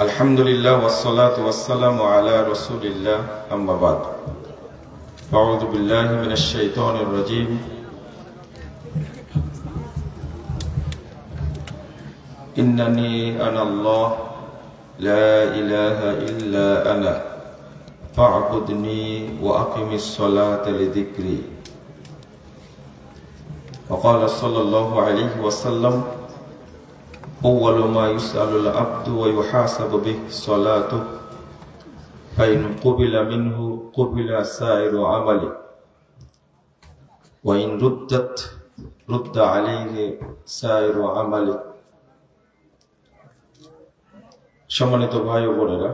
আলহামদুলিল্লাহ ওয়াসসালাতু ওয়াসসালামু আলা রাসূলিল্লাহ আম্মা বাদ আউযু বিল্লাহি মিনাশ শাইতানির রাজীম ইন্নানি আনাল্লাহ লা ইলাহা ইল্লা আনা ফা'বুদনি ওয়া আকিমিস সালাতা লিযিকরি وقال صلى الله عليه وسلم أول ما يسأل العبد ويحاسب به صلاته فإن قبل منه قبل سائر عمله وإن ردت رد عليه سائر عمله সম্মানিত ভাই ও বোনেরা,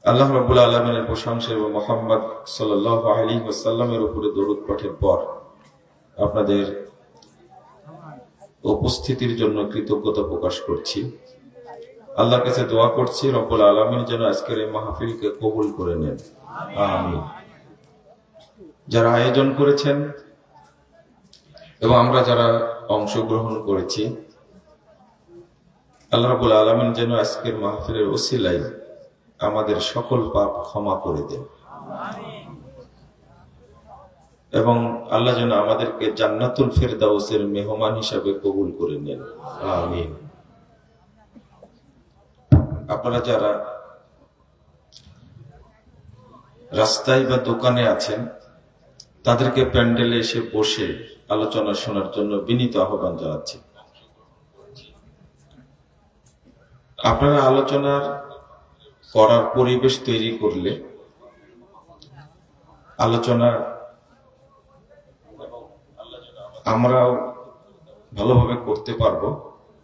আল্লাহ রাব্বুল আলামিনের প্রশংসা এবং মুহাম্মদ সাল্লাল্লাহু আলাইহি ওয়াসাল্লামের উপরে দরুদ পাঠের পর আপনাদের উপস্থিতির জন্য কৃতজ্ঞতা প্রকাশ করছি। আল্লাহর কাছে দোয়া করছি রব্বুল আলামিন যেন আজকের এই মাহফিলকে কবুল করে নেন, আমিন। যারা আয়োজন করেছেন এবং আমরা যারা অংশগ্রহণ করেছি, আল্লাহ রাব্বুল আলামিন যেন আজকের মাহফিলের ওসিলায় আমাদের সকল পাপ ক্ষমা করে দেন এবং আল্লাহ যেন আমাদেরকে জান্নাতুল ফেরদাউসের মেহমান হিসাবে কবুল করে নেন, আমিন। আপনারা যারা রাস্তায় বা দোকানে আছেন, তাদেরকে প্যান্ডেলে এসে বসে আলোচনা শোনার জন্য বিনীত আহ্বান জানাচ্ছি। আপনারা আলোচনার করার পরিবেশ তৈরি করলে আলোচনা আমরাও ভালোভাবে করতে পারবো,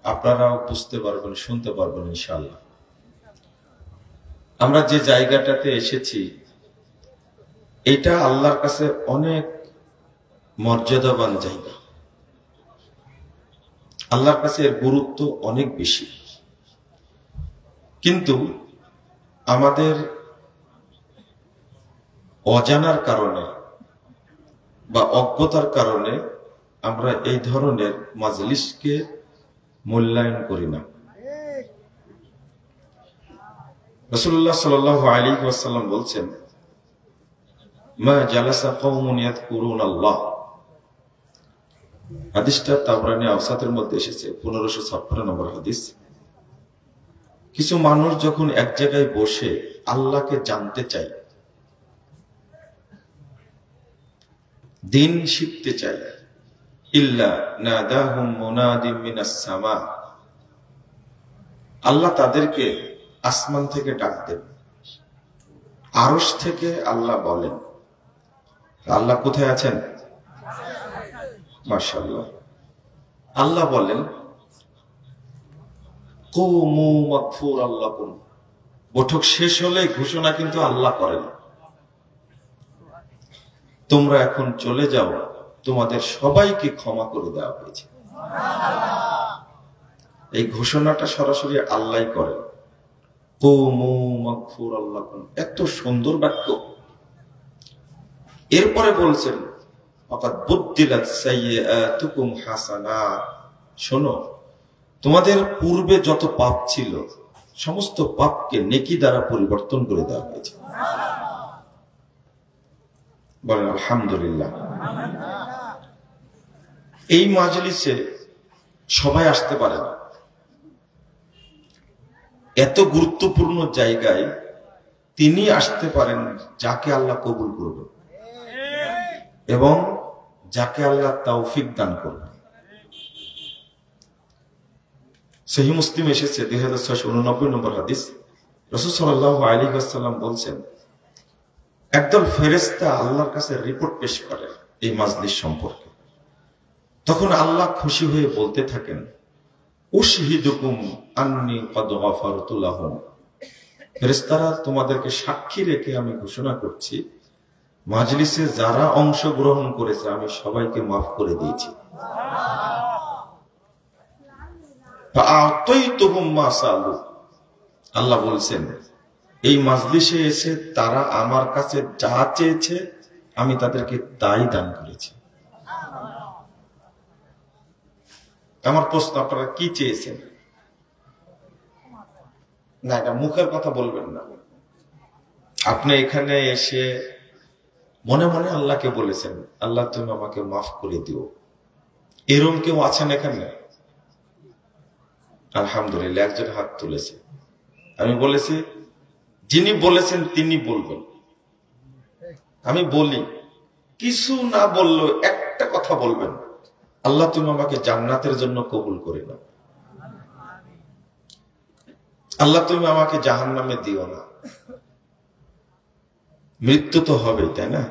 আপনারাও বুঝতে পারবেন, শুনতে পারবেন ইনশাআল্লাহ। আমরা যে জায়গাটাতে এসেছি এটা আল্লাহর কাছে অনেক মর্যাদাবান জায়গা, আল্লাহর কাছে এর গুরুত্ব অনেক বেশি। কিন্তু আমাদের অজানার কারণে বা অজ্ঞতার কারণে আমরা এই ধরনের মাজলিসকে মূল্যায়ন করি না। রাসূলুল্লাহ সাল্লাল্লাহু আলাইহি ওয়াসাল্লাম বলছেন, মা জালাসা কওমুন ইয়াযকুরুনাল্লাহ। হাদিসটা তাবরানী আওসাতের মধ্যে এসেছে, 1556 নম্বর হাদিস। কিছু মানুষ যখন এক জায়গায় বসে আল্লাহকে জানতে চায়, দিন শিখতে চায়, ইল্লা নাদাহুম মুনাদিম মিনাস সামা, আল্লাহ তাদেরকে আসমান থেকে ডাক দেন। আরশ থেকে আল্লাহ বলেন। আল্লাহ কোথায় আছেন? মাশাআল্লাহ। আল্লাহ বলেন, কুমু মাগফুরাল লাকুম। বৈঠক শেষ হলে ঘোষণা কিন্তু আল্লাহ করেন, তোমরা এখন চলে যাও, তোমাদের সবাইকে ক্ষমা করে দেওয়া হয়েছে। এই ঘোষণাটা সরাসরি আল্লাহ করেন, কুমু মাগফুরাল লাকুম। এত সুন্দর বাক্য। এরপরে বলছেন, ফাকাদ বুদ্দিলাত সাইয়্যাতুকুম হাসানাত। শোনো, তোমাদের পূর্বে যত পাপ ছিল সমস্ত পাপকে নেকি দ্বারা পরিবর্তন করে দেওয়া হয়েছে। বলেন আলহামদুলিল্লাহ। এই মাজলিসে সবাই আসতে পারে না। এত গুরুত্বপূর্ণ জায়গায় তিনি আসতে পারেন যাকে আল্লাহ কবুল করবেন এবং যাকে আল্লাহ তৌফিক দান করবেন। সহিহ মুসলিম এসেছে 2689 নম্বর হাদিস। রাসূল সাল্লাল্লাহু আলাইহি ওয়াসাল্লাম বলছেন, একদল ফেরেশতা আল্লাহর কাছে রিপোর্ট পেশ করে এই মাজলিস সম্পর্কে। তখন আল্লাহ খুশি হয়ে বলতে থাকেন, উশহিদুকুম আন্নী ক্বাদ গাফারতু লাহুম। ফেরেশতারা, তোমাদেরকে সাক্ষী রেখে আমি ঘোষণা করছি, মাজলিসে যারা অংশগ্রহণ করেছে আমি সবাইকে মাফ করে দিয়েছি। ফাআতাইতুহুম মা সালু। আল্লাহ বলছেন, এই মাজলিসে এসে তারা আমার কাছে যা চেয়েছে আমি তাদেরকে তাই দান করেছি। আমার প্রশ্ন, আপনারা কি চেয়েছেন? না, এটা মুখের কথা বলবেন না। আপনি এখানে এসে মনে মনে আল্লাহকে বলেছেন, আল্লাহ তুমি আমাকে মাফ করে দিও। এরকম কেউ আছেন এখানে? আলহামদুলিল্লাহ, একজন হাত তুলেছে। আমি বলেছি যিনি বলেছেন তিনি বলবেন। আমি বলি, কিছু না বললেও একটা কথা বলবেন, আল্লাহ তুমি আমাকে জান্নাতের জন্য কবুল করে নাও, আল্লাহ তুমি আমাকে জাহান্নামে দিও না। মৃত্যু তো হবেই, তাই না?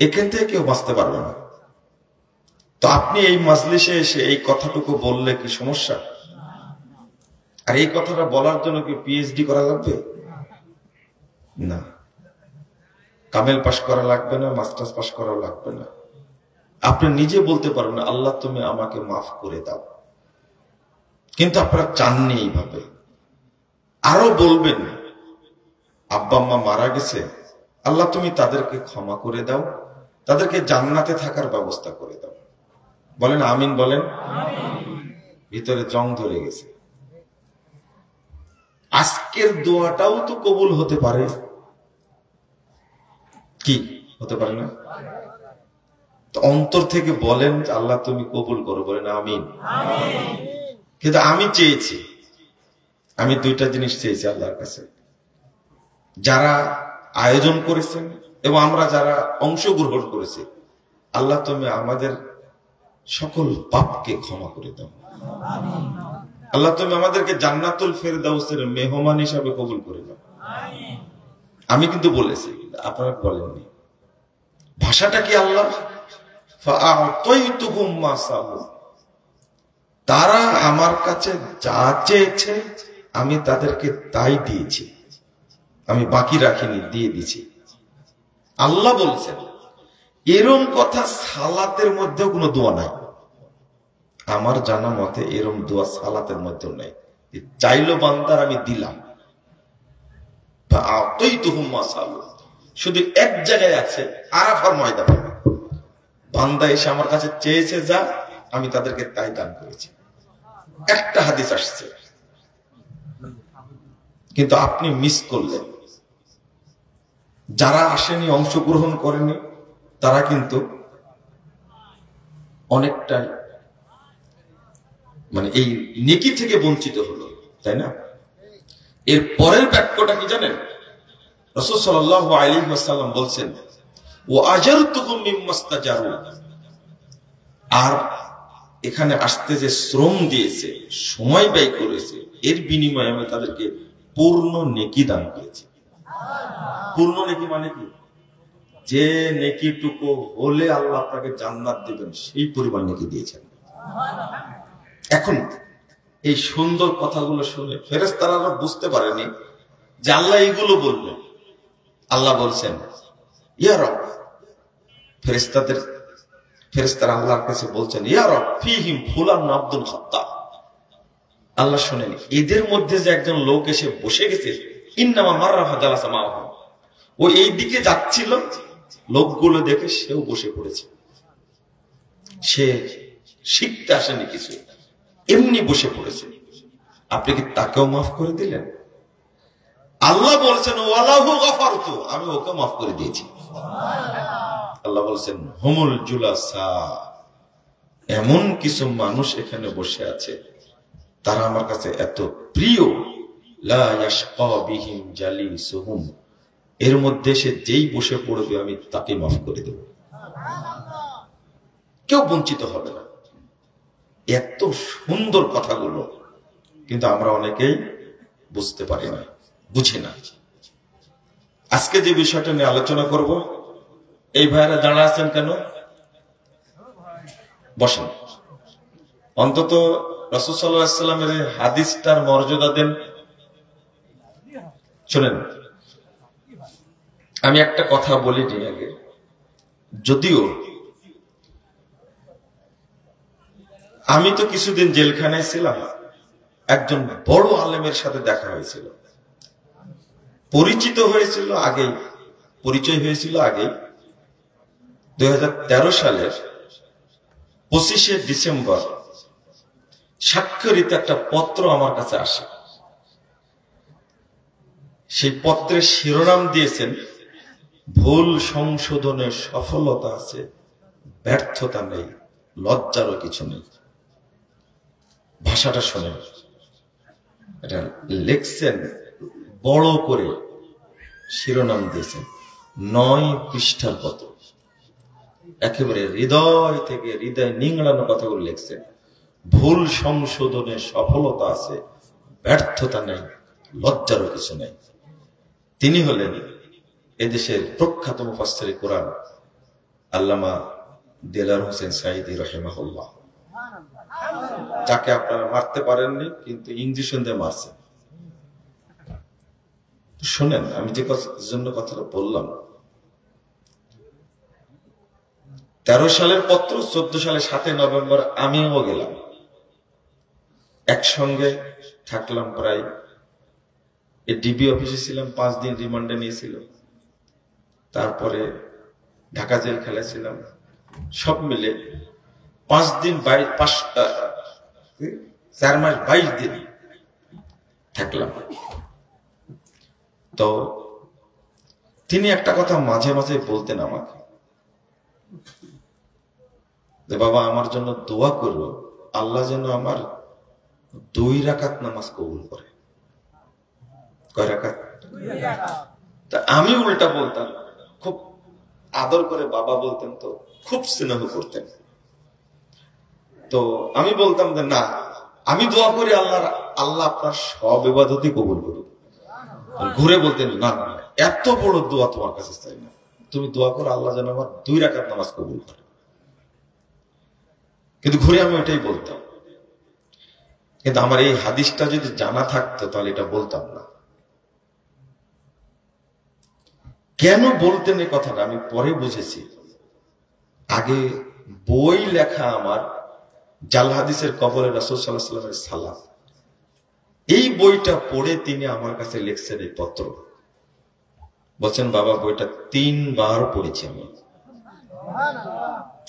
এখান থেকে কেউ বাঁচতে পারবে না। তো আপনি এই মাজলিসে এসে এই কথাটুকু বললে কি সমস্যা? আর এই কথাটা বলার জন্য কি পিএইচডি করা লাগবে? না, কামেল পাশ করা লাগবে না, মাস্টার্স পাশ করা লাগবে না। আপনি নিজে বলতে পারবেন, আল্লাহ তুমি আমাকে মাফ করে দাও। কিন্তু আপনারা চাননি এইভাবে। আরো বলবেন, আব্বা আম্মা মারা গেছে, আল্লাহ তুমি তাদেরকে ক্ষমা করে দাও, তাদেরকে জান্নাতে থাকার ব্যবস্থা করে দাও। বলেন আমিন, বলেন। ভিতরে জং ধরে গেছে। আজকের দোয়াটাও তো কবুল হতে পারে, কি হতে পারে না? তো অন্তর থেকে বলেন, আল্লাহ তুমি কবুল করো, বলেন আমিন। কিন্তু আমি চেয়েছি, আমি দুইটা জিনিস চেয়েছি আল্লাহর কাছে। যারা আয়োজন করেছেন এবং আমরা যারা অংশগ্রহণ করেছি, আল্লাহ তুমি আমাদের সকল পাপকে ক্ষমা করে দাও। আল্লাহ তুমি আমাদেরকে জান্নাতুল ফেরদাউসের মেহমান হিসাবে কবুল করে দাও। আমি কিন্তু বলেছি, আপনারা বলেননি। ভাষাটা কি আল্লাহ? তারা আমার কাছে যা চেয়েছে আমি তাদেরকে তাই দিয়েছি, আমি বাকি রাখিনি, দিয়ে দিছি। আল্লাহ বলছেন, এরম কথা সালাতের মধ্যেও কোনো দোয়া নাই। আমার জানা মতে এরম দোয়া সালাতের মধ্যেও নাই। চাইলো বান্দার আমি দিলাম, শুধু এক জায়গায় আছে, আরাফার ময়দানে বান্দা এসে আমার কাছে চেয়েছে যা, আমি তাদেরকে তাই দান করেছি। একটা হাদিস আসছে, কিন্তু আপনি মিস করলেন। যারা আসেনি, অংশগ্রহণ করেনি, তারা কিন্তু অনেকটাই মানে এই নেকি থেকে বঞ্চিত হলো, তাই না? এর পরের বাক্যটা কি জানেন? রাসূল সাল্লাল্লাহু আলাইহি ওয়াসাল্লাম বলছেন, ওয়া আজারতুকুম মিম্মাস্তাজারু। আর এখানে আসতে যে শ্রম দিয়েছে, সময় ব্যয় করেছে, এর বিনিময়ে আমি তাদেরকে পূর্ণ নেকি দান করেছি। পূর্ণ নেকি মানে কি? যে নেকিটুকু হলে আল্লাহ আপনাকে জান্নাত দিবেন, সেই পরিমাণ নেকি দিয়েছেন। এখন এই সুন্দর কথাগুলো শুনে ফেরেশতারা বুঝতে পারেনি যে আল্লাহ এইগুলো বলবেন। আল্লাহ বলছেন, ইয়া রব, ফেরেশতারা আল্লাহর কাছে বলছেন, ইয়া রব ফীহিম ফুলান আব্দুল খাত্তা। আল্লাহ শুনেন, এদের মধ্যে যে একজন লোক এসে বসে গেছে, ইন্নামা মাররা ফাজালাসা মাআহু, ও এই দিকে যাচ্ছিল, লোকগুলো দেখে সেও বসে পড়েছে। সে শিখতে আসেনি কিছু, এমনি বসে পড়েছে। আপনি কি তাকেও মাফ করে দিলেন? আল্লাহ বলছেন, ওয়ালাহু গাফারতু, আমি ওকে মাফ করে দিয়েছি। আল্লাহ বলছেন, হুমুল জুলাসা, এমন কিছু মানুষ এখানে বসে আছে, তারা আমার কাছে এত প্রিয়, লা ইয়াশকা বিহিম জালিসুহুম, এর মধ্যে সে যেই বসে পড়বে আমি তাকে মাফ করে দেব। কেউ বঞ্চিত হবে না। এত সুন্দর কথাগুলো কিন্তু আমরা অনেকেই বুঝতে পারি না, বুঝি না। আজকে যে বিষয়টা নিয়ে আলোচনা করব, এই ভাইরা দাঁড়া আছেন কেন? বসেন। অন্তত রাসূল সাল্লাল্লাহু আলাইহি ওয়াসাল্লামের হাদিসটার মর্যাদা দেন। শুনেন, আমি একটা কথা বলিনি আগে, যদিও আমি তো কিছুদিন জেলখানায় ছিলাম, একজন বড় আলেমের সাথে দেখা হয়েছিল, পরিচিত হয়েছিল আগেই, পরিচয় হয়েছিল আগেই। 2013 সালের 25শে ডিসেম্বর স্বাক্ষরিত একটা পত্র আমার কাছে আসে। সেই পত্রের শিরোনাম দিয়েছেন ভুল সংশোধনে সফলতা আছে, ব্যর্থতা নেই, লজ্জারও কিছু নেই। ভাষাটা শোনেন, এটা লিখছেন বড় করে, শিরোনাম দিয়েছেন 9 পৃষ্ঠার পত্র, একেবারে হৃদয় থেকে হৃদয় নিংড়ানো কথাগুলো লিখছেন। ভুল সংশোধনে সফলতা আছে, ব্যর্থতা নেই, লজ্জারও কিছু নেই। তিনি হলেন এদেশের প্রখ্যাত মুফাসসিরে কোরআন আল্লামা দেলার হোসেন সাঈদী রাহিমাহুল্লাহ, যাকে আপনারা মারতে পারেননি কিন্তু ইঞ্জেকশন দিয়ে মারছেন। শোনেন, আমি যে জন্য কথাটা বললাম, 13 সালের পত্র, 14 সালের 7 নভেম্বর আমিও গেলাম, একসঙ্গে থাকলাম। প্রায় ডিবি অফিসে ছিলাম, 5 দিন রিমান্ডে নিয়েছিল, তারপরে ঢাকা জেল খেলেছিলাম, সব মিলে 4 মাস 22 দিন থাকলাম। তো তিনি একটা কথা মাঝে মাঝে বলতেন আমাকে, যে বাবা আমার জন্য দোয়া করো, আল্লাহ যেন আমার 2 রাকাত নামাজ কবুল করে। কয় রাকাত? 2 রাকাত। তা আমি উল্টা বলতাম, খুব আদর করে বাবা বলতেন, তো খুব স্নেহ করতেন। তো আমি বলতাম যে না, আমি দোয়া করি আল্লাহ আপনার সব ইবাদতই কবুল করুক। ঘুরে বলতেন না না, এত বড় দোয়া তোমার কাছে চাই না, তুমি দোয়া করো আল্লাহ যেন আমার 2 রাকাত নামাজ কবুল করে। কিন্তু ঘুরে আমি ওইটাই বলতাম। কিন্তু আমার এই হাদিসটা যদি জানা থাকতো তাহলে এটা বলতাম না। কেন বলতেন এই কথাটা আমি পরে বুঝেছি। আগে বই লেখা আমার জাল হাদিসের কবরে রাসূল সাল্লাল্লাহু আলাইহি ওয়াসাল্লামের সালাম, এই বইটা পড়ে তিনি আমার কাছে লিখছেন এই পত্র। বলছেন বাবা বইটা 3 বার পড়েছি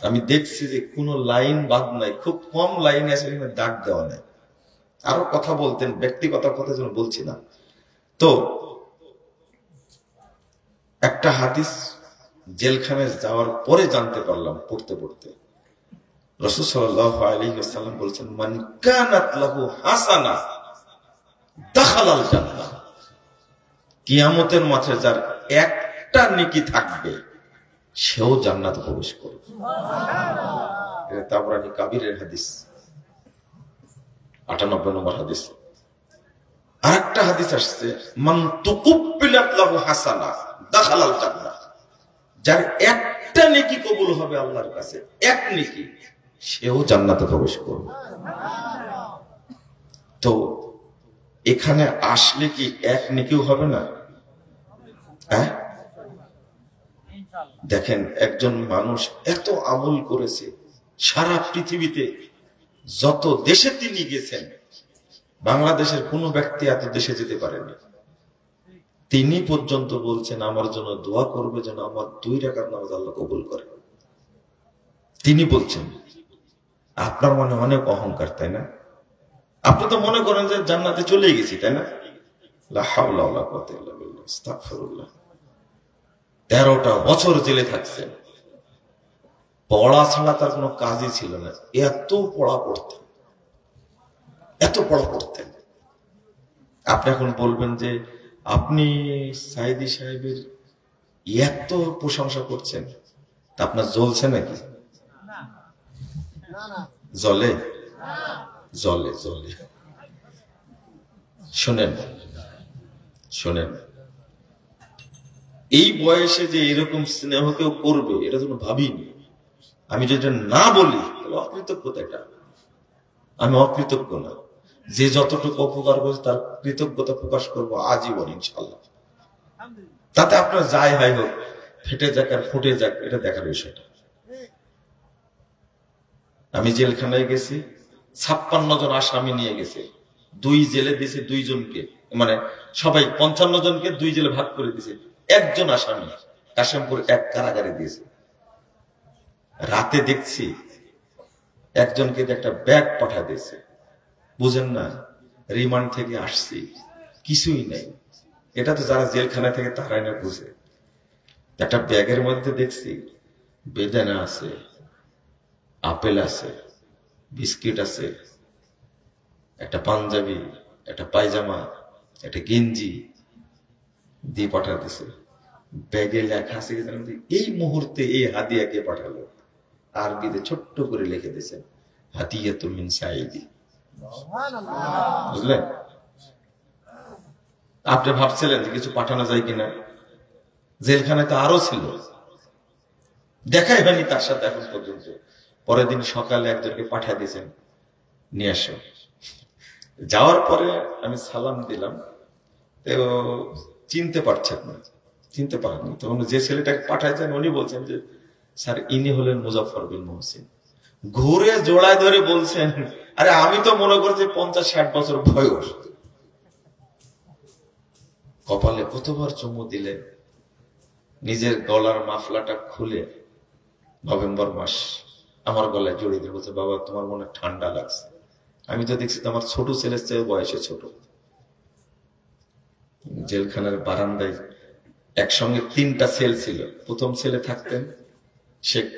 আমি দেখছি যে কোনো লাইন বাদ নাই, খুব কম লাইন আছে দাগ দেওয়া নাই। আরো কথা বলতেন, ব্যক্তিগত কথা যেন বলছি না। তো একটা হাদিস জেলখানায় যাওয়ার পরে জানতে পারলাম পড়তে পড়তে, রাসূল সাল্লাল্লাহু আলাইহি ওয়াসাল্লাম বলেছেন মান কানাত লাহু হাসানা দাখালাল জান্নাহ। কিয়ামতের মাঠে যার একটা নেকি থাকবে সেও জান্নাতে প্রবেশ করবে। এটা তাবরানী কাবীরের হাদিস, 98 নম্বর হাদিস। আরেকটা হাদিস আসছে মান তুকুব্বিলাত লাহু হাসানা দাখালাল জান্নাহ। যার একটা নেকি কবুল হবে আল্লাহর কাছে, এক নেকি, সেও জান্নাতে প্রবেশ করবে। তো এখানে আসলে কি এক নেকিও হবে না? হ্যাঁ, দেখেন একজন মানুষ এত আমল করেছে, সারা পৃথিবীতে যত দেশে তিনি গেছেন, বাংলাদেশের কোন ব্যক্তি এত দেশে যেতে পারেনি। তিনি পর্যন্ত বলছেন আমার জন্য দোয়া করবে যেন আমার 2 রাকাত নামাজ আল্লাহ কবুল করে। তিনি বলছেন। আপনার মনে অনেক অহংকার, তাই না? আপনি তো মনে করেন যে জান্নাতে চলে গেছি, তাই না? লা হাওলা ওয়ালা কুওয়াতা ইল্লা বিল্লাহ, আস্তাগফিরুল্লাহ। 13টা বছর জেলে থাকছেন, পড়া ছাড়া তার কোনো কাজই ছিল না। এত পড়া পড়তেন, এত পড়া পড়তেন। আপনি এখন বলবেন যে আপনি সাইদি সাহেবের এত প্রশংসা করছেন, তা আপনার জ্বলছে নাকি? জ্বলে জ্বলে জ্বলে। শোনেন শোনেন, এই বয়সে যে এরকম স্নেহ কেউ করবে এটা তো ভাবিনি। আমি যেটা না বলি তাহলে অকৃতজ্ঞতা, এটা আমি অকৃতজ্ঞ না। যে যতটুকু উপকার করেছে তার কৃতজ্ঞতা প্রকাশ করবো আজীবন ইনশাআল্লাহ। তাতে আপনার যাই হয় হোক, ফেটে যাক আর ফুটে যাক, এটা দেখার বিষয়টা। আমি জেলখানায় গেছি, 56 জন আসামি নিয়ে গেছে, 2 জেলে দিয়েছে 2 জনকে, মানে সবাই 55 জনকে 2 জেলে ভাগ করে দিয়েছে। একজন আসামি কাশেমপুর 1 কারাগারে দিয়েছে। রাতে দেখছি একজনকে একটা ব্যাগ পাঠা দিয়েছে। বুঝেন না, রিমান্ড থেকে আসছি, কিছুই নাই, এটা তো যারা জেলখানা থেকে তারাই না বুঝে। একটা ব্যাগের মধ্যে দেখছি বেদানা আছে, আপেল আছে, বিস্কিট আছে, একটা পাঞ্জাবি, একটা পায়জামা, একটা গেঞ্জি দিয়ে পাঠাতেছে। ব্যাগে লেখা আছে এই মুহূর্তে এই হাদিয়া কে পাঠালো, আরবিতে ছোট্ট করে লিখে দিয়েছেন হাদিয়াতুম মিন সাইদি। বুঝলেন? আপনি ভাবছিলেন যে কিছু পাঠানো যায় কিনা, জেলখানায় তো আরো ছিল, দেখাই হয়নি তার সাথে এখন পর্যন্ত। পরের দিন সকালে একজনকে পাঠিয়ে দিয়েছেন, নিয়ে আসো। যাওয়ার পরে আমি সালাম দিলাম, তো চিনতে পারছেন না, চিনতে পারেননি। তখন যে ছেলেটাকে পাঠাইছেন উনি বলছেন যে স্যার ইনি হলেন মুজাফফর বিন মুহসিন। ঘুরে জোড়ায় ধরে বলছেন, আরে আমি তো মনে করছি 50-60 বছর বয়স। কপালে কতবার চুমু দিলেন, নিজের গলার মাফলাটা খুলে নভেম্বর মাস আমার গলায় জড়িয়ে দিয়ে বলছে, বাবা তোমার মনে ঠান্ডা লাগছে। আমি তো দেখছি তোমার ছোট ছেলের চেয়ে বয়সে ছোট। জেলখানার বারান্দায় একসঙ্গে 3টা সেল ছিল। প্রথম সেলে থাকতেন শেখ,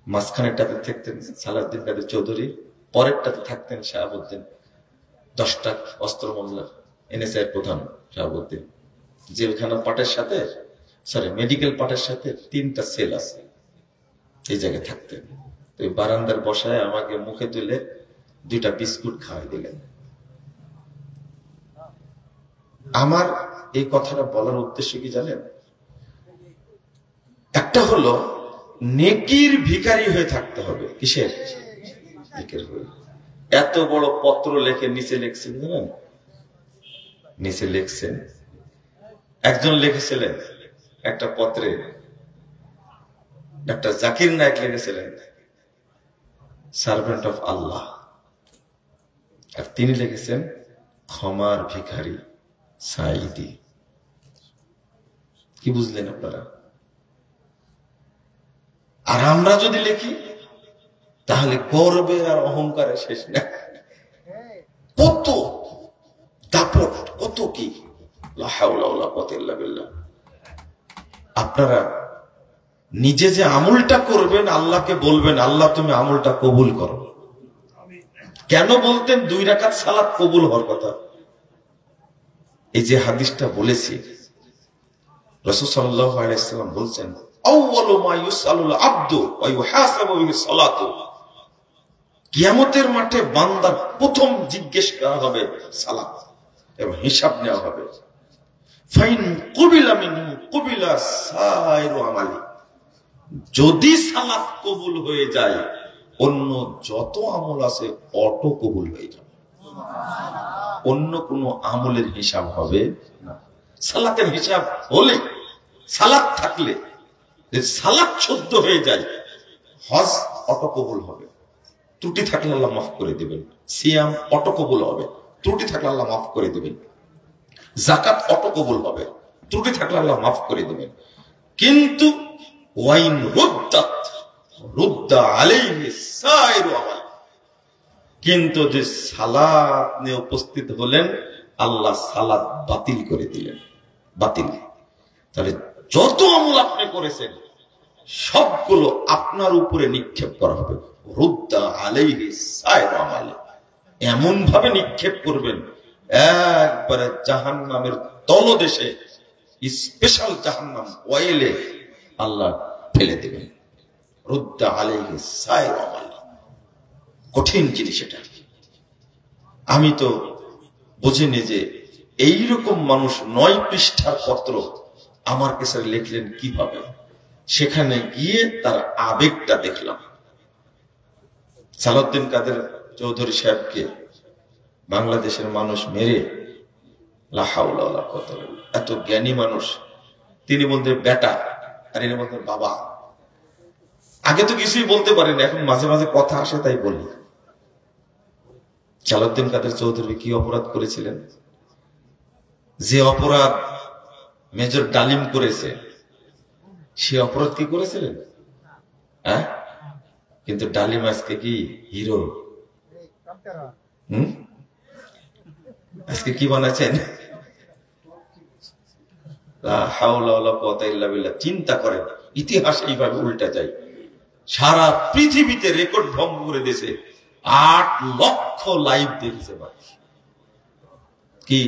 মাঝখানেরটাতে থাকতেন সালাউদ্দিন কাদের চৌধুরী, পরেরটাতে থাকতেন শাহাবুদ্দিন, 10টা অস্ত্র মামলা এনএসআই প্রধান শাহাবুদ্দিন। জেলখানা পাটের সাথে, সরি মেডিকেল পাটের সাথে 3টা সেল আছে, এই জায়গায় থাকতেন। তো বারান্দার বসায় আমাকে মুখে তুলে 2টা বিস্কুট খাওয়াই দিলেন। আমার এই কথাটা বলার উদ্দেশ্য কি জানেন? একটা হলো নেকির ভিখারি হয়ে থাকতে হবে। কিসের? নেকির হয়ে। এত বড় পত্র লেখে নিচে লিখছেন জানেন, নিচে লিখছেন, একজন লিখেছিলেন একটা পত্রে, ডাক্তার জাকির নায়েক লিখেছিলেন সার্ভেন্ট অফ আল্লাহ, আর তিনি লিখেছেন ক্ষমার ভিখারি সাইদি। কি বুঝলেন আপনারা? আর আমরা যদি লিখি তাহলে গর্বে আর অহংকারে শেষ না, কত দাপট, কত কি। লা হাওলা ওয়ালা কুওয়াতা ইল্লা বিল্লাহ। আপনারা নিজে যে আমলটা করবেন আল্লাহকে বলবেন, আল্লাহ তুমি আমলটা কবুল করো। কেন বলতেন 2 রাকাত সালাত কবুল হওয়ার কথা? এই যে হাদিসটা বলেছি, রাসূল সাল্লাল্লাহু আলাইহি ওয়াসাল্লাম বলছেন আউয়ালু মা ইউসালুল আবদু ওয়া ইউহাসাবু বিহিস সালাতু। কিয়ামতের মাঠে বান্দার প্রথম জিজ্ঞেস করা হবে সালাত, এবং হিসাব নেওয়া হবে। ফাইন কুবিলা মিনহু কুবিলা সাইরু আমালি। যদি সালাত কবুল হয়ে যায় অন্য যত আমল আছে অটো কবুল হয়ে যাবে, অন্য কোনো আমলের হিসাব হবে না। সালাতের হিসাব হলে, সালাত থাকলে, সালাত শুদ্ধ হয়ে যায়, হজ অটো কবুল হবে, ত্রুটি থাকলে আল্লাহ মাফ করে দিবেন। সিয়াম অটো কবুল হবে, ত্রুটি থাকলে আল্লাহ মাফ করে দিবেন। যাকাত অটো কবুল হবে, ত্রুটি থাকলে আল্লাহ মাফ করে দিবেন। কিন্তু ওয়াইন রুদ্দাত রুদ্দা আলাইহি সাইরু আমাল, কিন্তু যে সালাত নিয়ে উপস্থিত হলেন আল্লাহ সালাত বাতিল করে দিলেন, বাতিল। তাহলে যত আমল আপনি করেছেন সবগুলো আপনার উপরে নিক্ষেপ করা হবে। রুদ্দা আলাইহি সাইরু আমাল, এমন ভাবে নিক্ষেপ করবেন একবারে জাহান্নামের তলদেশে, স্পেশাল জাহান্নাম অয়েলে আল্লাহ ফেলে দেবেন। রুদ্দা আলাইহি সাইরু আমাল, কঠিন জিনিস এটা। আমি তো বুঝিনি যে এইরকম মানুষ 9 পৃষ্ঠার পত্র আমার কাছে লিখলেন কিভাবে। সেখানে গিয়ে তার আবেগটা দেখলাম। সালাউদ্দিন কাদের চৌধুরী সাহেবকে বাংলাদেশের মানুষ মেরে, লা হাওলা ওয়ালা কুওয়াতা ইল্লা বিল্লাহ, এত জ্ঞানী মানুষ, তিনি বলতেন বেটা আর এর বলতেন বাবা। আগে তো কিছুই বলতে পারেন, এখন মাঝে মাঝে কথা আসে তাই বলি। সালাউদ্দিন কাদের চৌধুরী কি অপরাধ করেছিলেন? যে অপরাধ মেজর ডালিম করেছে সে অপরাধ কি করেছিলেন? হ্যাঁ, কিন্তু ডালিম আজকে কি হিরো? আজকে কি বানাচ্ছেন? লা হাওলা ওয়ালা কুওয়াতা ইল্লা বিল্লাহ, চিন্তা করেন ইতিহাস এইভাবে উল্টা যায়। সারা পৃথিবীতে রেকর্ড ভঙ্গ করে দিয়েছে, 8 লক্ষ লাইভ দেখেছে মানুষ। কি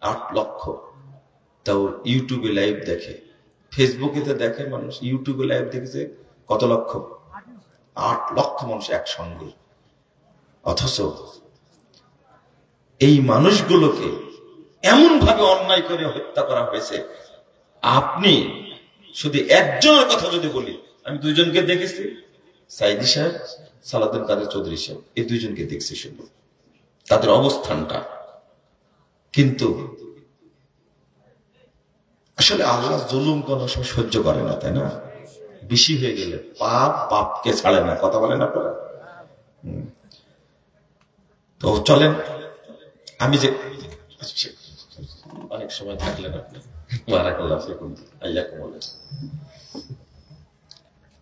8 লক্ষ? তাও ইউটিউবে লাইভ দেখে, ফেসবুকে তো দেখে মানুষ, ইউটিউবে লাইভ দেখেছে কত লক্ষ? 8 লক্ষ মানুষ একসঙ্গে। অথচ এই মানুষগুলোকে এমন ভাবে অন্যায় করে হত্যা করা হয়েছে। আপনি শুধু একজনের কথা যদি বলি, আমি দুইজনকে দেখেছি, সাইদি সাহেব, সালাউদ্দিন কাদের চৌধুরী সাহেব, এই দুইজনকে দেখছি শুধু, তাদের অবস্থানটা। কিন্তু আসলে আল্লাহ জুলুম কোন সময় সহ্য করে না, তাই না? বেশি হয়ে গেলে পাপ পাপকে ছাড়ে না, কথা বলেন আপনারা। তো চলেন, আমি যে অনেক সময় থাকলেন আপনি,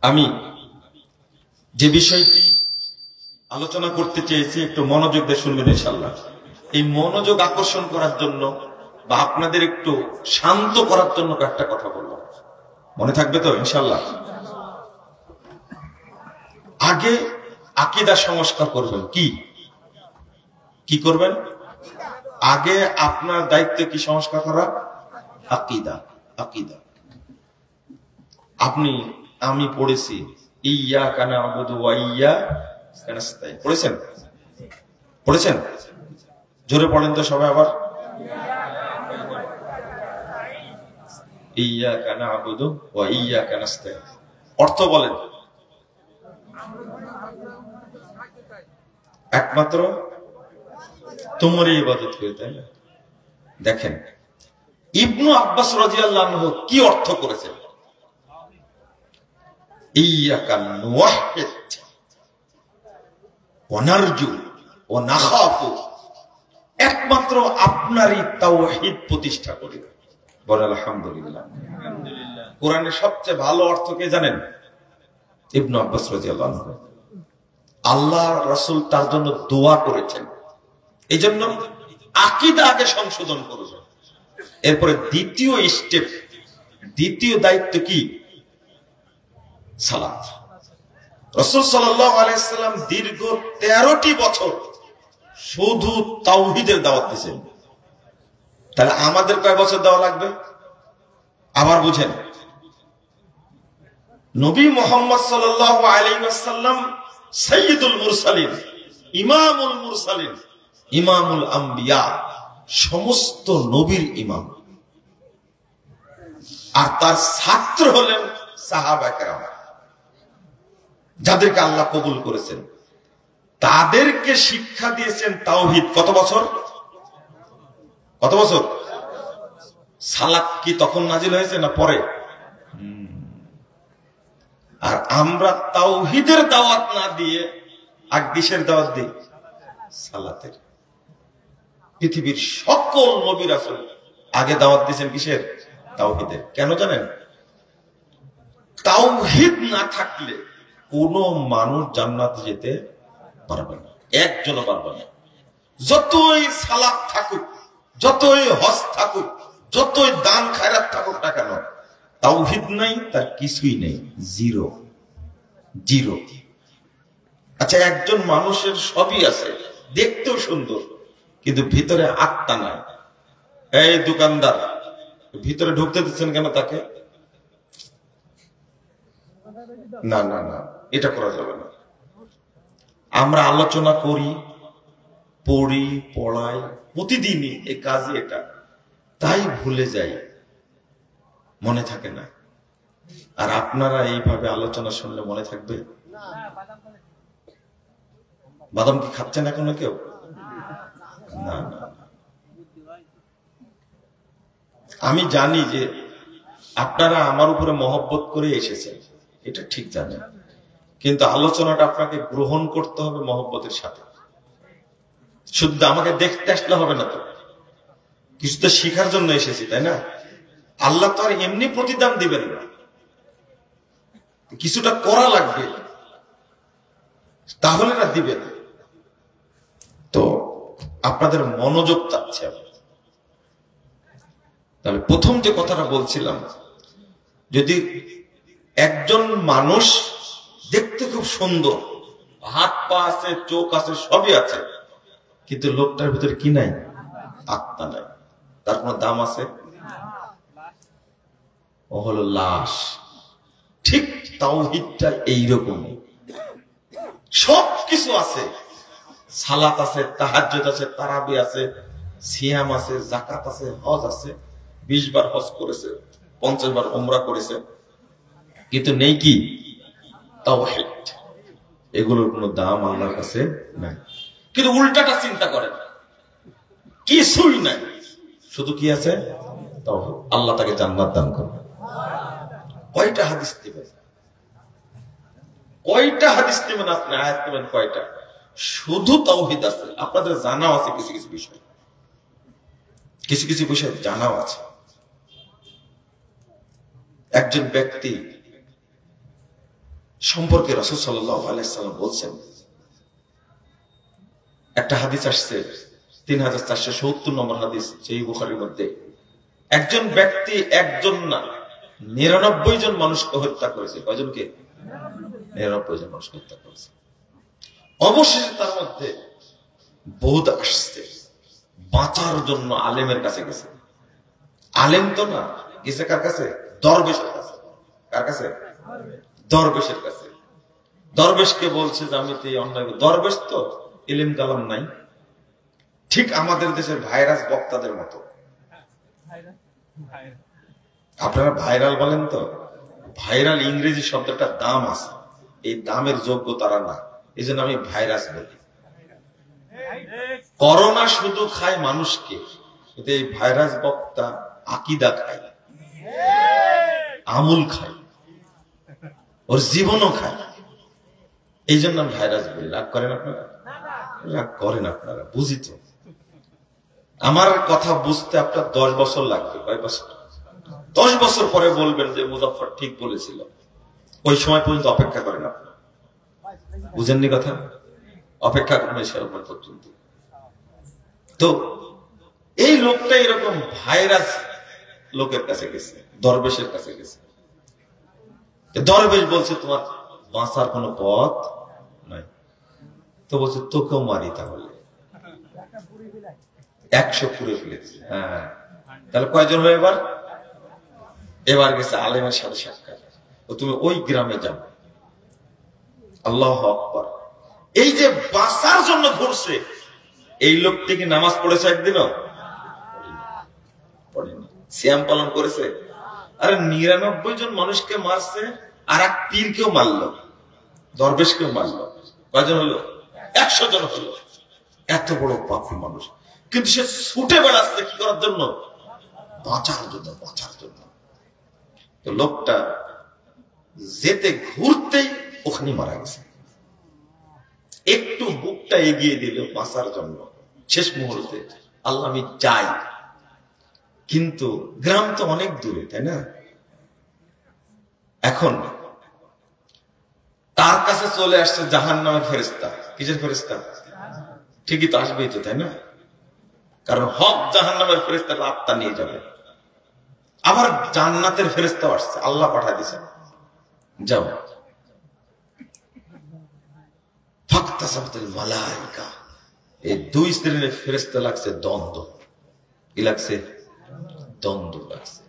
আমি যে বিষয়টি আলোচনা করতে চেয়েছি একটু মনোযোগ দিয়ে শুনবেন ইনশাআল্লাহ। এই মনোযোগ আকর্ষণ করার জন্য বা আপনাদের একটু শান্ত করার জন্য একটা কথা বললাম, মনে থাকবে তো ইনশাআল্লাহ? আগে আকীদা সংস্কার করবেন। কি করবেন? আগে আপনার দায়িত্ব কি সংস্কার করা? আকীদা। আমি পড়েছি ইয়াকা না'বুদু ওয়া ইয়াকা নাস্তাইন, পড়েছেন? জোরে পড়েন তো সবাই আবার, ইয়াকা না'বুদু ওয়া ইয়াকা নাস্তাইন। অর্থ বলেন। একমাত্র তোমারই ইবাদত করি, তাই না? দেখেন ইবনু আব্বাস রাদিয়াল্লাহু আনহু কি অর্থ করেছেন? ইয়াকা নুওয়াহিদ ওয়া নারজু ওয়া নাখাফু, একমাত্র আপনারই তাওহীদ প্রতিষ্ঠা করি। বলেন আলহামদুলিল্লাহ। কোরআনের সবচেয়ে ভালো অর্থ কে জানেন? ইবনু আব্বাস রাদিয়াল্লাহু আনহু। আল্লাহ রাসূল তার জন্য দোয়া করেছেন। এই জন্য আকীদা আগে সংশোধন করবেন, এরপরে দ্বিতীয় স্টেপ, দ্বিতীয় দায়িত্ব কি? সালাত। রাসূল সাল্লাল্লাহু আলাইহি সাল্লাম দীর্ঘ 13টি বছর শুধু তাওহীদের দাওয়াত দিয়েছেন। তাহলে আমাদের কয় বছর দেওয়া লাগবে? আবার বুঝেন, নবী মুহাম্মদ সাল্লাল্লাহু আলাইহি ওয়াসাল্লাম সাইয়্যিদুল মুরসালিন, ইমামুল মুরসালিন, ইমামুল আম্বিয়া, সমস্ত নবীর ইমাম। আর তার ছাত্র হলেন সাহাবা কেরাম, যাদেরকে আল্লাহ কবুল করেছেন। তাদেরকে শিক্ষা দিয়েছেন তাওহীদ। কত বছর? সালাত কি তখন নাজিল হয়েছে না পরে? আর আমরা তাওহীদের দাওয়াত না দিয়ে আর কিসের দাওয়াত দিই? সালাতের। পৃথিবীর সকল নবী রাসূল আগে দাওয়াত দিয়েছেন কিসের? তাওহীদের। কেন জানেন? তাওহীদ না থাকলে কোন মানুষ জান্নাতে যেতে পারবে না, একজনও পারবে না। যতই সালাত থাকুক, যতই হজ থাকুক, যতই দান খায়রাত থাকুক না কেন, তাওহীদ নাই, তার কিছুই নেই, জিরো। আচ্ছা, একজন মানুষের সবই আছে, দেখতেও সুন্দর, কিন্তু ভিতরে আত্মা নাই। এই দোকানদার, ভিতরে ঢুকতে দিচ্ছেন কেন তাকে? না, এটা করা যাবে না। আমরা আলোচনা করি, পড়ি, পড়াই প্রতিদিনই, এই কাজই এটা, তাই ভুলে যাই, মনে থাকে না। আর আপনারা এইভাবে আলোচনা শুনলে মনে থাকবে? বাদাম কি খাচ্ছেন এখনো কেউ? না। আমি জানি যে আপনারা আমার উপরে মহব্বত করে এসেছেন, এটা ঠিক জানেন, কিন্তু আলোচনাটা আপনাকে গ্রহণ করতে হবে মহব্বতের সাথে। শুদ্ধ আমাকে দেখতে আসলে হবে না, তো কিছু তো শিখার জন্য এসেছি, তাই না? আল্লাহ তো আর এমনি প্রতিদান দিবেন না, কিছুটা করা লাগবে, তাহলে না দিবেন। তো আপনাদের মনোযোগ চাচ্ছে। তাহলে প্রথম যে কথাটা বলছিলাম, যদি একজন মানুষ দেখতে খুব সুন্দর, হাত পা আছে, চোখ আছে, সবই আছে, কিন্তু লোকটার ভিতরে কি নাই? আত্মা নাই। তার কোনো দাম আছে? ও হলো লাশ। ঠিক তাওহীদটা এইরকম, সবকিছু আছে, সালাত আছে, তাহাজ্জুদ আছে, তারাবি আছে, সিয়াম আছে, যাকাত আছে, হজ আছে, 20 বার হজ করেছে, 50 বার উমরা করেছে, কিন্তু নেই কি? তাওহীদ। এগুলোর কোনো দাম আল্লাহর কাছে নাই। কিন্তু উল্টাটা চিন্তা করেন, কিছুই নাই, শুধু কি আছে? তাওহীদ। আল্লাহ তাকে জান্নাত দান করবে। কয়টা হাদিস দিবেন? কয়টা হাদিস দিবেন আপনি? আয়াত দিবেন কয়টা? শুধু তাওহীদ আছে। আপনাদের জানাও আছে কিছু কিছু বিষয়, কিছু কিছু বিষয় জানাও আছে। একজন ব্যক্তি সম্পর্কে রাসূল সাল্লাল্লাহু আলাইহি ওয়াসাল্লাম বলছেন, একটা হাদিস আসছে 3470 নম্বর হাদিস সহিহ বুখারীর মধ্যে, একজন ব্যক্তি একজন না 99 জন মানুষকে হত্যা করেছে। কয়জনকে? 99 জন মানুষকে হত্যা করেছে। অবশেষে তার মধ্যে বোধ আসছে, বাঁচার জন্য আলেমের কাছে গেছে। আলেম তো না, গেছে কার কাছে? দরবেশের কাছে। কার কাছে? দরবেশের কাছে। দরবেশকে বলছে যে আমি তো এই অন্যায়। দরবেশ তো ইলম কালাম নাই, ঠিক আমাদের দেশের ভাইরাস বক্তাদের মতো। আপনারা ভাইরাল বলেন তো, ভাইরাল ইংরেজি শব্দটার দাম আছে, এই দামের যোগ্য তারা না, এই জন্য আমি ভাইরাস বলি। করোনা শুধু খায় মানুষকে, কিন্তু এই ভাইরাস বক্তা আকীদা খায়, আমল খায়, ওর জীবনও খায়। এই জন্য আমি ভাইরাস বলি। রাগ করেন আপনারা? রাগ করেন আপনারা, বুঝি তো। আমার কথা বুঝতে আপনার 10 বছর লাগবে। কয় বছর? 10 বছর পরে বলবেন যে মুজাফফর ঠিক বলেছিল। ওই সময় পর্যন্ত অপেক্ষা করেন আপনারা। বুঝেননি কথা? অপেক্ষা করেন সেই সময় পর্যন্ত। তো এই লোকটা এরকম ভাইরাস লোকের কাছে গেছে, দরবেশের কাছে গেছে। দরবেশ বলছে তোমার বাঁচার কোনো পথ নাই। তো বলছে তোকেও মারি তাহলে। 100 পুরে ফেলেছে। হ্যাঁ, তাহলে কয়জন হয়ে এবার? এবার গেছে আলেমের সাথে সাক্ষাৎ, ও তুমি ওই গ্রামে যাও। আল্লাহু আকবার। এই যে বাঁচার জন্য ঘুরছে, এই লোকটি কি নামাজ পড়েছে একদিনও? পড়েনি। সিয়াম পালন করেছে? আরে 99 জন মানুষকে মারছে, আর এক পীরকেও মারলো, দরবেশকেও মারলো। কয়জন হলো? 100 জন হলো। এত বড় পাপী মানুষ, কিন্তু সে ছুটে বেড়াচ্ছে কি করার জন্য? বাঁচার জন্য, বাঁচার জন্য। তো লোকটা যেতে ঘুরতেই ওখানে মারা গেছে। একটু বুকটা এগিয়ে দিল বাঁচার জন্য, শেষ মুহূর্তে আল্লাহ আমি চাই। কিন্তু গ্রাম তো অনেক দূরে, তাই না? এখন তার কাছে চলে আসছে জাহান্নামের ফেরেশতা। কিসের ফেরেশতা? ঠিকই তো আসবেই তো, তাই না? কারণ হক জাহান্নামের ফেরেশতারা আত্মা নিয়ে যাবে। আবার জান্নাতের ফেরেশতাও আসছে, আল্লাহ পাঠিয়ে দিয়েছেন, যাও। ফাকতাসাবাতুল মালায়েকা, এই 2 শ্রেণীর ফেরেশতা লাগছে দ্বন্দ্ব। কি লাগছে? দ্বন্দ্ব লাগছে,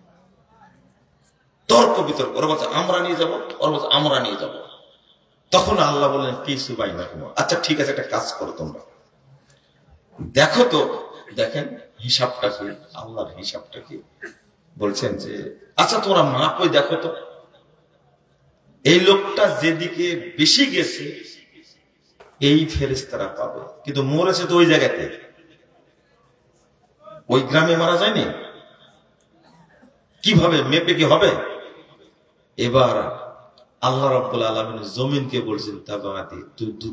তর্ক বিতর্ক। ওরা বলছে আমরা নিয়ে যাবো, ওরা বলছে আমরা নিয়ে যাবো। তখন আল্লাহ বললেন কি সুবাই না কুমার, আচ্ছা ঠিক আছে, একটা কাজ করো তোমরা, দেখো তো, দেখেন হিসাবটা কি, আল্লাহর হিসাবটা কি। বলছেন যে আচ্ছা তোমরা মাপো, দেখো তো এই লোকটা যেদিকে বেশি গেছে এই ফেরেশতারা পাবে, কিন্তু মরেছে তো ওই জায়গাতে, ওই গ্রামে মারা যায়নি। কিভাবে মেপে কি হবে? এবার আল্লাহ রাব্বুল আলামিন জমিনকে বলছেন তাবাতি,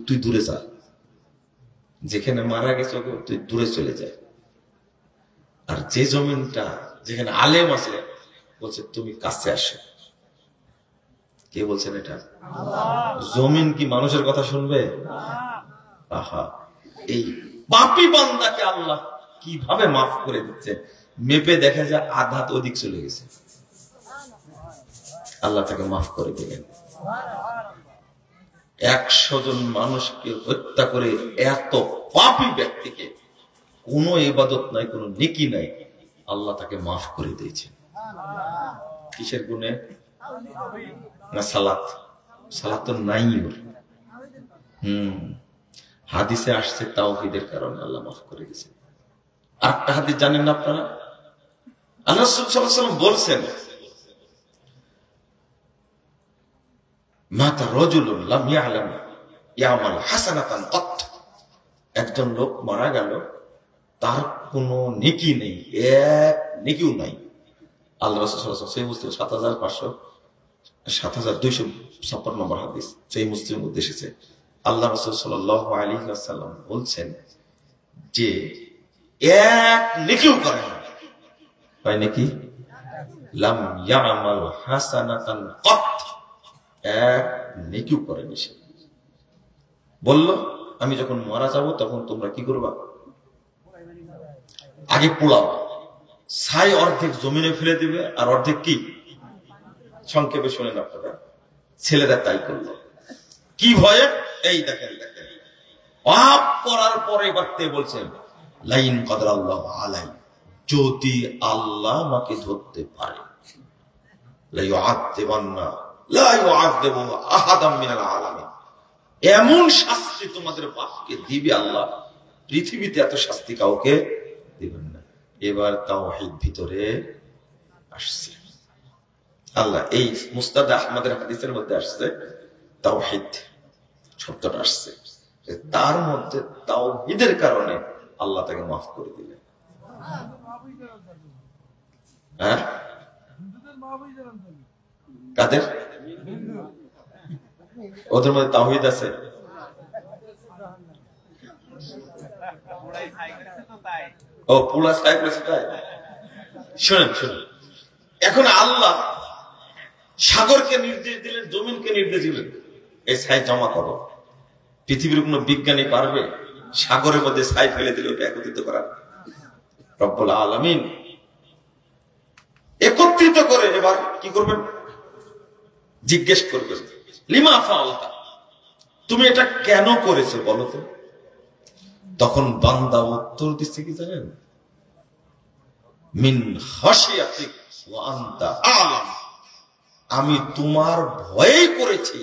তুই দূরে যা, যেখানে মারা গেছে তুই দূরে চলে যায়। আর যে জমিনটা যেখানে আলেম আছে বলছে তুমি কাছে আসো। কে বলছেন এটা? জমিন কি মানুষের কথা শুনবে? আহা, এই পাপী বান্দাকে আল্লাহ কিভাবে মাফ করে দিচ্ছে। মেপে দেখা যায় আধা ওদিক চলে গেছে, আল্লাহ তাকে মাফ করে দিলেন। 100 জন মানুষকে হত্যা করে এত পাপী ব্যক্তিকে কোনো ইবাদত নাই, কোনো নেকি নাই, আল্লাহ তাকে মাফ করে দিয়েছেন। কিসের গুণে? না সালাত। সালাত তো নাই ওর। হাদিসে আসছে তাওহীদের কারণে আল্লাহ মাফ করে দিয়েছেন। আরেকটা হাদিস জানেন না আপনারা? আল্লাহ রাসূল সাল্লাল্লাহু আলাইহি ওয়াসাল্লাম বলছেন, মাতা রাজুলুন লাম ইয়ালাম ইয়ামাল হাসানাতান কাত। একজন লোক মারা গেল, তার কোনো নেকি নেই, এক নেকিও নাই। আল্লাহ রাসূল সাল্লাল্লাহু আলাইহি ওয়াসাল্লাম সেই মুসলিম 7256 নম্বর হাদিস, সেই মুসলিম মধ্যে এসেছে। আল্লাহ রাসূল সাল্লাল্লাহু আলাইহি ওয়াসাল্লাম বলছেন যে এক নেকিও করে না, হয় নাকি লাম ইয়ামাল হাসানাতান কাত, এক নেকিও করেনি সে। বলল, আমি যখন মারা যাব তখন তোমরা কি করবা? আগে পোড়াও, ছাই অর্ধেক জমিনে ফেলে দিবে আর অর্ধেক কি? সংক্ষেপে শোনেন আপনারা, ছেলেরা তাই করলো। কি ভয়ে? এই দেখেন দেখেন, পাপ করার পরে বাড়তে বলছেন লাইন কদর আল্লাহ আলাই, যদি আল্লাহ আমাকে ধরতে পারে, এমন শাস্তি তোমাদের পাপকে দিবে আল্লাহ, পৃথিবীতে এত শাস্তি কাউকে দিবেন না। এবার তাওহীদ ভিতরে আসছে। আল্লাহ এই মুস্তাদ আহমদের হাদিসের মধ্যে আসছে তাওহীদ শব্দটা আসছে, তার মধ্যে তাওহীদের কারণে আল্লাহ তাকে মাফ করে দিলেন। হ্যাঁ, কাদের? ওদের মধ্যে তাওহীদ আছে। ও পুরা ছাই করেছে তাই? শুনেন শুনেন, এখন আল্লাহ সাগরকে নির্দেশ দিলেন, জমিনকে নির্দেশ দিলেন, এই ছাই জমা করো। পৃথিবীর কোন বিজ্ঞানী পারবে সাগরের মধ্যে ছাই ফেলে দিলে ওটা একত্রিত করা? রব্বুল আলামিন একত্রিত করে এবার কি করবেন? জিজ্ঞেস করবেন, লিমা ফাআলতা, তুমি এটা কেন করেছো বলো তো? তখন বান্দা উত্তর দিচ্ছে কি জানেন? মিন খাশিয়াতিক ওয়া আনতা আ'লাম, আমি তোমার ভয়েই করেছি,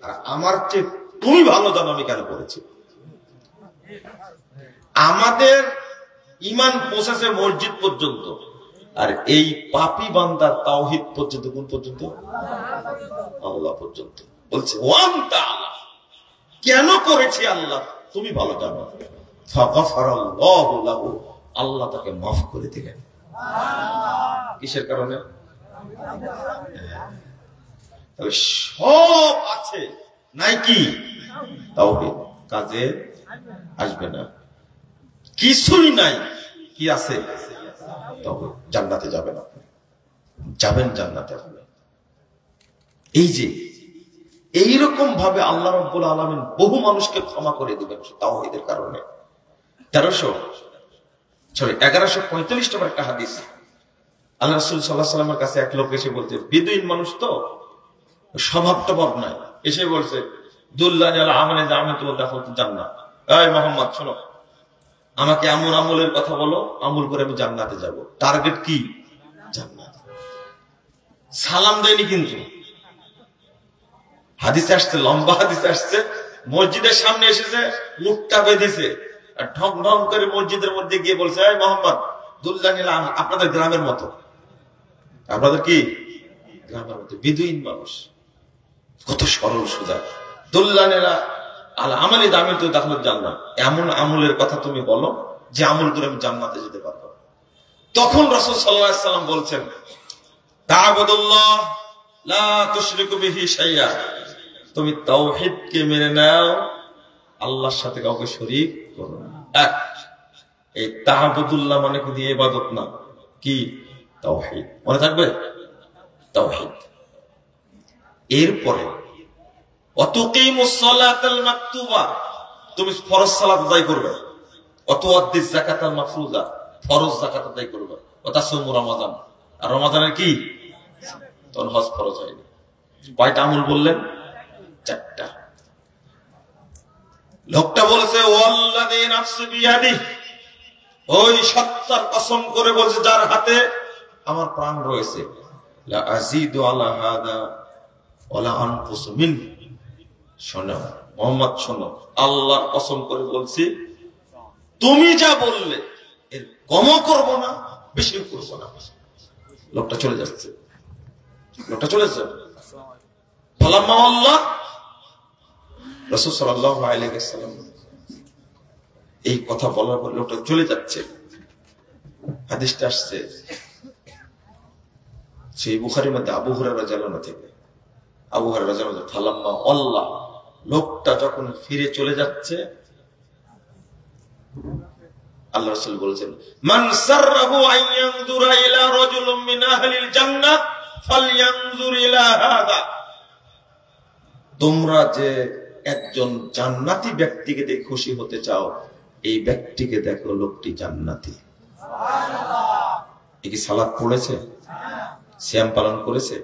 আর আমার চেয়ে তুমি ভালো জানো আমি কেন করেছি। আমাদের ঈমান পৌঁছেছে মসজিদ পর্যন্ত, আর এই পাপী বান্দা তাওহীদ পর্যন্ত কোন পর্যন্ত? আল্লাহ পর্যন্ত। বলছে ওয়া আনতা আ'লাম, কেন করেছি আল্লাহ তুমি ভালো জানো। ফাগাফারাল্লাহু লাহু, আল্লাহ তাকে মাফ করে দিলেন। কিসের কারণে? তাহলে সব আছে নাই কি? তাওহীদ কাজে আসবে না। কিছুই নাই, কি আছে? তাওহীদ। জান্নাতে যাবেন আপনি, যাবেন জান্নাতে আপনি। এই যে এইরকম ভাবে আল্লাহ রাব্বুল আলামিন বহু মানুষকে ক্ষমা করে দিবেন তাওহীদের কারণে। 1145 নম্বর একটা হাদিস, আল্লাহ রাসূল সাল্লাল্লাহু আলাইহি ওয়াসাল্লামের কাছে এক লোক এসে বলছে, বেদুইন মানুষ তো, স্বভাব টভাব নাই, এসে বলছে দুল্লানি আলা আমালে জামাতু দাখালতু জান্নাহ। এই মুহাম্মদ শোনো, আমাকে এমন আমলের কথা বলো, আমল করে আমি জান্নাতে যাব। টার্গেট কি? জান্নাত। সালাম দেয়নি কিন্তু। হাদিসে আসছে, লম্বা হাদিসে আসছে, মসজিদের সামনে এসেছে, মুখটা বেঁধেছে, আর ঢং ঢং করে মসজিদের মধ্যে গিয়ে বলছে, এই মোহাম্মদ দুল্লানি আলা, আপনাদের গ্রামের মতো। আপনাদের কি গ্রামের মতো? বেদুইন মানুষ, কত সরল সোজা। দুল্লানি আলা আমালে জামাতু দাখালতু জান্নাহ, এমন আমলের কথা তুমি বলো যে আমল করে আমি জান্নাতে যেতে পারবো। তখন রাসূল সাল্লাল্লাহু আলাইহি ওয়াসাল্লাম বলছেন, তা'বুদুল্লাহ লা তুশরিকু বিহি শাইআ, তুমি তাওহীদকে মেনে নাও, আল্লাহর সাথে কাউকে শরীক করো না। এই তা'বুদুল্লাহ মানে কি ইবাদত না, কি? তাওহীদ। মনে থাকবে? তাওহীদ। এরপরে ওয়াতুকিমুস সালাতাল মাকতুবা, তুমি ফরজ সালাত আদায় করবে। ওয়াতুআদ্দিস যাকাতাল মাফরুজা, ফরজ যাকাত আদায় করবে। ওটা সোম রমাদান, আর রমাদানের কি তখন হজ ফরজ হয়নি। কয়টা আমল বললেন? 4টা। লোকটা বলেছে ওয়াল্লাযী নাফসি বিয়াদিহি, ওই সত্তার কসম করে বলছে যার হাতে আমার প্রাণ রয়েছে, লা আযীদু আলা হাদা ওয়ালা আনকুসু মিন। শোনো মুহাম্মদ, শোনো, আল্লাহর কসম করে বলছি, তুমি যা বললে এর কমও করব না, বেশিও করব না। লোকটা চলে যাচ্ছে, লোকটা চলে যাচ্ছে। ফালাম্মা আল্লাহ, রাসূল সাল্লাল্লাহু আলাইহি ওয়াসাল্লাম এই কথা বলার পর লোকটা চলে যাচ্ছে। হাদিসটা আসছে সেই বুখারীর মধ্যে আবু হুরায়রা রাদিয়াল্লাহু থেকে। আবু হুরায়রা রাদিয়াল্লাহু আনহু, ফালাম্মা আল্লাহ, লোকটা যখন ফিরে চলে যাচ্ছে, আল্লাহ রাসূল বলেছেন, মান সাররাহু আন ইয়ানজুরা ইলা রাজুলিন মিন আহলিল জান্নাহ ফালয়ানজুর ইলা হাদা। তোমরা যে একজন জান্নাতি ব্যক্তিকে দেখে খুশি হতে চাও, এই ব্যক্তিকে দেখো লোকটি জান্নাতি। সুবহানাল্লাহ। কি সালাত পড়েছে, সিয়াম পালন করেছে,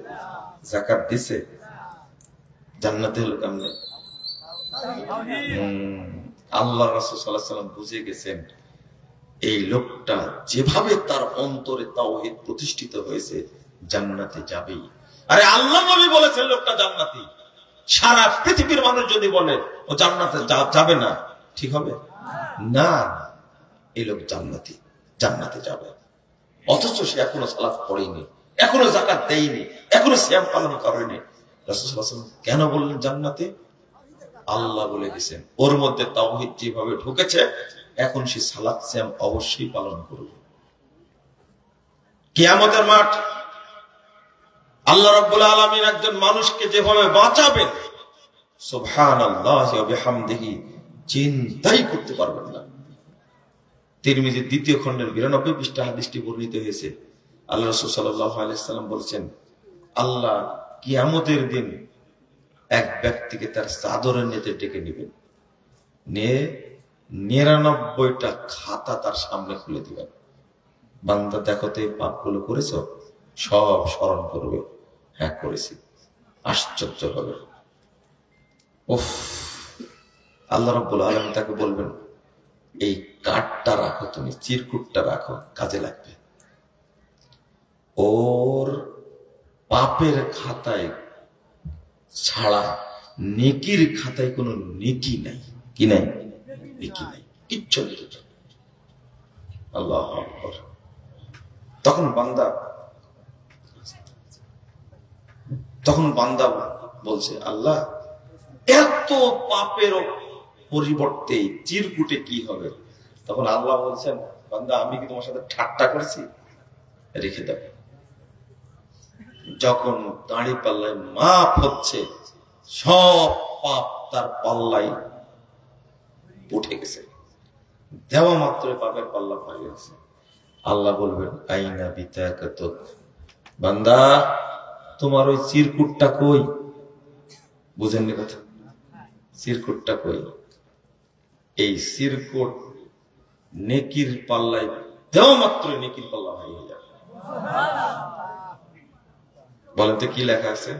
যাকাত দিছে, জান্নাতি হলো কেমনে? আল্লাহ রাসূল সাল্লাল্লাহু আলাইহি ওয়াসাল্লাম বুঝে গেছেন এই লোকটা যেভাবে তার অন্তরে তাওহীদ প্রতিষ্ঠিত হয়েছে জান্নাতে যাবেই। আরে আল্লাহ নবী বলেছেন লোকটা জান্নাতি, সারা পৃথিবীর মানুষ যদি বলে ও জান্নাতে যাবে না, ঠিক হবে না? এই লোক জান্নাতি, জান্নাতে যাবে। অথচ সে এখনো সালাত পড়েনি, এখনো যাকাত দেয়নি, এখনো সিয়াম পালন করেনি। রাসূল সাল্লাল্লাহু আলাইহি ওয়াসাল্লাম কেন বললেন জান্নাতে? আল্লাহ বলে গেছেন ওর মধ্যে তাওহীদ যেভাবে ঢুকেছে, এখন সে সালাত সিয়াম অবশ্যই পালন করবে। কিয়ামতের মাঠ আল্লাহ রাব্বুল আলামিন একজন মানুষকে যেভাবে বাঁচাবেন, সুবহানাল্লাহি ওয়া বিহামদিহি, চিন্তাই করতে পারবেন না। তিরমিজির 2য় খণ্ডের 92 পৃষ্ঠা হাদিসটি বর্ণিত হয়েছে। আল্লাহ রাসূল সাল্লাল্লাহু আলাইহি ওয়াসাল্লাম বলেছেন, আল্লাহ কিয়ামতের দিন এক ব্যক্তিকে তার চাদরের নিচে ডেকে নেবেন, নিয়ে 99টা খাতা তার সামনে খুলে দিবেন। বান্দা দেখো তো এই পাপগুলো করেছো? সব স্মরণ করবে, হ্যাঁ করেছি। আশ্চর্য হবে। উফ, আল্লাহ রাব্বুল আলামিন তাকে বলবেন এই কাঠটা রাখো, তুমি চিরকুটটা রাখো, কাজে লাগবে। ওর পাপের খাতায় ছাড়া নেকির খাতায় কোনো নেকি নাই। কি নাই? নেকি নাই, কিচ্ছু নেই। আল্লাহু আকবার। তখন বান্দা বলছে, আল্লাহ এত পাপের পরিবর্তে চিরকুটে কি হবে? তখন আল্লাহ বলছেন, বান্দা আমি কি তোমার সাথে ঠাট্টা করেছি? রেখে দেব। যখন দাঁড়ি পাল্লায় মাপ হচ্ছে, সব পাপ তার পাল্লায় উঠে গেছে, দেওয়া মাত্র পাপের পাল্লা ভারী গেছে। আল্লাহ বলবেন, আইনা বিতাকাতুক, বান্দা তোমার ওই চিরকুটটা কই? বুঝেননি কথা? চিরকুটটা কই? এই চিরকুট নেকির পাল্লায় দেওয়া মাত্র নেকির পাল্লা ভারী হয়ে যাবে। বলেন তো কি লেখা আছে?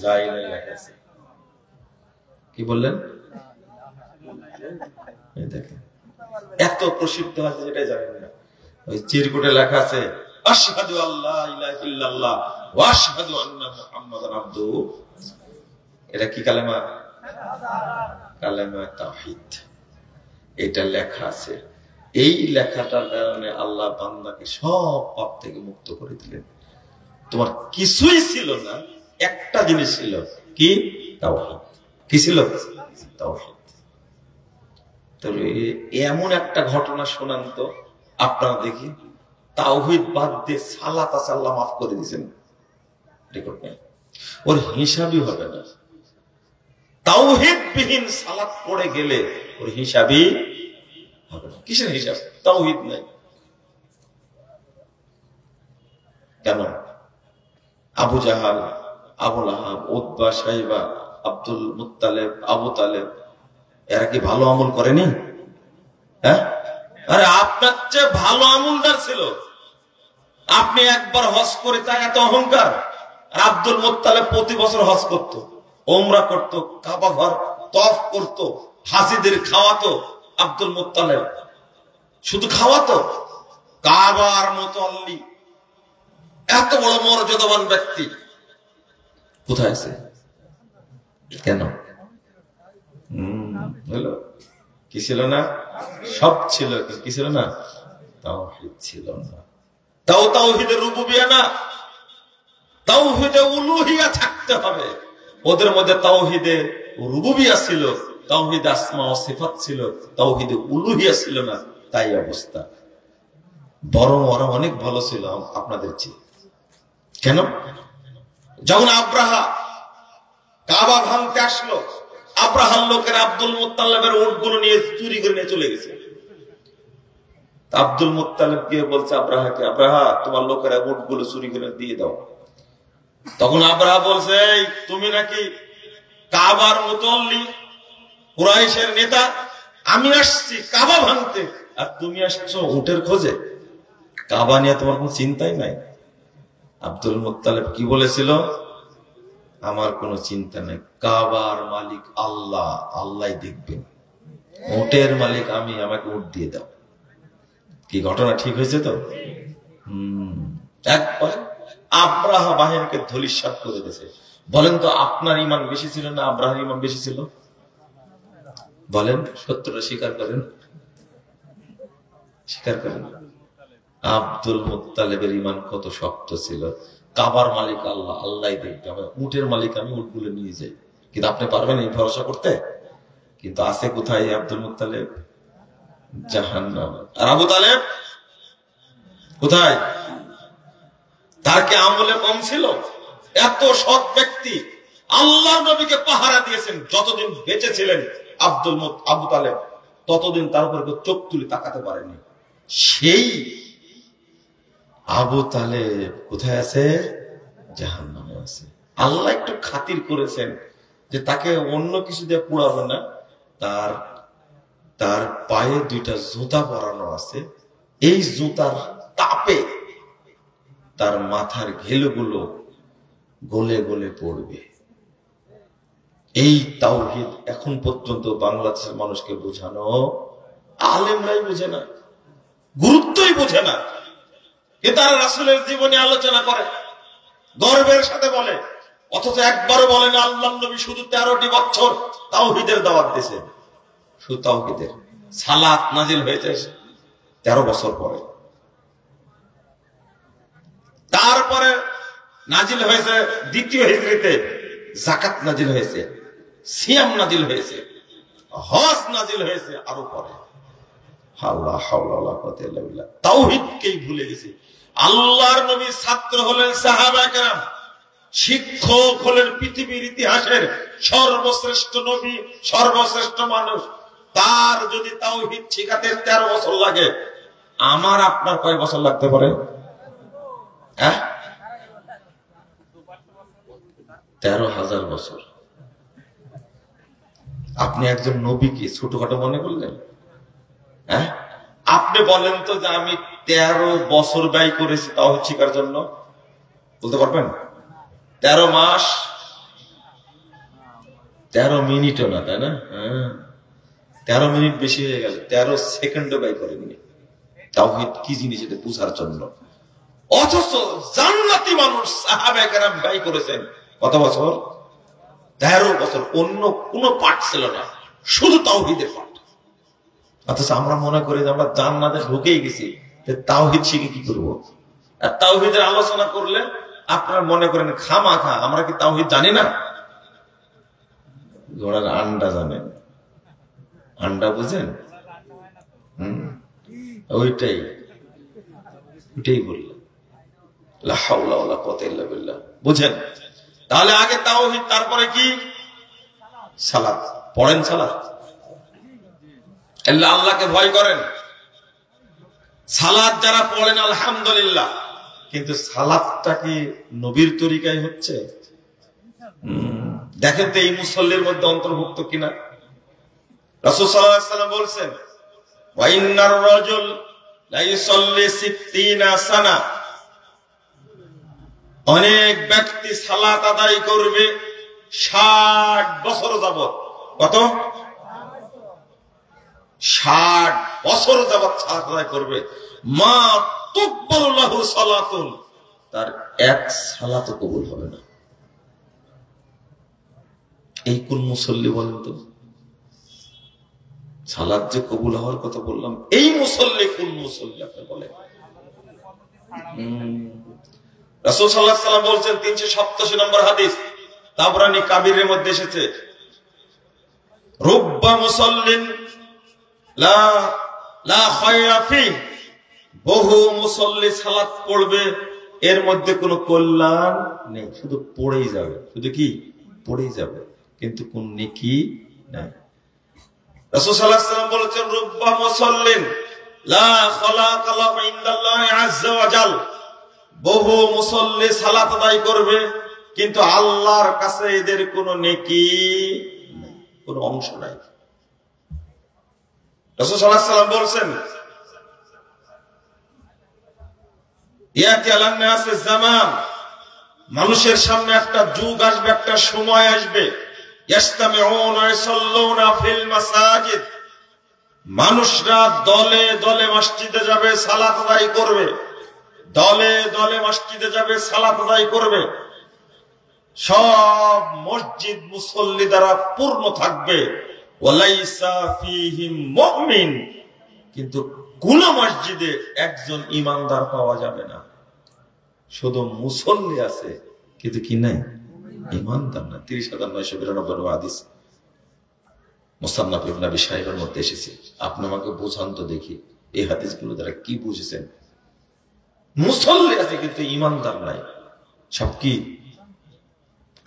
লা ইলাহা লেখা আছে। কি বললেন? দেখেন এত প্রসিদ্ধ আছে যেটা জানেন না। ওই চিরকুটে লেখা আছে, আশহাদু আল্লা ইলাহা ইল্লাল্লাহ ওয়া আশহাদু আন্না মুহাম্মাদান আবদুহু। এটা কি কালেমা? কালেমা তাওহীদ। এটা লেখা আছে। এই লেখাটার কারণে আল্লাহ বান্দাকে সব পাপ থেকে মুক্ত করে দিলেন। তোমার কিছুই ছিল না, একটা জিনিস ছিল, কি? তাওহীদ। কি ছিল? তাওহীদ। তবে এমন একটা ঘটনা শোনান তো আপনারা দেখি, তাওহীদ বাদ দিয়ে সালাত আছে আল্লাহ মাফ করে দিয়েছেন, রেকর্ড নেই, ওর হিসাবই হবে না। তাওহীদ বিহীন সালাত পড়ে গেলে ওর হিসাবই হবে না। কিসের হিসাব? তাওহীদ নাই। কেন? Abu Jahl, Abu Lahab, Utba, শাইবা, Abdul Muttalib, Abu Taleb, এরা কি ভালো আমল করেনি? হ্যাঁ, আরে আপনার চেয়ে ভালো আমলদার ছিল, আপনি একবার হজ করে তাই এত অহংকার। আর আব্দুল মুত্তালিব প্রতি বছর হজ করত, ওমরা করত, কাবা ঘর তওয়াফ করত, হাজিদের খাওয়াতো। আব্দুল মুত্তালিব শুধু খাওয়াতো, কাবার মুতাল্লি এত বড় মর্যাদাবান ব্যক্তি কোথায় আছে? কেন? হলো কি ছিল না? সব ছিল, কি ছিল না? তাওহীদ ছিল না। তাওহীদে রুবুবিয়্যাহ না, তাওহীদে উলুহিয়্যাহ থাকতে হবে। ওদের মধ্যে তাওহীদে রুবুবিয়্যাহ ছিল, তাওহীদ আসমা ও সিফাত ছিল, তাওহীদে উলুহিয়্যাহ ছিল না। তাই অবস্থা। বরং ওরা অনেক ভালো ছিল আপনাদের চেয়ে। কেন? যখন আব্রাহা কাবা ভাঙতে আসলো, আব্রাহার লোকের আব্দুল মুত্তালিবের উটগুলো নিয়ে চুরি করে নিয়ে চলে গেছে। আব্দুল মুত্তালিব গিয়ে বলছে আব্রাহাকে, আব্রাহা তোমার লোকেরা উটগুলো চুরি করে দিয়ে দাও। তখন আব্রাহা বলছে, তুমি নাকি কাবার মুতাল্লি, কুরাইশের নেতা, আমি আসছি কাবা ভাঙতে আর তুমি আসছো উটের খোঁজে। কাবা নিয়ে তোমার কোনো চিন্তাই নাই। আব্দুল মুত্তালিব কি বলেছিল? আমার কোনো চিন্তা নেই, কাবার মালিক আল্লাহ, আল্লাহ দেখবেন, উটের মালিক আমি, আমাকে উট দিয়ে দাও। কি ঘটনা ঠিক হয়েছে তো? একবার আব্রাহা বাহিনীকে ধূলিসাৎ করে দিয়েছে। বলেন তো আপনার ইমান বেশি ছিল না আব্রাহার ইমান বেশি ছিল? বলেন, সত্যটা স্বীকার করেন, স্বীকার করেন। আব্দুল মুত্তালিবের ইমান কত শক্ত ছিল। কাবার মালিক আল্লাহ, আল্লাহ দেখবে, উটের মালিক আমি, উটগুলো নিয়ে যাই। কিন্তু আপনি পারবেন এই ভরসা করতে? কিন্তু আছে কোথায় আব্দুল মুত্তালিব? জাহান্নামে। আর আবু তালেব কোথায়? তার কি আমলে কম ছিল? এত সৎ ব্যক্তি, আল্লাহর নবীকে পাহারা দিয়েছেন যতদিন বেঁচে ছিলেন আবু তালেব, ততদিন তার উপর চোখ তুলে তাকাতে পারেনি। সেই আবু তালেব কোথায় আছে? জাহান্নামে আছে। আল্লাহ একটু খাতির করেছেন যে তাকে অন্য কিছু দিয়ে পুড়াবে না, তার পায়ে দুইটা জুতা পরানো আছে। এই জুতার তাপে তার মাথার ঘেলুগুলো গলে গলে পড়বে। এই তাওহীদ এখন পর্যন্ত বাংলাদেশের মানুষকে বোঝানো, আলেমরাই বোঝে না, গুরুত্বই বোঝে না। এ তারা রাসূলের জীবনে আলোচনা করে, গর্বের সাথে বলে, অথচ একবারও বলে না আল্লাহর নবী শুধু 13টি বছর তাওহীদের দাওয়াত দিয়েছেন। শুধু তাওহীদের। সালাত নাজিল হয়েছে 13 বছর পরে, তারপরে নাজিল হয়েছে দ্বিতীয় হিজরিতে, যাকাত নাজিল হয়েছে, সিয়াম নাজিল হয়েছে, হজ নাজিল হয়েছে আরো পরে। তাওহীদকেই ভুলে গেছে। আল্লাহর নবীর ছাত্র হলেন সাহাবায়ে কেরাম, শিক্ষক হলেন পৃথিবীর ইতিহাসের সর্বশ্রেষ্ঠ নবী, সর্বশ্রেষ্ঠ মানুষ। তার যদি তাওহীদ শিখাতে 13 বছর লাগে, আমার আপনার কয় বছর লাগতে পারে? 13,000 বছর। আপনি একজন নবীকে ছোটখাটো মনে করলেন? আপনি বলেন তো যে আমি 13 বছর ব্যয় করেছি তাওহীদ শিখার জন্য, বলতে পারবেন? 13 মাস, 13 মিনিটও না, তাই না? 13 মিনিট বেশি হয়ে গেল, 13 সেকেন্ডও ব্যয় করেননি তাওহীদ কি জিনিস এটা বুঝার জন্য। অথচ জান্নাতি মানুষ সাহাবায়ে কেরাম ব্যয় করেছেন কত বছর? 13 বছর। অন্য কোন পাঠ ছিল না, শুধু তাওহীদের পাঠ। অথচ আমরা মনে করি যে আমরা জান্নাতে ঢুকেই গেছি, তাওহীদ শিখে কি করব? আর তাওহীদের আলোচনা করলে আপনারা মনে করেন খামাখা আমরা কি তাওহীদ জানি না? ঘোড়ার আন্ডা জানেন, আন্ডা বুঝেন? ওইটাই বললেন, লা হাওলা ওয়ালা কুওয়াতা ইল্লা বিল্লাহ। বুঝেন? তাহলে আগে তাওহীদ, তারপরে কি? সালাত। পড়েন সালাত, আল্লাহকে ভয় করেন। সালাত যারা পড়েন আলহামদুলিল্লাহ, কিন্তু সালাতটা কি নবীর তরিকায় হচ্ছে? দেখেন তো এই মুসল্লির মধ্যে অন্তর্ভুক্ত কিনা। রাসূল সাল্লাল্লাহু আলাইহি ওয়াসাল্লাম বলছেন, ওয়া ইন্নার রাজুল লা ইউসাল্লি 60 সানা, অনেক ব্যক্তি সালাত আদায় করবে 60 বছর যাবত। কত? 60 বছর যাবত সালাত আদায় করবে। মা তুকবালু লাহু সালাতুন, তার এক সালাতও কবুল হবে না। এই কোন মুসল্লি বলেন তো? সালাত যে কবুল হওয়ার কথা বললাম, এই মুসল্লি কোন মুসল্লি আপনি বলেন? রাসূল সাল্লাল্লাহু আলাইহি ওয়াসাল্লাম বলছেন 387 নম্বর হাদিস, তাবরানী কাবীরের মধ্যে এসেছে, রুব্বা মুসাল্লিন লা খায়রা ফি, বহু মুসল্লি সালাত পড়বে, এর মধ্যে কোনো কল্যাণ নেই, শুধু পড়েই যাবে। শুধু কি? পড়েই যাবে, কিন্তু কোন নেকি নাই। রাসূল সাল্লাল্লাহু আলাইহি ওয়াসাল্লাম বলেছেন, রুব্বা মুসাল্লিন লা খালাকা লাহু ইনদাল্লাহি আযজা ওয়া জাল, বহু মুসল্লি সালাত আদায় করবে, কিন্তু আল্লাহর কাছে এদের কোনো নেকি নাই, কোনো অংশ নাই। রাসূল সাল্লাল্লাহু আলাইহি ওয়াসাল্লাম বলেছেন, ইয়াতি আলান নাসে জামান, মানুষের সামনে একটা যুগ আসবে, একটা সময় আসবে, ইয়াস্তামিউনা ইয়াসাল্লুনা ফিল মাসাজিদ, মানুষরা দলে দলে মসজিদে যাবে, সালাত আদায় করবে, দলে দলে মসজিদে যাবে, সালাত আদায় করবে, সব মসজিদ মুসল্লি দ্বারা পূর্ণ থাকবে, ওয়ালাইসা ফীহিম মুমিন, কিন্তু কোন মসজিদে একজন ইমানদার পাওয়া যাবে না। শুধু মুসল্লি আছে, কিন্তু কি নাই? ইমানদার না। 30,992 হাদিস মুসান্নাফ ইবনে আবি শাইবার মধ্যে এসেছে। আপনি আমাকে বোঝান তো দেখি, এই হাদিসগুলো দ্বারা কি বুঝেছেন? মুসল্লি আছে কিন্তু ইমানদার নাই, সব কি?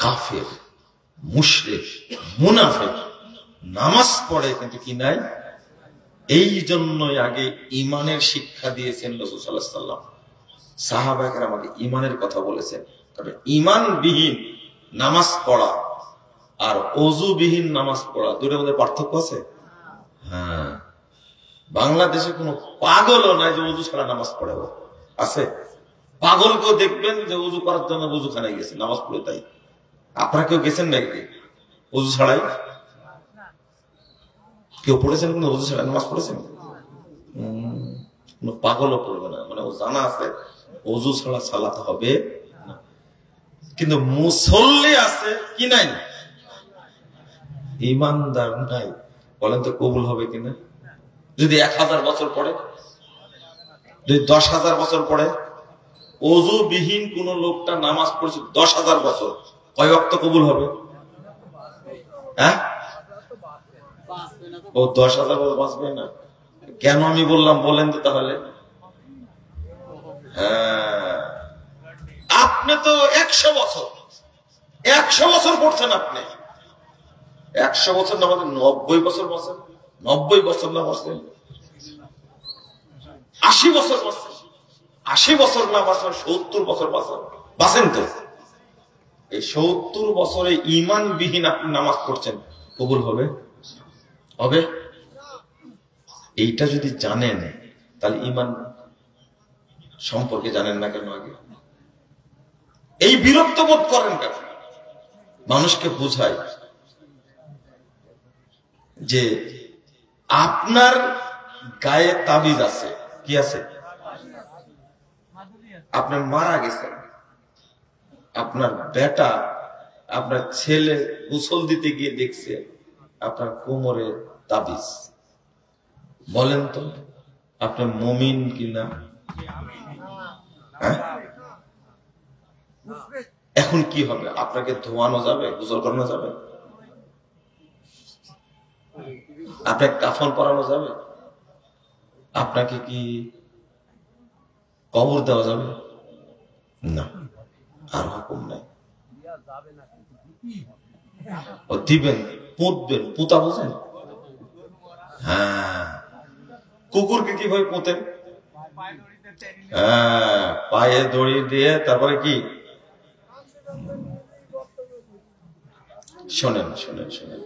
কাফের, মুশরিক, মুনাফিক, নামাজ পড়ে কিন্তু কি নাই। এই জন্যই আগে ইমানের শিক্ষা দিয়েছেন রাসূল সাল্লাল্লাহু আলাইহি ওয়াসাল্লাম। সাহাবায়ে আমাকে ইমানের কথা বলেছেন, তবে ইমানবিহীন নামাজ পড়া আর ওযুবিহীন নামাজ পড়া দুটোর মধ্যে পার্থক্য আছে। হ্যাঁ, বাংলাদেশে কোনো পাগলও নাই যে ওযু ছাড়া নামাজ পড়ে। আছে পাগলকেও দেখবেন যে ওযু করার জন্য ওযুখানায় গেছে, নামাজ পড়ে তাই। আপনারা কেউ গেছেন নাকি ওযু ছাড়াই? কেউ পড়েছেন কোনো ওযু ছাড়া নামাজ পড়েছেন? কোনো পাগলও পড়বে না, মানে ও জানা আছে ওযু ছাড়া সালাত হবে না। কিন্তু মুসল্লি আছে কি নাই? ইমানদার নাই। বলেন তো কবুল হবে কিনা? যদি 1000 বছর পড়ে, যদি 10,000 বছর পড়ে, ওযু বিহীন কোন লোকটা নামাজ পড়ছে 10,000 বছর, কয় ওয়াক্ত কবুল হবে? হ্যাঁ, ও 10,000 বছর বাঁচবে না। কেন আমি বললাম বলেন তো তাহলে? হ্যাঁ, আপনি তো 100 বছর পড়ছেন, আপনি 100 বছর না বলছেন, 90 বছর বছর, 90 বছর না বলছেন, 80 বছর বছর, 80 বছর না বাঁচলেন, 70 বছর বাঁচেন তো। এই 70 বছরে ইমানবিহীন আপনি নামাজ পড়ছেন, কবুল হবে? হবে? এইটা যদি জানেন, তাহলে ইমান সম্পর্কে জানেন না কেন? আগে এই বিরক্ত বোধ করেন কেন? মানুষকে বোঝায় যে আপনার গায়ে তাবিজ আছে। কি আছে? আপনার মারা গেছেন, আপনার বেটা, আপনার ছেলে গোসল দিতে গিয়ে দেখছে আপনার কোমরে তাবিজ। বলেন তো আপনি মুমিন কিনা? হ্যাঁ, এখন কি হবে? আপনাকে ধোয়ানো যাবে? গোসল করানো যাবে? আপনাকে কাফন পরানো যাবে? আপনাকে কি কবর দেওয়া যাবে? না, আর হুকুম নাই। ও দিবেন, পুঁতবেন। পুঁতা বোঝেন? হ্যাঁ, কুকুরকে কিভাবে পুঁতেন? হ্যাঁ, পায়ে দড়ি দিয়ে, তারপরে কি? শোনেন শোনেন শোনেন,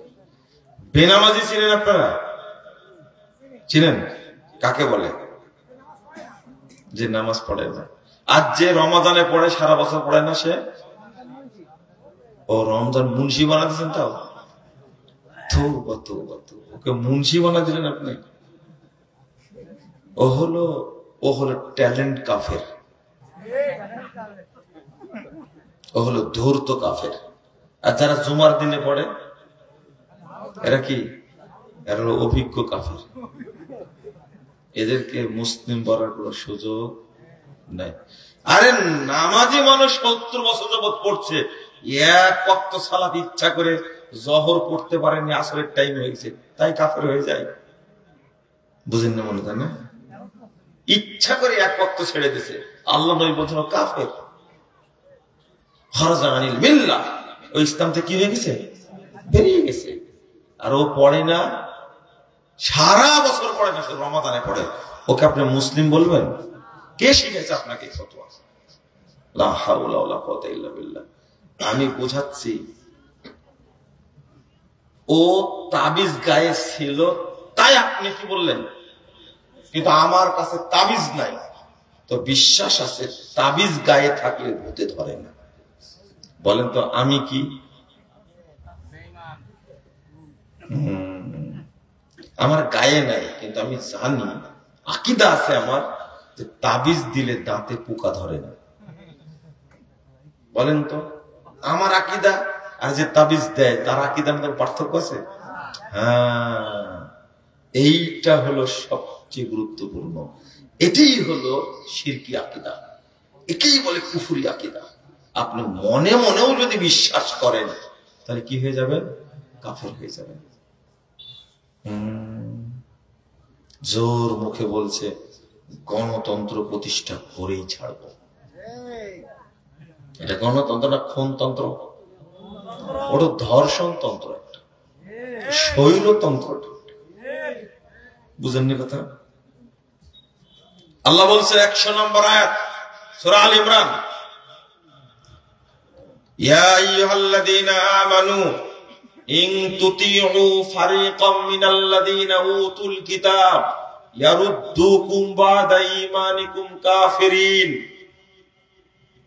বেনামাজি চিনেন আপনারা? চিনেন? কাকে বলে? যে নামাজ পড়ে না। আর যে রমাদানে পড়ে সারা বছর পড়ে না, সে ও রমজান মুন্সি বানা দিচ্ছেন। তাও ওকে মুন্সি বানা দিলেন আপনি। ও হলো ট্যালেন্ট কাফের, ও হলো ধূর্ত কাফের। আর যারা জুমার দিনে পড়ে এরা কি? এরা হলো অভিজ্ঞ কাফের। এদেরকে মুসলিম বলার কোন সুযোগ নাই। আরে নামাজি মানুষ 70 বছর যাবত পড়ছে, এক ওয়াক্ত সালাত ইচ্ছা করে জহর পড়তে পারেনি, আসরের টাইম হয়েছে, তাই কাফের হয়ে যায়? বুঝেন না মনে হয় না? ইচ্ছা করে এক ওয়াক্ত ছেড়ে দিছে, আল্লাহ নবী বলছেন কাফের। খারাজা আনিল মিল্লাহ, ওই ইসলাম থেকে কি হয়ে গেছে? বেরিয়ে গেছে। আর ও পড়ে না, সারা বছর পড়ে না, শুধু রমাদানে পড়ে। ওকে আপনি মুসলিম বলবেন? কে শিখেছে আপনাকে ফতোয়া? লা হাওলা ওয়ালা কুওয়াতা ইল্লা বিল্লাহ। আমি বোঝাচ্ছি, ও তাবিজ গায়ে ছিল তাই আপনি কি বললেন, কিন্তু আমার কাছে তাবিজ নাই, তো বিশ্বাস আছে তাবিজ গায়ে থাকলে ভূতে ধরে না। বলেন তো আমি কি? আমার গায়ে নাই, কিন্তু আমি জানি, আকীদা আছে আমার, যে তাবিজ দিলে দাঁতে পোকা ধরে না। বলেন তো আমার আকীদা আর যে তাবিজ দেয় তার আকীদার মধ্যে পার্থক্য আছে? হ্যাঁ, এইটা হলো সবচেয়ে গুরুত্বপূর্ণ। এটাই হলো শিরকি আকীদা, একেই বলে কুফরি আকীদা। আপনি মনে মনেও যদি বিশ্বাস করেন তাহলে কি হয়ে যাবেন? কাফের হয়ে যাবেন। জোর মুখে বলছে গণতন্ত্র প্রতিষ্ঠা করেই ছাড়ব। এটা গণতন্ত্র না, খুনতন্ত্র, ওটা ধর্ষণতন্ত্র, একটা স্বৈরতন্ত্র। বুঝেননি কথা? আল্লাহ বলছে 100 নম্বর আয়াত সূরা আল ইমরান, ইয়া আইয়ুহাল্লাযীনা আমানু ইন তুতিউ ফারিকাম মিনাল্লাযীনা উতুল কিতাব ইয়ারুদ্দুকুম বাদা ঈমানিকুম কাফিরিন।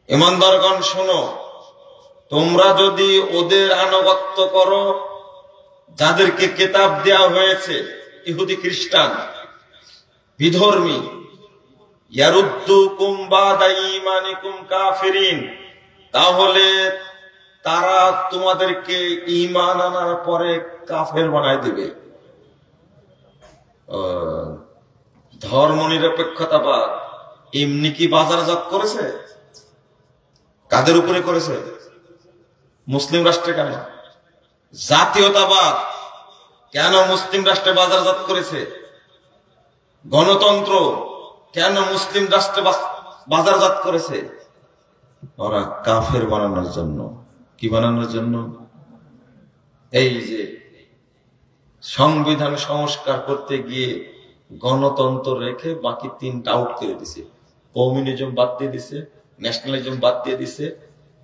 ঈমানদারগণ শোনো, তোমরা যদি ওদের আনুগত্য করো যাদেরকে কিতাব দেয়া হয়েছে, ইহুদি খ্রিস্টান বিধর্মী, ইয়ারুদ্দুকুম বাদা ঈমানিকুম কাফিরিন, তাহলে তারা তোমাদেরকে ঈমান আনার পরে কাফের বানায় দিবে। ধর্মনিরপেক্ষতাবাদ এমনি কি বাজারজাত করেছে? কাদের উপরে করেছে? মুসলিম রাষ্ট্রে। কেন? জাতীয়তাবাদ কেন মুসলিম রাষ্ট্রে বাজারজাত করেছে? গণতন্ত্র কেন মুসলিম রাষ্ট্রে বাজারজাত করেছে? ওরা কাফের বানানোর জন্য। কি বানানোর জন্য? এই যে সংবিধান সংস্কার করতে গিয়ে গণতন্ত্র রেখে বাকি 3টা আউট করে দিছে। কমিউনিজম বাদ দিয়ে দিছে, ন্যাশনালিজম বাদ দিয়ে দিছে,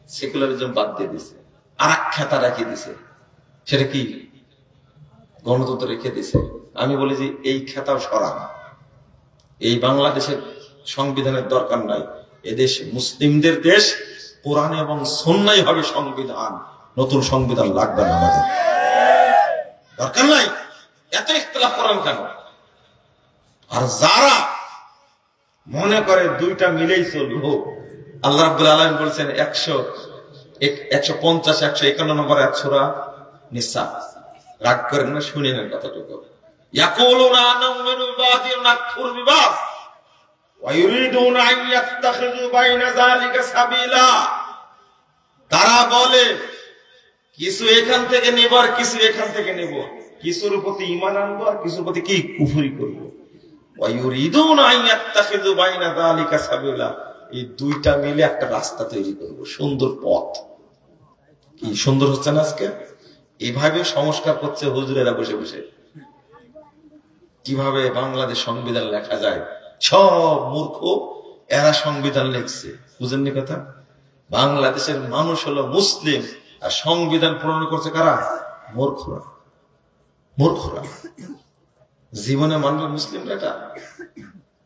সেকুলারিজম বাদ দিয়ে দিছে, আর এক খেতা রেখে দিছে। সেটা কি? গণতন্ত্র রেখে দিছে। আমি বলি যে এই খেতাও সরান। এই বাংলাদেশের সংবিধানের দরকার নাই। এদেশ মুসলিমদের দেশ, কোরআন এবং সুন্নাহই হবে সংবিধান। নতুন সংবিধান লাগবে না, আমাদের দরকার নাই। এত ইখতিলাফ করেন কেন? আর যারা মনে করে দুইটা মিলেই চলবো, আল্লাহ রাব্বুল আলামিন বলছেন 150 151 নম্বর আয়াত সূরা নিসা। রাগ করেন না, শুনে নেন কথাটুকু। ইয়াকুলুনা আনামিনু বিবাদি নাকফুর বিবাদ ওয়া ইউরিদুনা আন ইয়াত্তাখিযু বাইনা যালিকা সাবিলা। তারা বলে কিছু এখান থেকে নেব আর কিছু এখান থেকে নেব, কিছুর প্রতি ঈমান আনবো আর কিছুর প্রতি কি কুফরি করব। ওয়া ইউরিদুনা আন ইয়াত্তাখিযু বাইনা যালিকা সাবিলা, এই দুইটা মিলে একটা রাস্তা তৈরি করব, সুন্দর পথ। কি সুন্দর হচ্ছে না আজকে? এভাবে সংস্কার করছে হুজুরেরা বসে বসে। কিভাবে বাংলাদেশ সংবিধান লেখা যায়? সব মূর্খ, এরা সংবিধান লিখছে। বুঝেননি কথা? বাংলাদেশের মানুষ হলো মুসলিম, আর সংবিধান প্রণয়ন করছে কারা? মূর্খরা। মূর্খরা জীবনে মানবে মুসলিমরা এটা?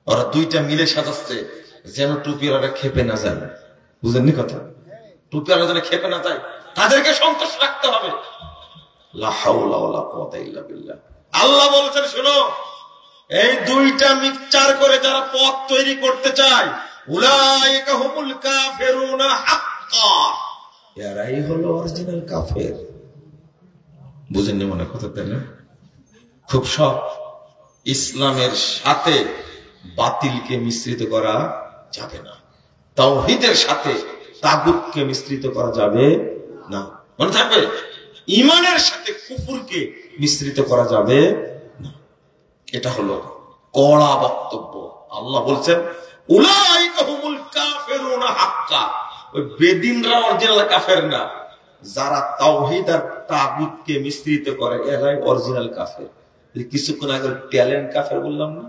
ওরা দুইটা মিলে সাজাচ্ছে যেন টুপিওয়ালাটা খেপে না যায়। বুঝেননি কথা? টুপিওয়ালা যেন খেপে না যায়, তাদেরকে সন্তোষ রাখতে হবে। লা হাওলা ওয়ালা কুওয়াতা ইল্লা বিল্লাহ। আল্লাহ বলেছেন, শোনো, এই দুইটা মিক্সচার করে যারা পথ তৈরি করতে চায়, উলাইকা হুমুল কাফিরুনা হাক্কা, এরাই হলো অরিজিনাল কাফের। বুঝেননি মনে কথা, তাই না? খুব সব ইসলামের সাথে বাতিলকে মিশ্রিত করা যাবে না, তাওহীদের সাথে তাগুতকে মিশ্রিত করা যাবে না। মনে থাকবে, ঈমানের সাথে কুফরকে মিশ্রিত করা যাবে না। এটা হলো কড়া বক্তব্য। আল্লাহ বলছেন, উলাইকা হুমুল কাফিরুনা হাক্কা। ওই বেদিনরা অরিজিনাল কাফের না, যারা তাওহীদ আর তাগুতকে মিশ্রিত করে এরাই অরিজিনাল কাফের। কিছুক্ষণ আগে ট্যালেন্ট কাফের বললাম না,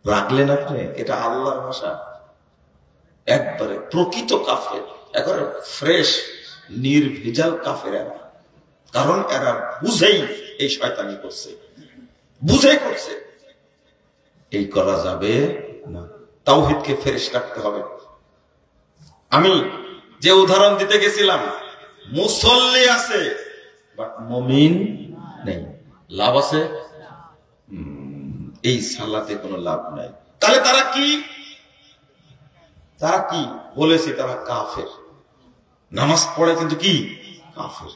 রাখলেন আপনি? এটা আল্লাহর ভাষা। একবারে প্রকৃত কাফের, একবারে ফ্রেশ নির্ভেজাল কাফের এরা। কারণ এরা বুঝেই এই শয়তানি করছে, বুঝে করছে। এই করা যাবে না, তাওহীদকে ফ্রেশ রাখতে হবে। আমি যে উদাহরণ দিতে গেছিলাম, মুসল্লি আছে বাট মুমিন নেই, লাভ আছে? এই সালাতে কোনো লাভ নাই। তাহলে তারা কি? তারা কি বলেছে? তারা কাফের। নামাজ পড়ে কিন্তু কি? কাফের।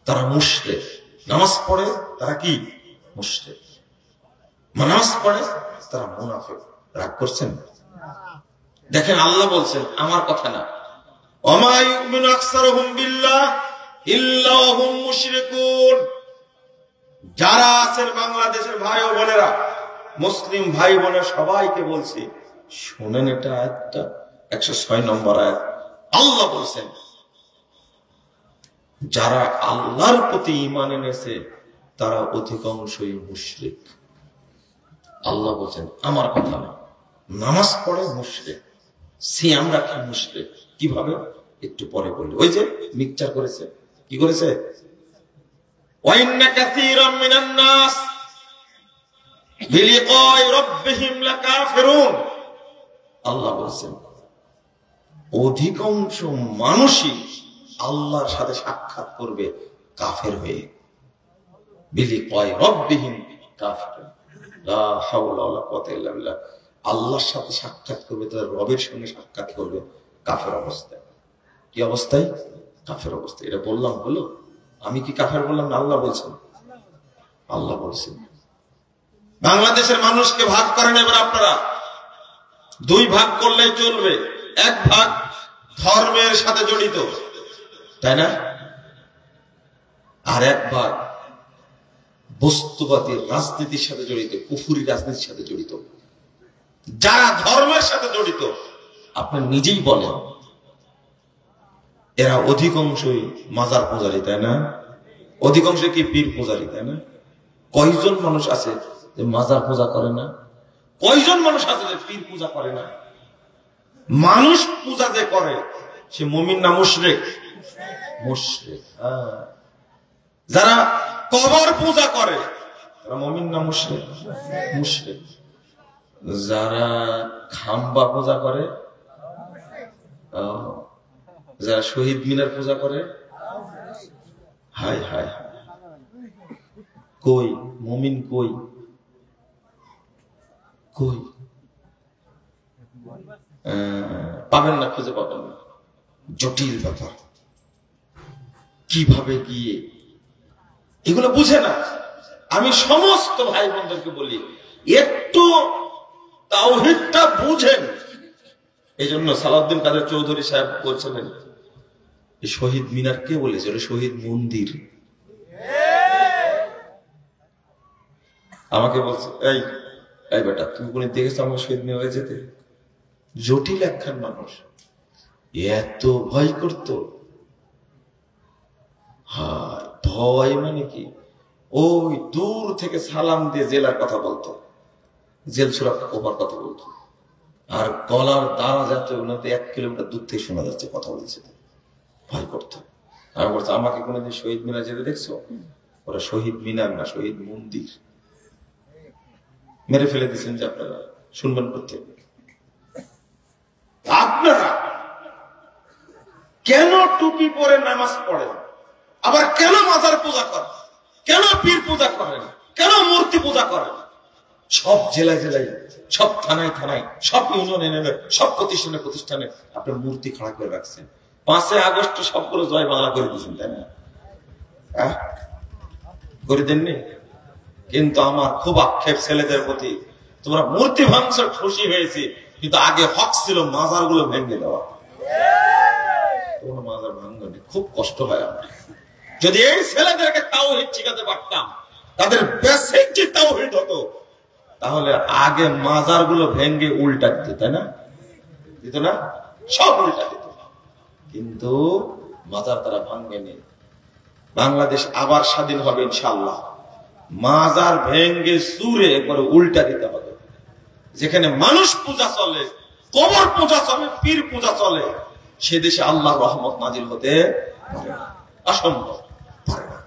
তারা মুশরিক। নামাজ পড়ে তারা কি? মুশরিক। নামাজ পড়ে তারা মুনাফিক। রাগ করছেন? দেখেন, আল্লাহ বলছেন, আমার কথা না, ওমা ইউমিনু আকসারুহুম বিল্লাহ ইল্লা হুম মুশরিকুন। যারা আছেন বাংলাদেশের ভাই ও বোনেরা, মুসলিম ভাই বোনের সবাইকে বলছি, শোনেন এটা আয়াতটা, 106 নম্বর আয়াত। আল্লাহ বলছেন, যারা আল্লাহর প্রতি ঈমান এনেছে তারা অধিকাংশই মুশরিক। আল্লাহ বলছেন, আমার কথা না। নামাজ পড়ে মুশরিক, সিয়াম রাখে মুশরিক। কিভাবে? একটু পরে বললি। ওই যে মিক্সচার করেছে। কি করেছে? ওয়াইন্না কাসীরাম মিনান নাস বিলিকাই রাব্বিহিম লাকাফিরুন। আল্লাহ বলেন, অধিকাংশ মানুষই আল্লাহর সাথে সাক্ষাৎ করবে কাফের হয়ে। বিলিকাই রাব্বিহিম কাফিরুন, লা হাওলা ওয়ালা কুওয়াতা ইল্লা বিল্লাহ। আল্লাহর সাথে সাক্ষাৎ করবে, তার রবের সঙ্গে সাক্ষাৎ করবে কাফের অবস্থায়। কি অবস্থায়? কাফের অবস্থায়। এটা বললাম হলো? আমি কি কাফের বললাম না? আল্লাহ বলছেন। আল্লাহ বলছেন। বাংলাদেশের মানুষকে ভাগ করেন এবার আপনারা। দুই ভাগ করলেই চলবে। এক ভাগ ধর্মের সাথে জড়িত, তাই না? আর এক ভাগ বস্তুবাদী রাজনীতির সাথে জড়িত, কুফরি রাজনীতির সাথে জড়িত। যারা ধর্মের সাথে জড়িত, আপনি নিজেই বলেন, এরা অধিকাংশই মাজার পূজারী, তাই না? অধিকাংশ কি পীর পূজারী, তাই না? কয়জন মানুষ আছে যে মাজার পূজা করে না? কয়জন মানুষ আছে যে পীর পূজা করে না? মানুষ পূজা যে করে সে মুমিন না মুশরিক? মুশরিক। যারা কবর পূজা করে তারা মুমিন না মুশরিক? মুশরিক। যারা খাম্বা পূজা করে, যারা শহীদ মিনার পূজা করে, হায় হায়, কই মুমিন? কই কই? পাবেন না, খুঁজে পাবেন না। জটিল ব্যাপার। কিভাবে গিয়ে এগুলো বুঝে না। আমি সমস্ত ভাই বোনদেরকে বলি, একটু তাওহীদটা বুঝেন। এই জন্য সালাউদ্দিন কাদের চৌধুরী সাহেব বলছিলেন, এই শহীদ মিনার কে বলেছে? শহীদ মন্দির। আমাকে বলছে, এই এই বেটা, তুমি কোন দেখেছো আমার শহীদ মিনারে যেতে? জটিল একখান মানুষ, এত ভয় করত। হায়, ভয় মানে কি? ওই দূর থেকে সালাম দিয়ে জেলার কথা বলতো, জেল সুরক্ষা কোপার কথা বলতো, আর গলার দ্বারা যাচ্ছে ওনাতে 1 কিলোমিটার দূর থেকে শোনা যাচ্ছে কথা বলছে। ভয় করতো। আমি বলছি, আমাকে কোনোদিন শহীদ মিনার যেতে দেখছো? ওরা শহীদ মিনার না, শহীদ মন্দির। মেরে ফেলে দিচ্ছেন যে আপনারা শুনবেন করতে। আপনারা কেন টুপি পরে নামাজ পড়েন, আবার কেন মাজার পূজা করেন, কেন পীর পূজা করেন, কেন মূর্তি পূজা করেন? সব জেলায় জেলায়, সব থানায় থানায়, সব ইউনিয়নে, সব প্রতিষ্ঠানে প্রতিষ্ঠানে আপনার মূর্তি খাড়া করে রাখছেন। 5 আগস্ট সবগুলো জয় বাংলা করে দিয়েছেন, তাই না? করে দেননি? কিন্তু আমার খুব আক্ষেপ ছেলেদের প্রতি, তোমরা মূর্তি ভাঙছ খুশি হয়েছি, কিন্তু আগে হক ছিল মাজার গুলো ভেঙে দেওয়া। তোমরা মাজার ভাঙনি, খুব কষ্ট হয় আমার। যদি এই ছেলেদেরকে তাওহীদ শিখাতে পারতাম, তাদের বেসিক যে তাওহীদ হতো, তাহলে আগে মাজার গুলো ভেঙে উল্টা দিত, তাই না? দিত না? সব উল্টা দিত। কিন্তু মাজার তারা ভাঙেনি। বাংলাদেশ আবার স্বাধীন হবে ইনশাআল্লাহ, মাজার ভেঙে চুরে একবার উল্টা দিতে হবে। যেখানে মানুষ পূজা চলে, কবর পূজা চলে, পীর পূজা চলে, সে দেশে আল্লাহর রহমত নাজিল হতে পারে না, অসম্ভব, পারে না।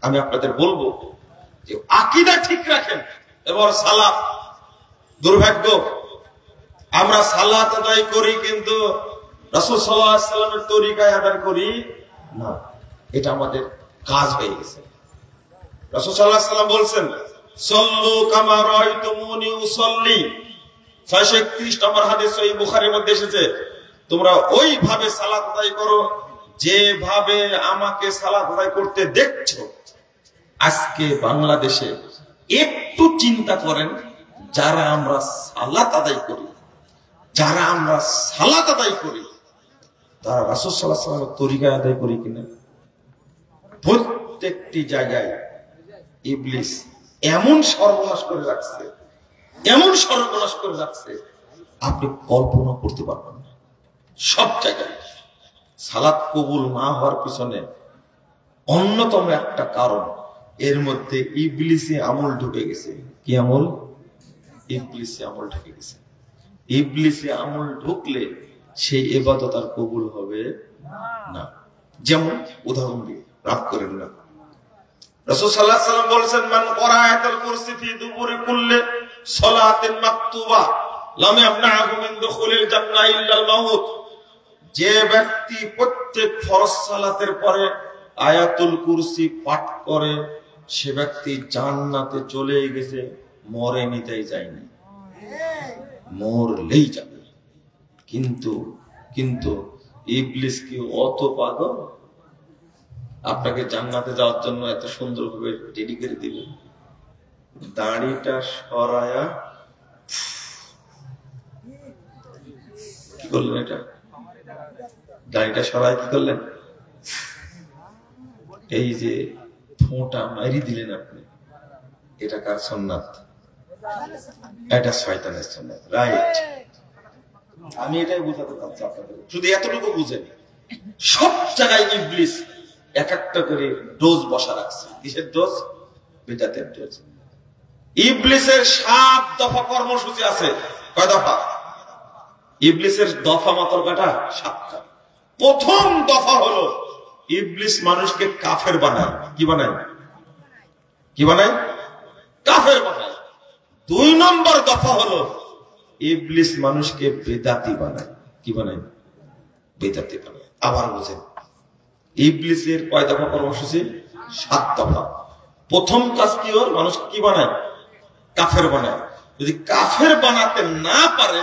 আমি আপনাদের বলবো যে আকীদা ঠিক রাখেন। এবার সালাত, দুর্ভাগ্য আমরা সালাত আদায় করি কিন্তু রাসূল সাল্লাল্লাহু আলাইহি ওয়াসাল্লামের তরিকায় আদায় করি না। এটা আমাদের কাজ হয়ে গেছে। রাসূল সাল্লাল্লাহু আলাইহি ওয়াসাল্লাম বলছেন, সল্লু কামা রাআইতুমুনি উসাল্লি। 631 নম্বর হাদিস সহিহ বুখারীর মধ্যে এসেছে, তোমরা ওইভাবে সালাত আদায় করো যেভাবে আমাকে সালাত আদায় করতে দেখছো। আজকে বাংলাদেশে একটু চিন্তা করেন, যারা আমরা সালাত আদায় করি, তারা রাসূল সাল্লাল্লাহু আলাইহি ওয়াসাল্লামের তরিকায় আদায় করি কিনা? প্রত্যেকটি জায়গায় ইবলিস এমন সর্বনাশ করে রাখছে, আপনি কল্পনা করতে পারবেন না। সব জায়গায় সালাত কবুল না হওয়ার পিছনে অন্যতম একটা কারণ, এর মধ্যে ইবলিসি আমল ঢুকে গেছে। কি আমল? ইবলিসি আমল ঢুকে গেছে। ইবলিসি আমল ঢুকলে সেই ইবাদত আর কবুল হবে না। যেমন উদাহরণ দিয়ে রাগ করেন না, রাসূল সাল্লাল্লাহু আলাইহি ওয়াসাল্লাম বলেছেন, মান ক্বারা আয়াতুল কুরসি ফি দুবুরি কুল্লি সালাতিন মাকতুবা লাম ইয়ামনাহু মিন দুখুলিল জান্নাহ ইল্লাল মাউত। যে ব্যক্তি প্রত্যেক ফরজ সালাতের পরে আয়াতুল কুরসি পাঠ করে, সে ব্যক্তি জান্নাতে চলে গেছে, মরেনি তাই যায়নি, মরলেই যাবে। কিন্তু ইবলিস কি অত পাগল আপনাকে জান্নাতে যাওয়ার জন্য এত সুন্দরভাবে রেডি করে দিবে? দাড়িটা সরায়া কি করলেন? এটা দাড়িটা সরায় কি করলেন? এই যে ফোঁটা মারি দিলেন আপনি, এটা কার সুন্নাত? এটা শয়তানের সুন্নাত, রাইট? আমি এটাই বোঝাতে চাচ্ছি আপনাদের, শুধু এতটুকু বুঝেন। সব জায়গায় ইবলিস এক একটা করে ডোজ বসা রাখছে। কিসের ডোজ? বিদআতের ডোজ। ইবলিসের 7 দফা কর্মসূচি আছে। কয় দফা? ইবলিসের দফা মাত্র কয়টা? 7টা। প্রথম দফা হলো ইবলিস মানুষকে কাফের বানায়। কি বানায়? কাফের বানায়। 2 নম্বর দফা হলো ইবলিস মানুষকে বেদাতি বানায়। কি বানায়? বেদাতি বানায়। আবার বুঝেন, ইবলিসের কয় দফা কর্মসূচি? 7 দফা। প্রথম কাজ কি ওর? মানুষকে কি বানায়? কাফের বানায়। যদি কাফের বানাতে না পারে,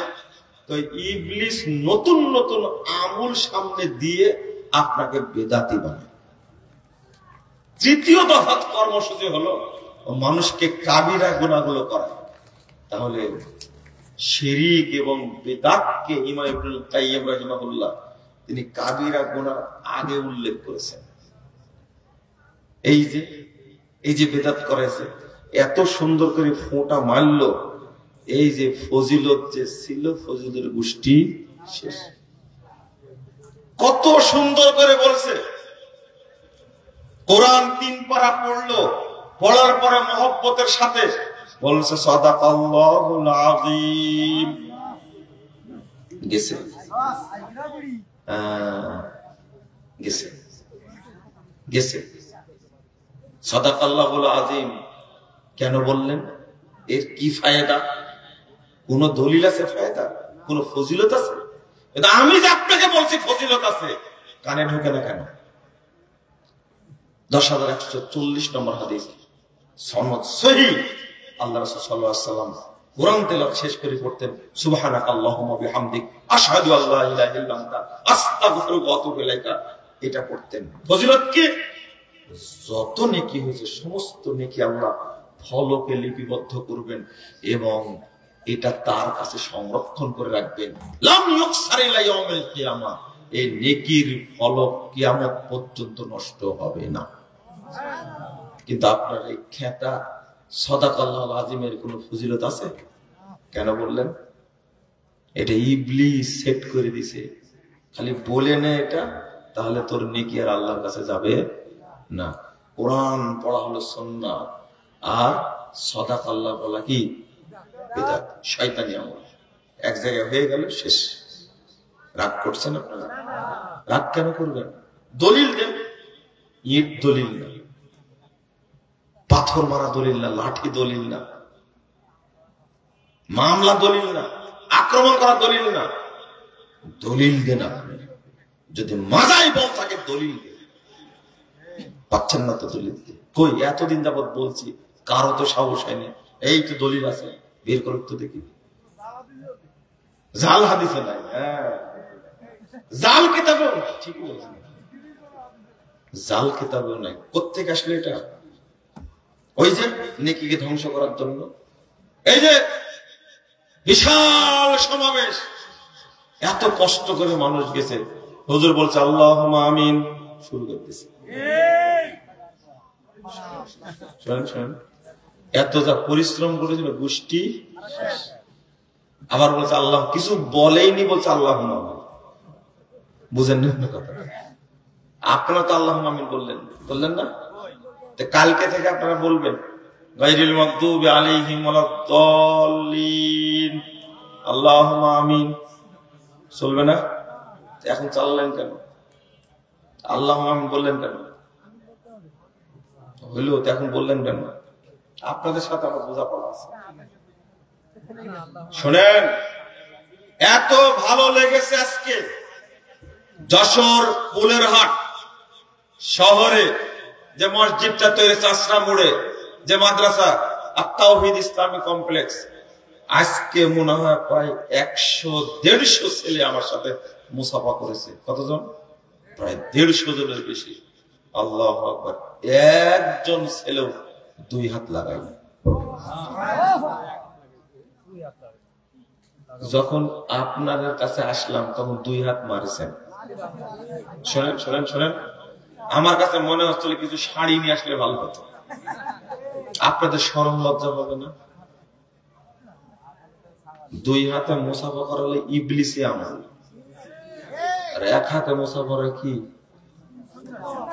তো ইবলিস নতুন নতুন আমল সামনে দিয়ে আপনাকে বেদাতি বানায়। তৃতীয় দফা কর্মসূচি হলো মানুষকে কাবিরা গুনাহগুলো করায়। তাহলে শিরক এবং বেদাতকে ইমাম ইবনুল কাইয়্যিম রাহিমাহুল্লাহ তিনি কাবিরা গুনাহ আগে উল্লেখ করেছেন। এই যে বেদাত করেছে, এত সুন্দর করে ফোঁটা মারলো, এই যে ফজিলত যে ছিল, ফজিলের গোষ্ঠী শেষ। কত সুন্দর করে বলছে। কোরআন 3 পারা পড়লো, পড়ার পরে মহব্বতের সাথে বলছে সাদাকাল্লাহুল আযীম। গেছে সাদাকাল্লাহুল আযীম। কেন বললেন? এর কি ফায়দা? কোন দলিল আছে ফায়দা? কোন ফজিলত আছে? আমি যে আপনাকে বলছি ফজিলত আছে, কানে ঢোকে না কেন? 10,140 নম্বর হাদিস, সনদ সহিহ। আল্লাহ রাসূল সাল্লাল্লাহু আলাইহি ওয়াসাল্লাম কোরআন তেলাওয়াত শেষ করে পড়তেন সুবহানাকাল্লাহুম্মা বিহামদিক আশহাদু আল্লা ইলাহা ইল্লা আনতা আস্তাগফিরুকা ওয়া আতুবু ইলাইকা। এটা পড়তেন। ফজিলত কি? যত নেকি হয়েছে সমস্ত নেকি আল্লাহ ফলকে লিপিবদ্ধ করবেন এবং এটা তার কাছে সংরক্ষণ করে রাখবেন। লাম ইউকসার ইলা ইয়াউমিল কিয়ামা, এই নেকির ফলক কিয়ামত পর্যন্ত নষ্ট হবে না। কিন্তু আপনার এই খেতা সাদাকাল্লাহুল আযীমের কোনো ফজিলত আছে? কেন বললেন? এটা ইবলিস সেট করে দিছে। খালি বলে নে এটা, তাহলে তোর নেকি আর আল্লাহর কাছে যাবে না। কোরআন পড়া হলো সুন্নাহ, আর সাদাকাল্লাহ বলা কি বিদআত, শয়তানি আমল। এক জায়গায় হয়ে গেল, শেষ। রাগ করছেন আপনারা? রাগ কেন করবেন? দলিল দেন। ইট দলিল না, পাথর মারা দলিল না, লাঠি দলিল না, মামলা দলিল না, আক্রমণ করা দলিল না। দলিল দেন আপনি। যদি মাজাই বল থাকে দলিল দেন। পাচ্ছেন না তো দলিল দেন। কই এতদিন যাবত বলছি, কারো তো সাহস হয়নি। এই তো দলিল আছে, বের করুক তো দেখি। জাল হাদিসে নাই, হ্যাঁ জাল কিতাবেও নাই। ঠিক বলছেন, জাল কিতাবেও নাই। কোত্থেকে আসলে এটা? ওই যে নেকিকে ধ্বংস করার জন্য। এই যে বিশাল সমাবেশ, এত কষ্ট করে মানুষ গেছে, হুজুর বলছে আল্লাহুম্মা আমিন, শুরু করতেছে। শোনেন শোনেন, এত যা পরিশ্রম করেছিল গোষ্ঠী, আবার বলছে আল্লাহ, কিছু বলেইনি, বলছে আল্লাহুম্মা আমিন। বুঝেন না কথা? আপনারা তো আল্লাহুম্মা আমিন বললেন না? কালকে থেকে আপনারা বলবেন গায়রিল মাগদুবি আলাইহিম ওয়ালাদ-দাল্লিন, আল্লাহুম্মা আমিন। চলবে না? এখন চাললেন কেন? আল্লাহুম্মা আমিন বললেন কেন? হইল তো এখন বললেন কেন? আপনাদের সাথে আমার বোঝাপড়া আছে। শোনেন, এত ভালো লেগেছে আজকে যশোর পুলেরহাট শহরে যে মসজিদটা তৈরি, চাষরা মোড়ে যে মাদ্রাসা আত-তাওহীদ ইসলামী কমপ্লেক্স, আজকে মনে হয় প্রায় 100-150 ছেলে আমার সাথে মুসাফা করেছে। কতজন? প্রায় 150 জনের বেশি। আল্লাহু আকবার। একজন ছেলেও 2 হাত লাগায়নি। যখন আপনাদের কাছে আসলাম তখন 2 হাত মারেছেন। শোনেন শোনেন শোনেন, আমার কাছে মনে হচ্ছিল কিছু শাড়ি নিয়ে আসলে ভালো হতো। আপনাদের শরম লজ্জা হবে না? 2 হাতে মুসাফা করালে ইবলিসি আমল, আর 1 হাতে মুসাফা কি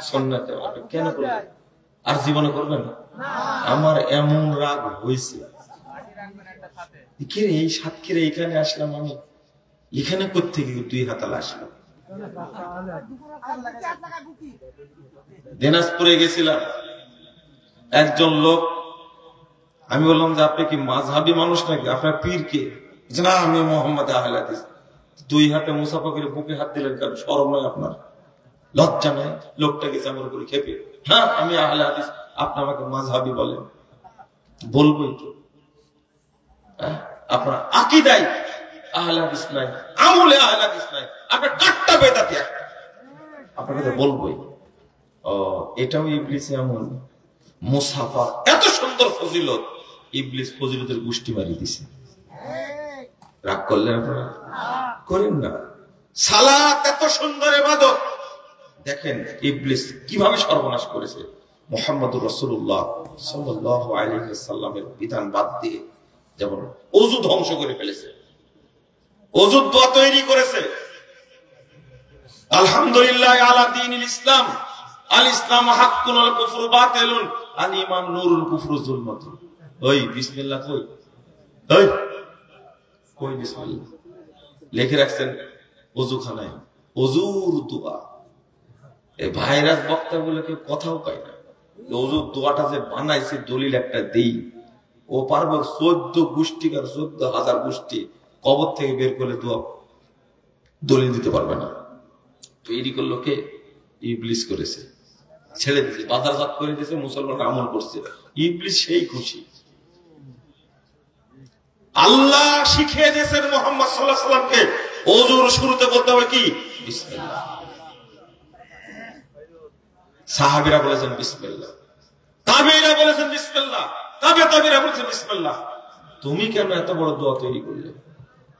সুন্নাতে। আপনি কেন করবেন? আর জীবনে করবেন না? আমার এমন রাগ হয়েছে, এই সাতক্ষীরা এখানে আসলাম আমি, এখানে কোত্থেকে 2 হাতাল আসলাম। দিনাজপুরে গেছিলাম, একজন লোক, আমি বললাম যে আপনি কি মাযহাবী মানুষ নাকি, আপনার পীর কে? না, আমি মোহাম্মদ আহলে হাদিস। 2 হাতে মুসাফা করে বুকে হাত দিলেন কেন? শরম নয় আপনার? লজ্জা নাই? লোকটা গেছে আমার উপরে খেপে, হ্যাঁ আমি আহলে হাদিস, আপনি আমাকে মাযহাবী বলেন। বলবোই তো, আপনার আকীদায় আহলে হাদিস নাই, আমলে আহলে হাদিস নাই, আপনার কাট্টা বেদাতি একটা, আপনাকে তো বলবোই। ও, এটাও ইবলিসি আমল। মুসাফা এত সুন্দর ফজিলত, ইবলিস ফজিলতের গোষ্ঠী মারি দিছে। রাগ করলেন আপনারা? করেন না। সালাত এত সুন্দর ইবাদত, দেখেন ইবলিস কিভাবে সর্বনাশ করেছে। মুহাম্মদুর রাসূলুল্লাহ সাল্লাল্লাহু আলাইহি ওয়াসাল্লামের বিধান বাদ দিয়ে যেমন ওযু ধ্বংস করে ফেলেছে, ওযুর দোয়া তৈরি করেছে। আলহামদুলিল্লাহ আলা দীনিল ইসলাম, আল ইসলাম হাক্কুন ওয়াল কুফরু বাতিলুন, আল ঈমান নূরুল কুফরু যুলমাতুন। ওই বিসমিল্লাহ কই? ওই কই বিসমিল্লাহ? লিখে রাখছেন ওযুখানায়, ওযুর দোয়া। এই ভাইরাস বক্তা বলে কেউ কথাও কয় না। ওযুর দোয়াটা যে বানাইছে, দলিল একটা দেই, ও পারবে 14 গোষ্ঠী আর 14,000 গোষ্ঠী কবর থেকে বের করে দোয়া দলিল দিতে পারবে না। তৈরি করলো কে? ইবলিস করেছে, ছেড়ে দিয়েছে, বাজারজাত করে দিয়েছে, মুসলমান আমল করছে। ইবলিস সেই খুশি। আল্লাহ শিখিয়ে দিয়েছেন মুহাম্মদ সাল্লাল্লাহু আলাইহি ওয়াসাল্লামকে ওযুর শুরুতে বলতে হবে কি? বিসমিল্লাহ। সাহাবীরা বলেছেন বিসমিল্লাহ, তাবেঈরা বলেছেন বিসমিল্লাহ, তাবেঈরা বলেছেন বিসমিল্লাহ। তুমি কেন এত বড় দোয়া তৈরি করলে?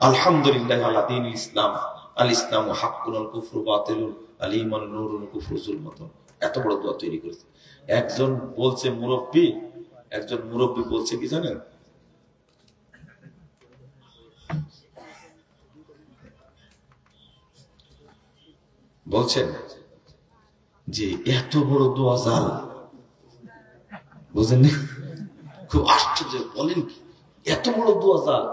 আলহামদুলিল্লাহ আলা দীনিল ইসলাম, আল ইসলামু হাক্কুন আল কুফরু বাতিলুন, আল ঈমানু নূরুন কুফরু যুলমাতুন। এত বড় দোয়া তৈরি করেছে। একজন বলছে মুরব্বী বলছে কি জানেন? বলছেন যে এত বড় দোয়া জাল, বুঝেন না? খুব আশ্চর্য, বলেন কি এত বড় দোয়া জাল?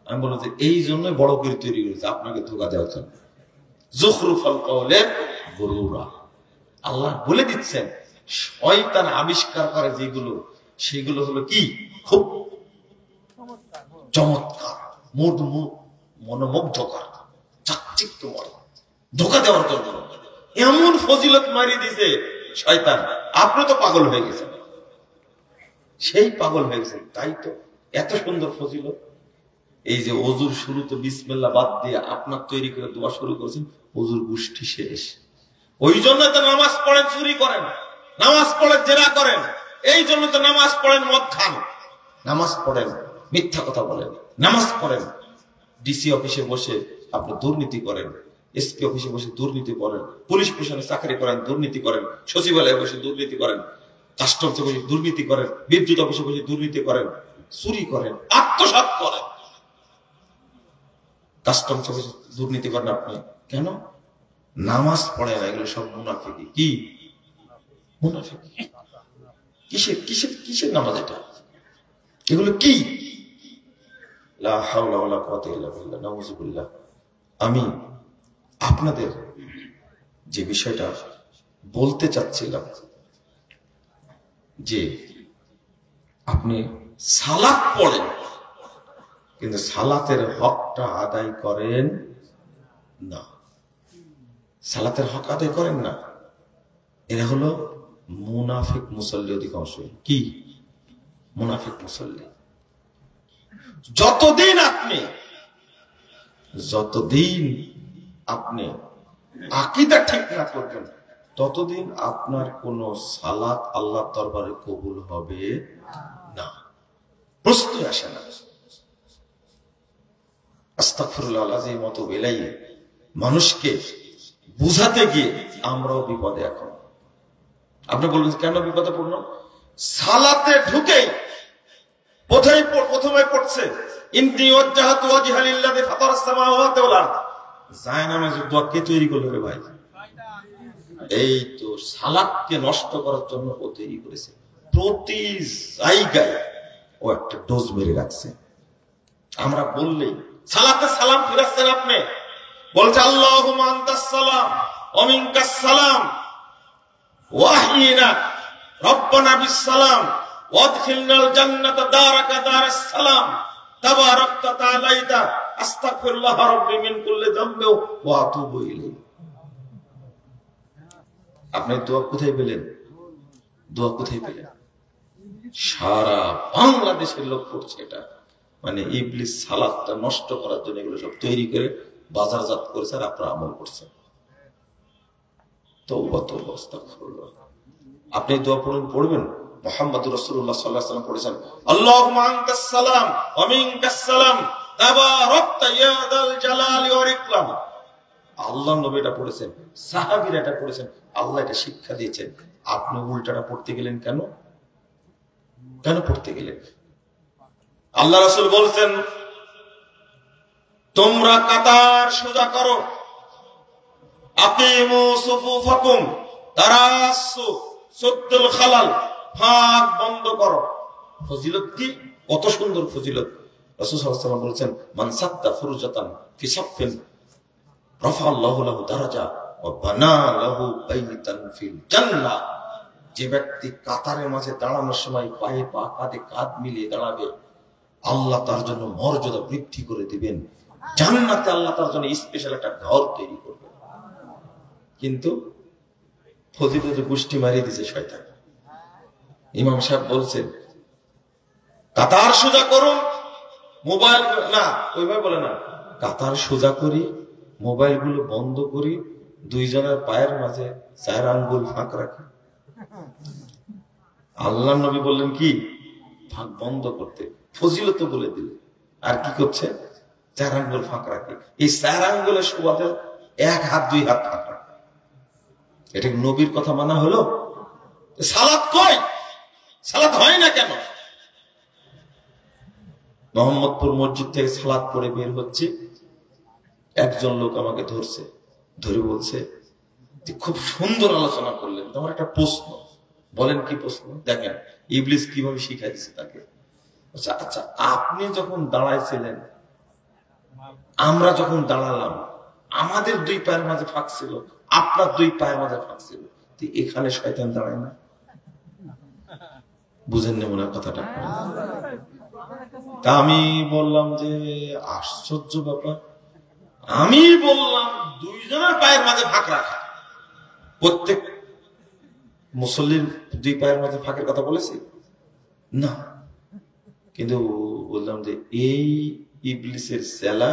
আমি বললাম যে এই জন্য বড় করে তৈরি করেছে, আপনাকে ধোকা দেওয়ার জন্য। যুখরুফাল কওলে গুরুরা, আল্লাহ বলে দিচ্ছেন শয়তান আবিষ্কার করে যেগুলো, সেগুলো হলো কি? খুব চমৎকার, মনোমুগ্ধকর, চাকচিক্যময়, ধোকা দেওয়ার জন্য এমন ফজিলত মারিয়ে দিয়েছে শয়তান। আপনি তো পাগল হয়ে গেছেন, সেই পাগল হয়ে গেছেন। তাই তো এত সুন্দর ফজিলত। এই যে ওযুর শুরুতে বিসমিল্লাহ বাদ দিয়ে আপনার তৈরি করে দোয়া শুরু করেছেন, ওযুর গোষ্ঠী শেষ। ওই জন্য তো নামাজ পড়েন, চুরি করেন, নামাজ পড়েন, জেরা করেন, এই জন্য তো নামাজ পড়েন, মদ খান, নামাজ পড়েন, মিথ্যা কথা বলেন, নামাজ পড়েন, ডিসি অফিসে বসে আপনি দুর্নীতি করেন, এসপি অফিসে বসে দুর্নীতি করেন, পুলিশ স্টেশনে চাকরি করেন, দুর্নীতি করেন, সচিবালয়ে বসে দুর্নীতি করেন, কাস্টমসে বসে দুর্নীতি করেন, বিদ্যুৎ অফিসে বসে দুর্নীতি করেন, চুরি করেন, আত্মসাৎ করেন, কাস্টমসে বসে দুর্নীতি করেন। আপনি কেন? নামাজ পড়েন। এগুলো সব মুনাফিকি। কি মুনাফিকি? কিসের কিসের কিসের নামাজ এটা? এগুলো কি? লা হাওলা ওয়ালা কুওয়াতা ইল্লা বিল্লাহ, নাউযুবিল্লাহ। আমি আপনাদের যে বিষয়টা বলতে চাচ্ছিলাম, যে আপনি সালাত পড়েন কিন্তু সালাতের হকটা আদায় করেন না, সালাতের হক আদায় করেন না, এরা হলো মুনাফিক মুসল্লি অধিকাংশ। কি মুনাফিক মুসল্লি? যতদিন আপনি আকীদা ঠিক না করবেন, ততদিন আপনার কোন সালাত আল্লাহর দরবারে কবুল হবে না, প্রশ্ন আসে না। আস্তাগফিরুল্লাহ আল-আযীম ওয়া আতুবু ইলাইহি। মানুষকে বুঝাতে গিয়ে আমরাও বিপদে। এখন আপনি বলবেন কেন বিপদে পড়ল? সালাতে ঢুকেই প্রথমে পড়ছে ইন্নী ওয়াজ্জাহাতু ওয়াজহা লিল্লাযী ফাতারাস সামাওয়াতি ওয়াল আরদ। জায়নামাজের দোয়া কে তৈরি করলো রে ভাই? এই তো সালাতকে নষ্ট করার জন্য ও তৈরি করেছে। প্রতি জায়গায় ও একটা ডোজ মেরে রাখছে। আমরা বললেই সালাতে সালাম ফিরাচ্ছেন, আপনি বলছে আল্লাহুম্মা আনতাস সালাম ওয়া মিনকাস সালাম ওয়াহিনা রব্বানা বিস সালাম ওয়াদখিলনাল জান্নাতা দারাকা দারাস সালাম তাবারাকতা তাআলাইতা আস্তাগফিরুল্লাহ রাব্বি মিন কুল্লি যামবি ওয়া আতুবু ইলাইহি। আপনি দোয়া কোথায় পেলেন? দোয়া কোথায় পেলেন? সারা বাংলাদেশের লোক পড়ছে এটা। মানে ইবলিস সালাতটা নষ্ট করার জন্য এগুলো সব তৈরি করে বাজারজাত করেছে, আর আপনারা আমল করছেন। তওবা তওবা আস্তাগফিরুল্লাহ। আপনি দোয়া পড়বেন, মুহাম্মদুর রাসূলুল্লাহ সাল্লাল্লাহু আলাইহি ওয়াসাল্লাম পড়েছেন আল্লাহুম্মা আনতাস সালাম ওয়া মিনকাস সালাম তাবারাকতা ইয়া যাল জালালি ওয়াল ইকরাম। আল্লাহ নবী এটা পড়েছেন, সাহাবীরা এটা পড়েছেন, আল্লাহ এটা শিক্ষা দিয়েছেন। আপনি উল্টাটা পড়তে গেলেন কেন? কেন পড়তে গেলেন? আল্লাহ রাসূল বলছেন তোমরা কাতার সোজা করো, আকিমু সুফুফাকুম তারাসু সুদ্দুল খালাল, ফাঁক বন্ধ করো। ফজিলত কি? কত সুন্দর ফজিলত। রাসূল সাল্লাল্লাহু আলাইহি ওয়াসাল্লাম বলেছেন মান সাদ্দা ফুরজাতান ফি সাফফিন রাফা আল্লাহু লাহু দারাজা ওয়া বানা লাহু বাইতান ফিল জান্নাহ। যে ব্যক্তি কাতারের মাঝে দাঁড়ানোর সময় পায়ে পা কাঁধে কাঁধ মিলিয়ে দাঁড়াবে, আল্লাহ তার জন্য মর্যাদা বৃদ্ধি করে দিবেন, জান্নাতে আল্লাহ তার জন্য স্পেশাল একটা ঘর তৈরি করবেন। কিন্তু ফজিলতে গোষ্ঠী মারিয়ে দিছে শয়তান। ইমাম সাহেব বলছেন কাতার সোজা করুন, মোবাইল না ওইভাবে বলে না, কাতার সোজা করি, মোবাইল গুলো বন্ধ করি, দুইজনের পায়ের মাঝে 4 আঙ্গুল ফাঁক রাখি। আল্লাহ নবী বললেন কি ফাঁক বন্ধ করতে, ফজিলত বলে দিলে। আর কি করছে? 4 আঙ্গুল ফাঁক রাখে। এই 4 আঙ্গুলের সুবাদে 1 হাত 2 হাত ফাঁক রাখে। এটা নবীর কথা মানা হলো? সালাত কই? সালাত হয় না কেন? মোহাম্মদপুর মসজিদ থেকে সালাত পড়ে বের হচ্ছে, একজন লোক আমাকে ধরছে, ধরে বলছে খুব সুন্দর আলোচনা করলেন, তোমার একটা প্রশ্ন। বলেন কি প্রশ্ন? দেখেন ইবলিস কিভাবে শিখাইছে তাকে। আচ্ছা আপনি যখন দাঁড়াইছিলেন, আমরা যখন দাঁড়ালাম, আমাদের 2 পায়ের মাঝে ফাঁক ছিল, আপনার 2 পায়ের মাঝে ফাঁক ছিল, এখানে শয়তান দাঁড়ায় না? বুঝেন না মনে হয় কথাটা? তা আমি বললাম যে আশ্চর্য ব্যাপার, আমি বললাম 2 জনের পায়ের মাঝে ফাঁক রাখা, প্রত্যেক মুসল্লির 2 পায়ের মাঝে ফাঁকের কথা বলেছি না, কিন্তু বললাম যে এই ইবলিসের সেলা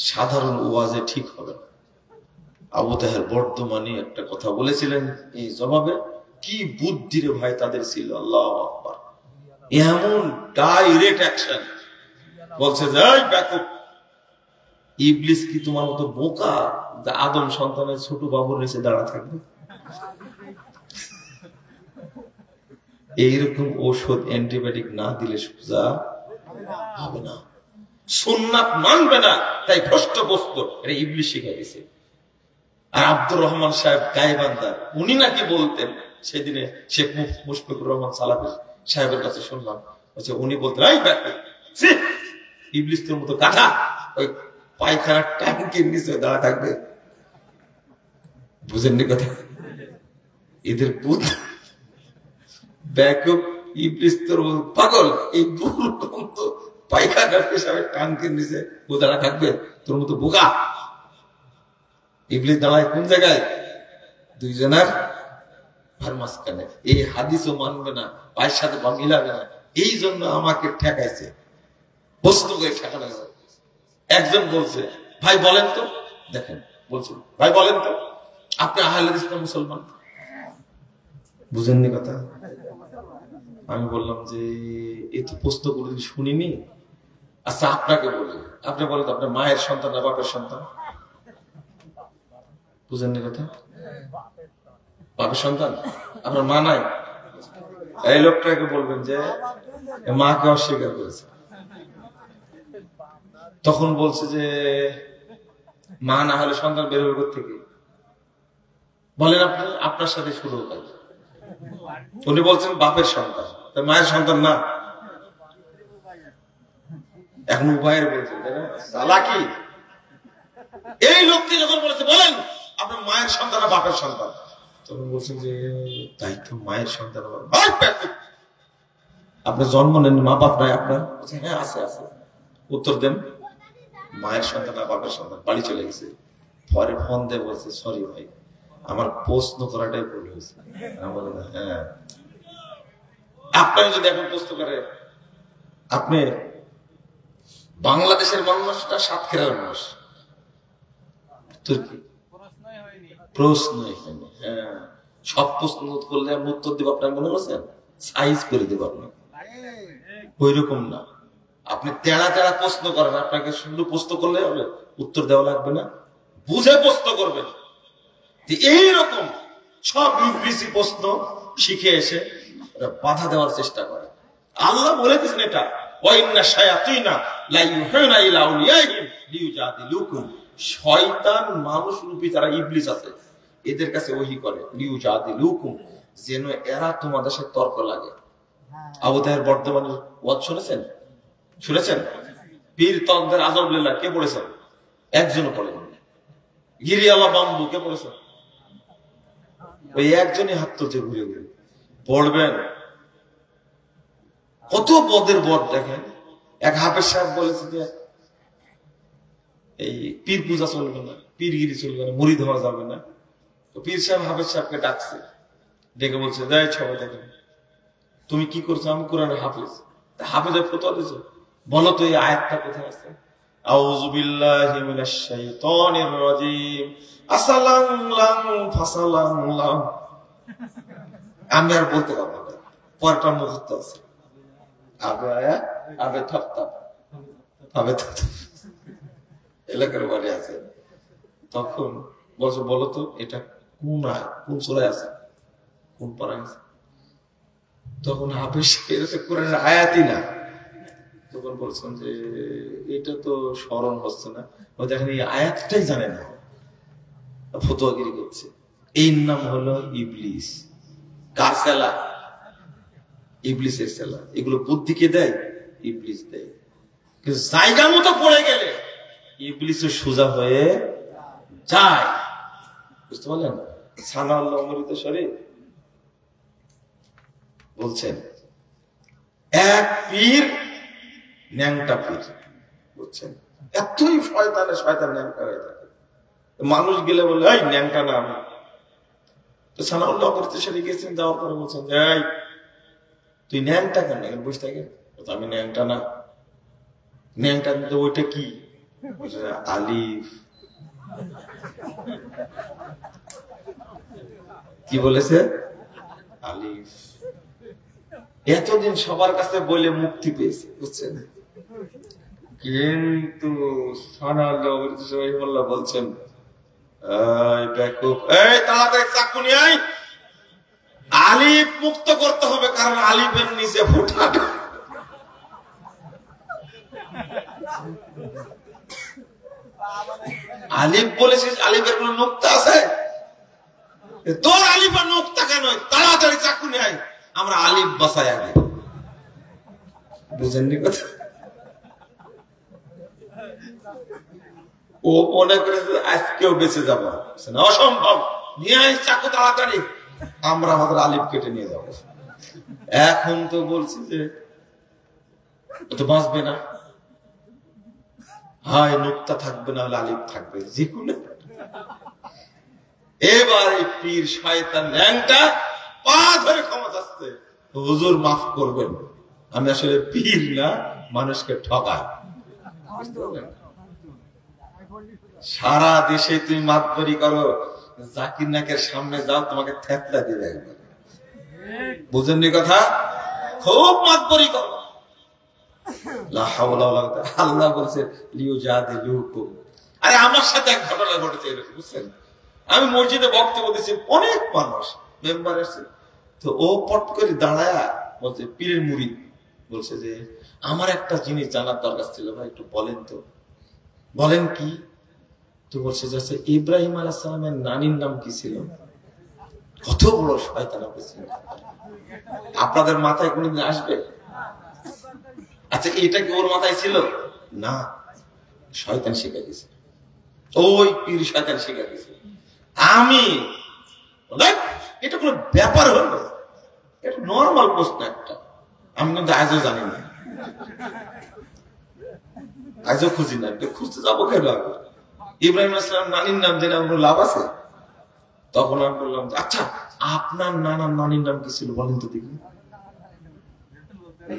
সাধারণ ওয়াজে ঠিক হবে না। আবু তাহের বর্ধমানে একটা কথা বলেছিলেন, এই জবাবে কি বুদ্ধি রে ভাই তাদের ছিল, আল্লাহু আকবার। এমন ডাইরেক্ট অ্যাকশন বলছে যে এই ব্যাকুব, ইবলিস কি তোমার মতো বোকা যে আদম সন্তানের ছোট বাবুর নিচে দাঁড়া থাকবে? এইরকম ওষুধ অ্যান্টিবায়োটিক না দিলে সোজা হবে না, সুন্নাত মানবে না, তাই ভ্রষ্ট বস্তু। এটা ইবলিস শিখাই দিয়েছে। আর আব্দুর রহমান সাহেব গাইবান্দার, উনি নাকি বলতেন, সেদিনে শেখ মুশফিকুর রহমান সালাফি সাহেবের কাছে শুনলাম, উনি বলতেন ইবলিস তোর মতো কাঁথা ওই পায়খানার ট্যাঙ্কের নিচে দাঁড়া থাকবে। বুঝেননি কথা? এদের বুদ্ধি ব্যাকআপ, ইবলিস তোর পাগল, এই দুর্গন্ধ পায়খানার পেশাবের ট্যাঙ্কের নিচে ও দাঁড়া থাকবে, তোর মতো বোকা। ইবলিস দাঁড়ায় কোন জায়গায়? 2 জনের ভার মাঝখানে। এই হাদিসও মানবে না, পায়ের সাথে পা মিলাবে না, এই জন্য আমাকে ঠেকাইছে, প্রশ্ন করে ঠেকানো। একজন বলছে ভাই বলেন তো, দেখেন বলছে ভাই বলেন তো আপনি আহলে হাদিস না মুসলমান? বুঝেননি কথা? আমি বললাম যে এই তো প্রশ্ন কোনোদিন শুনিনি। আচ্ছা আপনাকে বলি, আপনি বলেন তো আপনার মায়ের সন্তান না বাপের সন্তান? বুঝেননি কথা? বাপের সন্তান, আপনার মা নাই। এই লোকটাকে বলবেন যে মাকে অস্বীকার করেছে। তখন বলছে যে মা না হলে সন্তান বের হবে থেকে? বলেন আপনি, আপনার সাথে শুরু হোক। উনি বলছেন বাপের সন্তান, মায়ের সন্তান না। এখন উপায়ের বলছেন কি? এই লোকটি যখন বলেছে বলেন আপনার মায়ের সন্তান না বাপের সন্তান, তখন বলছেন যে তাই তো, মায়ের সন্তান। আপনার জন্ম নেন, মা বাপ নাই আপনার? হ্যাঁ আছে আছে। উত্তর দেন মায়ের সন্তান না বাপের সন্তান? বাড়ি চলে গেছে। পরে ফোন দিয়ে বলছে সরি ভাই, আমার প্রশ্ন করাটাই ভুল হয়েছে। হ্যাঁ, আপনাকে যদি এখন প্রশ্ন করে আপনি বাংলাদেশের মানুষটা সাতক্ষীরার মানুষ, তোর কি প্রশ্নই হয়নি। হ্যাঁ, সব প্রশ্ন করলে আমি উত্তর দেবো, আপনার মনে করছেন সাইজ করে দেবো আপনাকে? ওই রকম না, আপনি তেড়া তেড়া প্রশ্ন করেন, আপনাকে শুধু প্রশ্ন করলে হবে, উত্তর দেওয়া লাগবে না, বুঝে প্রশ্ন করবেন। এইরকম সব ইংরেজি প্রশ্ন শিখে এসে বাধা দেওয়ার চেষ্টা করে। আল্লাহ বলে দিয়েছেন এটা, শয়তান মানুষ রূপী যারা ইবলিস আছে এদের কাছে ওহী করে, লিউজাদিলুকুম, যেন এরা তোমাদের সাথে তর্ক লাগে। আবু তাহের বর্ধমানের ওয়াজ শুনেছেন? শুনেছেন? পীর তন্দের আজমুল্লাহ কে পড়েছেন? একজনও পড়েন। গিরিয়ালা বাম্বু কে পড়েছেন? ওই একজনই হাত তুলছে ঘুরে ঘুরে। পড়বেন, কত পদের বদ দেখেন। এক হাফেজ সাহেব বলেছে যে এই পীর পূজা চলবে না, পীরগিরি চলবে না, মুড়ি ধোয়া যাবে না। তো পীর সাহেব হাফেজ সাহেবকে ডাকছে, ডেকে বলছে যাই সবাই দেখেন তুমি কি করছো, আমি কোরআনের হাফেজ। হাফেজের ফতোয়া দিছো, বলো তো এই আয়াতটা কোথায় আছে? আউযু বিল্লাহি মিনাশ শাইতানির রাজিম, আসালাম লাম ফাসালাম লাম। আমি আর বলতে পারবো না, পরটা মুখস্থ আছে। আবে আয়া আবে থাপ থাপ আবে থাপ থাপ এলাকার বাড়ি আছে। তখন বলছো বলো তো এটা কোন আয়াত, কোন সূরায় আছে, কোন পারায় আছে? তখন হাফেজ কোরআনের আয়াতই না। তখন বলছেন যে এটা তো স্মরণ হচ্ছে না, ও দেখেন এই আয়াতটাই জানে না, ফতোয়াগিরি করছে। এই নাম হলো ইবলিস। কার সেলা? ইবলিসের সেলা। এগুলো বুদ্ধিকে দেয়, ইবলিস দেয়। কিন্তু জায়গা মতো পড়ে গেলে ইবলিসের সোজা হয়ে যায়। বুঝতে পারলেন? সানাউল্লাহ অমৃত শরীফ বলছেন এক পীর ন্যাংটা পীর, বুঝছেন? এতই শয়তান ন্যাংটা হয়ে থাকে, মানুষ গেলে বলে এই ন্যাংটা না আমি। তো সানাউল্লাহ অমৃত শরীফ গেছেন, যাওয়ার পরে বলছেন যে এই তুই ন্যাংটা কেন? বুঝতে থাকেন আমি ন্যাংটা না। ন্যাংটা কিন্তু ওইটা কি? আলিফ। কি বলেছে? আলিফ। এতদিন সবার কাছে বলে মুক্তি পেয়েছে, বুঝছেন? কিন্তু সানাউল্লাহ বলছেন এই তাড়াতাড়ি চাকু নিয়ে আয়, আলিফ মুক্ত করতে হবে, কারণ আলিফের নিচে ফুটাটা। আলিফ বলেছিস, আলিফের কোন নুক্তা আছে? তোর আলিফের নুক্তা কেন? তাড়াতাড়ি চাকু নিয়ে আয়, আমরা আলিফ বাসায় আগে। বুঝেননি কথা? ও মনে করে আজকেও বেঁচে যাবো, অসম্ভব। নিয়ে আয় চাকু তাড়াতাড়ি, আমরা আমাদের আলিফ কেটে নিয়ে যাবো। এখন তো বলছি যে তো বাঁচবে না, হয় নুক্তা থাকবে না হলে আলিফ থাকবে, যে কোনো। এবার এই পীর শয়তান ন্যাংটা পা ধরে ক্ষমা চাচ্ছে, হুজুর মাফ করবেন, আমি আসলে পীর না, মানুষকে ঠকাই। সারা দেশে তুমি মাতবরি করো, জাকির নাকের সামনে যাও, তোমাকে থেতলা দিবে একবার। বুঝেননি কথা? খুব মাতবরি করো। আল্লাহ বলছে আরে আমার সাথে এক ঘটনা ঘটেছে এরকম, বুঝছেন? আমি মসজিদে বক্তব্য দিচ্ছি, অনেক মানুষ মেম্বার আছে, তো ও পট করে দাঁড়ায় বলছে, পীরের মুরিদ বলছে যে আমার একটা জিনিস জানার দরকার ছিল ভাই, একটু বলেন তো। বলেন কি? তো বলছে যে ইব্রাহিম আলাইহিস সালামের নানির নাম কি ছিল? কত বড় শয়তান ছিল! আপনাদের মাথায় কোনদিন আসবে? আচ্ছা এটা কি ওর মাথায় ছিল না? শয়তান শিখে গেছে, ওই পীর শয়তান শিখে গেছে। আমি এটা কোনো ব্যাপার হলো? এটা নর্মাল প্রশ্ন একটা, আমি কিন্তু আজও জানি না, আজও খুঁজি না, খুঁজতে যাবো কেন? ইব্রাহিম আলাইহিস সালাম নানির নাম জেনে আমার লাভ আছে? তখন আমি বললাম আচ্ছা আপনার নানার নানির নাম কি ছিল বলেন তো দেখি।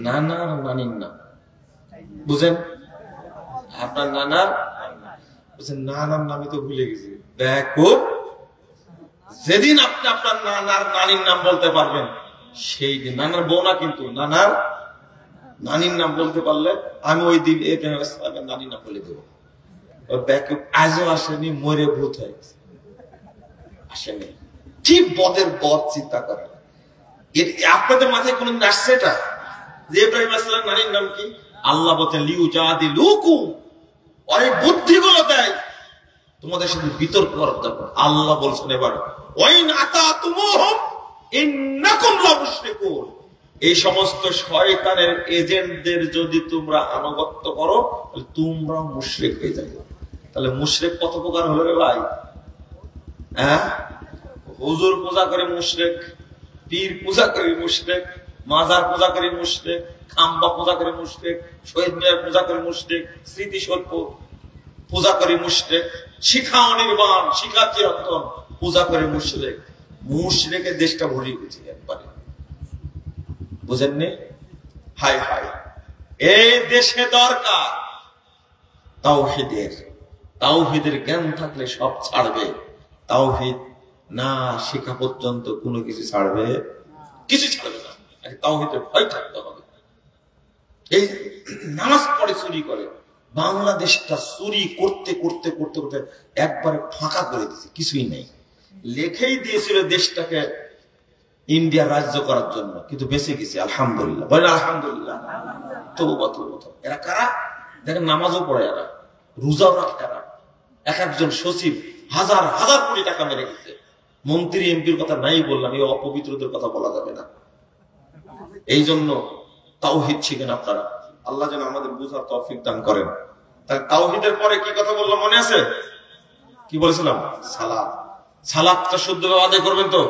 নানার নানির নাম বুঝেন? আপনার নানার নানার নামই তো ভুলে গেছি। দেখো যেদিন আপনি আপনার নানার নানির নাম বলতে পারবেন সেই দিন, নানার বউ না কিন্তু, নানার নানির নাম বলতে পারলে আমি ওই দিন ইব্রাহিমের নানির নাম বলে দেবো। আজও আসেনি, মরে ভূত হয়ে গেছে, আসেনি। কি বদের বদ চিন্তা করে আপনাদের মাথায় কোন আসছে এটা যে ইব্রাহিম আলাইহিস সালাম নানির নাম কি? আল্লাহ বলতেন লিউজাদিলুকুম, ওই বুদ্ধিগুলো দেয় তোমাদের সাথে বিতর্ক করার দরকার। আল্লাহ বলছেন এবার ওয়াইন আতাতুমুহুম ইন্নাকুম লামুশরিকুন, এই সমস্ত শয়তানের এজেন্টদের যদি তোমরা আনুগত্য করো তাহলে তোমরা মুশরিক হয়ে যাবে। তাহলে মুশরিক কত প্রকার হলো রে ভাই? হ্যাঁ, হুজুর পূজা করে মুশরিক, পীর পূজা করে মুশরিক, মাজার পূজা করে মুশরিক, খাম্বা পূজা করে মুশরিক, শহীদ মিনার পূজা করে মুশরিক, স্মৃতিসৌধ পূজা করে মুশরিক, শিখা অনির্বাণ, শিখা চিরন্তন পূজা করে মুশরিক। মুশরিকের দেশটা ভরিয়ে গেছে একবারে, বুঝেননি? হাই হাই, এই দেশে দরকার তাওহীদের। তাওহীদের জ্ঞান থাকলে সব ছাড়বে, তাওহীদ না শেখা পর্যন্ত কোনো কিছু ছাড়বে, কিছু ছাড়বে না। তাওহীদের ভয় থাকতে হবে। এই নামাজ পড়ে চুরি করে, বাংলাদেশটা চুরি করতে করতে করতে করতে একবারে ফাঁকা করে দিয়েছে, কিছুই নেই। লেখেই দিয়েছিল দেশটাকে ইন্ডিয়া রাজ্য করার জন্য, কিন্তু বেঁচে গেছে আলহামদুলিল্লাহ। বলেন আলহামদুলিল্লাহ। তওবা তওবা। এরা কারা? দেখেন নামাজও পড়ে এরা, রোজাও রাখে এরা। এক একজন সচিব হাজার হাজার কোটি টাকা মেরে গেছে। মন্ত্রী এমপির কথা নাই বললাম, এই অপবিত্রদের কথা বলা যাবে না। এই জন্য তাওহীদ শিখেন আপনারা, আল্লাহ যেন আমাদের বুঝার তৌফিক দান করেন। তাহলে তাওহীদের পরে কি কথা বললাম মনে আছে? কি বলেছিলাম? সালাত। সালাতটা শুদ্ধভাবে আদায় করবেন তো?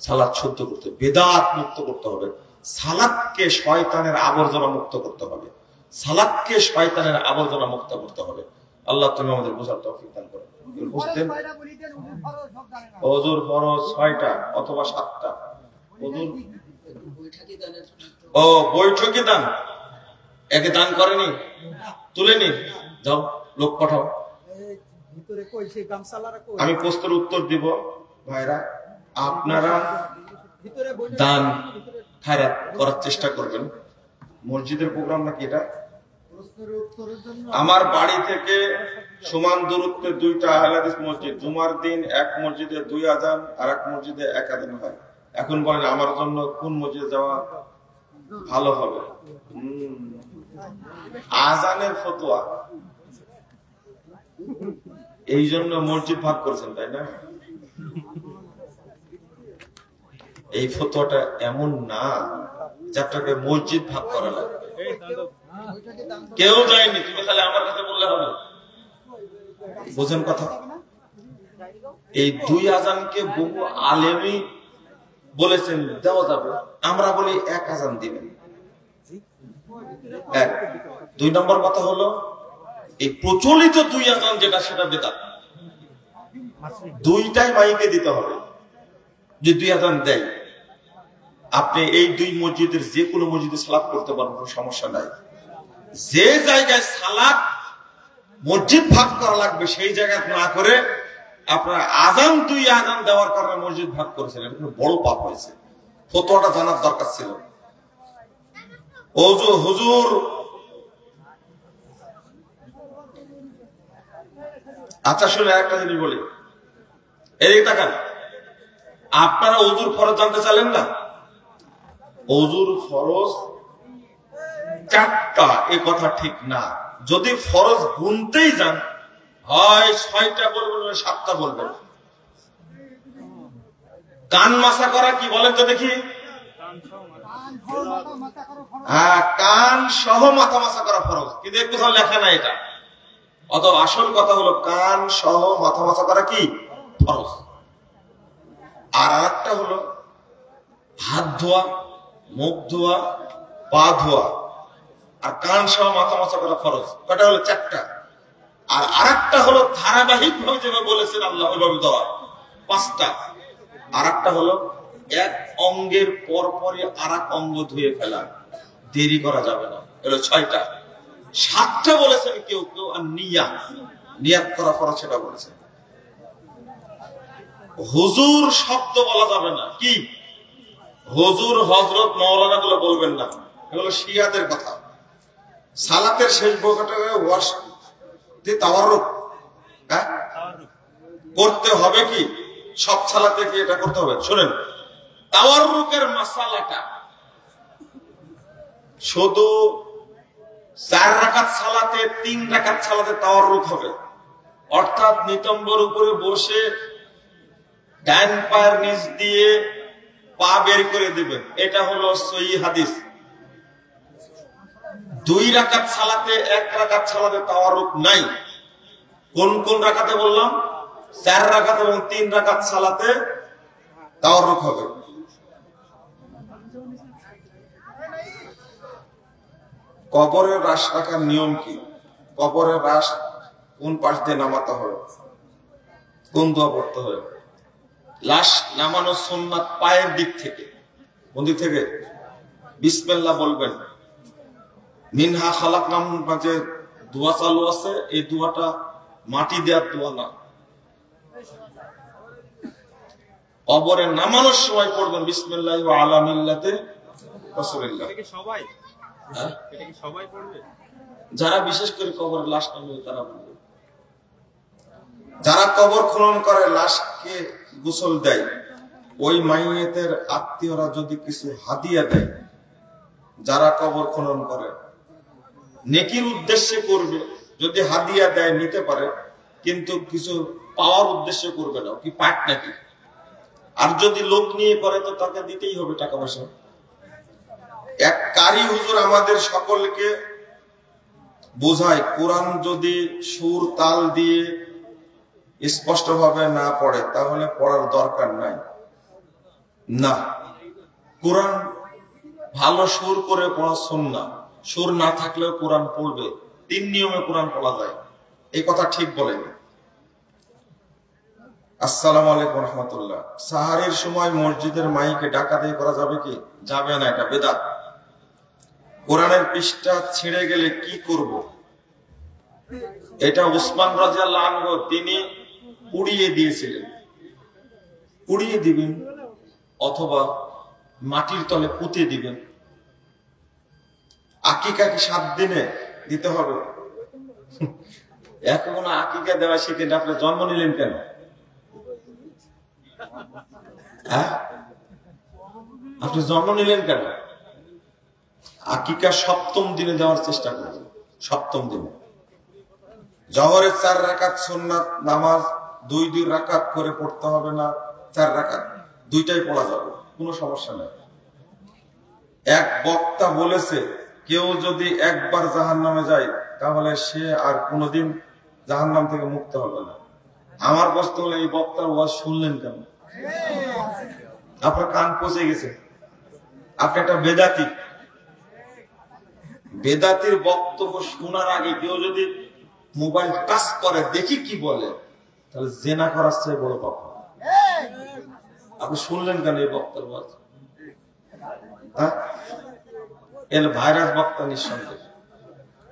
সালাত শুদ্ধ করতে, বেদাত মুক্ত করতে হবে। সালাতকে শয়তানের আবর্জনা মুক্ত করতে হবে। সালাতকে শয়তানের আবর্জনা মুক্ত করতে হবে। আল্লাহ তুমি আমাদের বুঝার তৌফিক দান করো। বুঝতেন? ওযুর ফরজ 6টা অথবা 7টা। ওযুর ও বৈঠকি দান, একে দান করেনি, তুলেনি, যাও লোক পাঠাও। আমি প্রশ্নের উত্তর দিব ভাইরা, আপনারা দান খায়রাত করার চেষ্টা করবেন। মসজিদের প্রোগ্রাম নাকি এটা? আমার বাড়ি থেকে সমান দূরত্বে 2টা আহলে হাদিস মসজিদ। জুমার দিন এক মসজিদে 2 আযান আর এক মসজিদে 1 আযান হয়। এখন বলেন আমার জন্য কোন মসজিদে যাওয়া ভালো হবে? আযানের ফতোয়া, এই জন্য মসজিদ ভাগ করেছেন, তাই না? এই ফতোয়াটা এমন না যাটাকে মসজিদ ভাগ করা লাগবে। কেউ যায়নি, তুমি খালি আমার কাছে বললে হবে। বোঝেন কথা? এই 2 আযানকে বহু আলেমই বলেছেন দেওয়া যাবে, আমরা বলি 1 আযান দিবেন। 1 2 নম্বর কথা হলো এই প্রচলিত 2 আযান যেটা, সেটা বেদাত। 2টাই মাইকে দিতে হবে। যে 2 আযান দেয়, আপনি এই 2 মসজিদের যে কোনো মসজিদে সালাত করতে পারেন, কোনো সমস্যা নাই। যে জায়গায় সালাত মসজিদ ভাগ করা লাগবে সেই জায়গায় না করে আপনারা আযান 2 আযান দেওয়ার কারণে মসজিদ ভাগ করেছেন, এটা কিন্তু বড় পাপ হয়েছে। ফতোয়াটা জানার দরকার ছিল। ওযু হুজুর, আচ্ছা শুনে একটা জিনিস বলি, এদিকে তাকান। আপনারা ওযুর ফরজ জানতে চাইলেন না? ওযুর ফরজ 4টা, এ কথা ঠিক না। যদি ফরজ গুনতেই যান, হয় 6টা বলবেন না 7টা বলবেন। কান মাসা করা কি বলেন তো দেখি? হ্যাঁ, কান সহ মাথা মাসা করা ফরজ, কিন্তু কোথাও লেখা নাই এটা। অত আসল কথা হলো কান সহ মাথা মাসা করা কি ফরজ। আর আরেকটা হলো হাত ধোয়া, মুখ ধোয়া, পা ধোয়া, আর কান সহ মাথা মাথা করা ফরজ। কয়টা হলো? 4টা। আর আরেকটা হলো ধারাবাহিক ভাবে যেভাবে বলেছেন আল্লাহ ওইভাবে দেওয়া, 5টা। আরেকটা হলো এক অঙ্গের পর পরই আরেক অঙ্গ ধুয়ে ফেলা, দেরি করা যাবে না, এগুলো 6টা। 7টা বলেছেন কেউ কেউ, আর নিয়াত করা ফরজ সেটা বলেছেন। হুজুর শব্দ বলা যাবে না। কি হুজুর, হযরত, মাওলানা গুলো বলবেন না, এগুলো শিয়াদের কথা। সালাতের শেষ বক্তব্যে ওয়াশ দি তাওয়াররুক করতে হবে। কি সব সালাতে কি এটা করতে হবে? শুনেন, তাওয়াররুকের মাসালাটা শুধু 4 রাকাত সালাতে, 3 রাকাত সালাতে তাওয়াররুক হবে। অর্থাৎ নিতম্বর উপরে বসে ডান পায়ের নিচ দিয়ে পা বের করে দিবেন, এটা হলো সহিহ হাদিস। 2 রাকাত সালাতে, 1 রাকাত সালাতে তাওয়াররুক নাই। কোন কোন রাকাতে বললাম? 4 রাকাত এবং 3 রাকাত সালাতে তাওয়াররুক হবে। কবরের রাশ রাখার নিয়ম কি? কবরের রাশ কোন পাশ দিয়ে নামাতে হবে, কোন দোয়া পড়তে হবে? লাশ নামানো সুন্নাত পায়ের দিক থেকে। কোন দিক থেকে? বিসমিল্লাহ বলবেন। মিনহা খালাকনাম যে দোয়া চালু আছে, এই দোয়াটা মাটি দেওয়ার দোয়া না। কবরে নামানোর সময় পড়বেন বিসমিল্লাহ ওয়া আলা মিল্লাতে রাসূলিল্লাহ। এটা কি সবাই? হ্যাঁ, এটা কি সবাই পড়বে? যারা বিশেষ করে কবরে লাশ নামাবে তারা পড়বে। যারা কবর খনন করে, লাশকে গোসল দেয়, ওই মাইয়েতের আত্মীয়রা যদি কিছু হাদিয়া দেয়, যারা কবর খনন করে নেকির উদ্দেশ্যে করবে। যদি হাদিয়া দেয় নিতে পারে, কিন্তু কিছু পাওয়ার উদ্দেশ্যে করবে না, কি পাট নাকি। আর যদি লোক নিয়ে করে তো তাকে দিতেই হবে টাকা পয়সা। এক কারি হুজুর আমাদের সকলকে বোঝায়, কোরআন যদি সুর তাল দিয়ে স্পষ্ট ভাবে না পড়ে তাহলে পড়ার দরকার নাই। না, কোরআন ভালো সুর করে পড়া সুন্নাহ। সুর না থাকলেও কোরআন পড়বে। 3 নিয়মে কোরআন পড়া যায়, এই কথা ঠিক বলেন। আসসালামু আলাইকুম রহমতুল্লাহ। সাহারির সময় মসজিদের মাইকে ডাকাতি করা যাবে কি? যাবে না, এটা বেদাত। কোরআনের পৃষ্ঠা ছিঁড়ে গেলে কি করব? এটা উসমান রাদিয়াল্লাহু আনহু তিনি পুড়িয়ে দিয়েছিলেন। পুড়িয়ে দিবেন অথবা মাটির তলে পুঁতে দিবেন। আকিকা কি 7 দিনে দিতে হবে? এখন আকিকা দেওয়া শিখেন, আপনি জন্ম নিলেন কেন? হ্যাঁ, আপনি জন্ম নিলেন কেন? আকিকা 7ম দিনে দেওয়ার চেষ্টা করবেন। 7ম দিনে জহরের 4 রাকাত সুন্নাত নামাজ 2 রাকাত করে পড়তে হবে না, 4 রাকাত, 2টাই পড়া যাবে, কোনো সমস্যা নেই। এক বক্তা বলেছে, কেউ যদি একবার জাহান্নামে যায় তাহলে সে আর কোনোদিন জাহান্নাম থেকে মুক্ত হবে না। আমার প্রশ্ন হলো, এই বক্তার ওয়াজ শুনলেন কেন? আপনার কান পচে গেছে, আপনি একটা বেদাতি। বেদাতির বক্তব্য শোনার আগে কেউ যদি মোবাইল টাচ করে দেখি কি বলে, তাহলে জেনা করার চেয়ে বড় পাপ। আপনি শুনলেন কেন এই বক্তার ওয়াজ? এর ভাইরাস বক্তা নিঃসন্দেহ।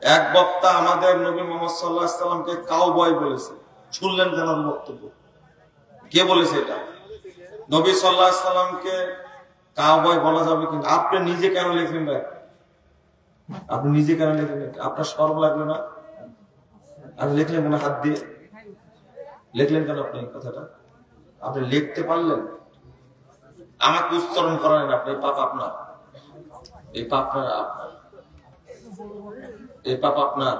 এক বক্তা আমাদের নবী মুহাম্মদ সাল্লাল্লাহু আলাইহি সাল্লামকে কাউবয় বলেছে। শুনলেন কেন বক্তব্য? কে বলেছে এটা? নবী সাল্লাল্লাহু আলাইহি সাল্লামকে কাউবয় বলা যাবে কিন্তু আপনি নিজে কেন লিখলেন ভাই? আপনি নিজে কেন লিখলেন? আপনার শরম লাগলো না? আপনি লিখলেন কেন? হাত দিয়ে লিখলেন কেন আপনি এই কথাটা? আপনি লিখতে পারলেন? আমাকে উচ্চারণ করেন আপনি, পাপ আপনার। এই পাপ আপনার, এই পাপ আপনার।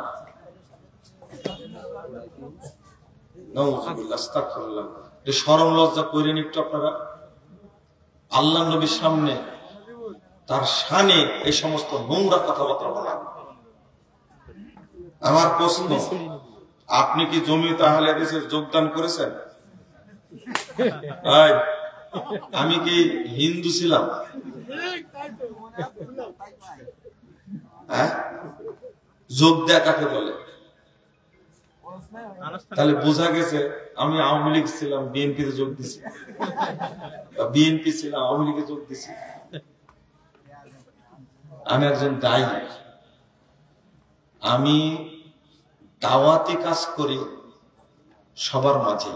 নাউযুবিল্লাহ, আস্তাগফিরুল্লাহ। এই শরম লজ্জা করেন একটু আপনারা। আল্লাহর নবীর সামনে তার শানে এই সমস্ত নোংরা কথাবার্তা বলা। আমার প্রশ্ন, আপনি কি জমিয়ত আহলে হাদিসে যোগদান করেছেন? আমি কি হিন্দু ছিলাম? হ্যাঁ, যোগ দেয়া কাকে বলে? তাহলে বোঝা গেছে আমি আওয়ামী লীগ ছিলাম, বিএনপিতে যোগ দিছি, বিএনপি ছিলাম, আওয়ামী লীগে যোগ দিছি। আমি একজন দায়ী। আমি দাওয়াতি কাজ করি সবার মাঝে।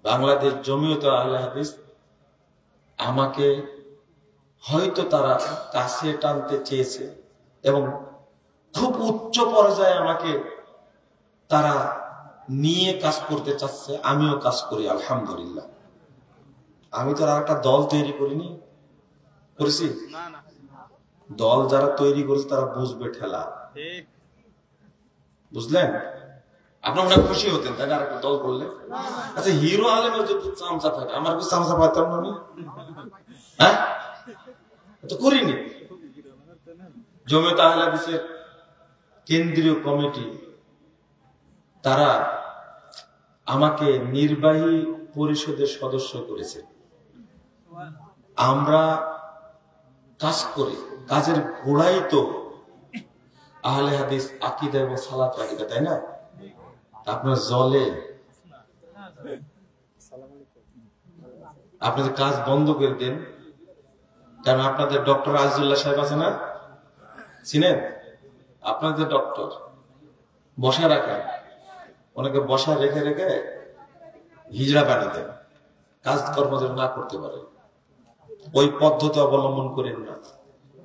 বাংলাদেশ জমিয়ত আহলে হাদিস আমাকে হয়তো তারা কাছে টানতে চেয়েছে এবং খুব উচ্চ পর্যায়ে আমাকে তারা নিয়ে কাজ করতে চাচ্ছে। আমিও কাজ করি আলহামদুলিল্লাহ। আমি তো আর একটা দল তৈরি করিনি, করেছি? দল যারা তৈরি করেছে তারা বুঝবে ঠেলা, বুঝলেন? আপনার মনে খুশি হতেন তাই না আর একটা দল করলে? আচ্ছা, হিরো আলমের যদি চামচা থাকে, আমার কি চামচা পাইতাম না আমি? হ্যাঁ, তো করিনি। জমিয়ত আহলে হাদিসের কেন্দ্রীয় কমিটি তারা আমাকে নির্বাহী পরিষদের সদস্য করেছে। আমরা কাজ করি, কাজের গোড়াই তো আহলে হাদিস আকীদা এবং সালাত আকীদা, তাই না? আপনার জলে আপনাদের কাজ বন্ধ করে দেন, কারণ আপনাদের ডক্টর আজিজুল্লাহ সাহেব আছে না, চিনেন? আপনাদের ডক্টর বসা রাখেন, ওনাকে বসা রেখে রেখে হিজড়া বানিয়ে দেন, কাজ কর্ম যেন না করতে পারে। ওই পদ্ধতি অবলম্বন করেন না,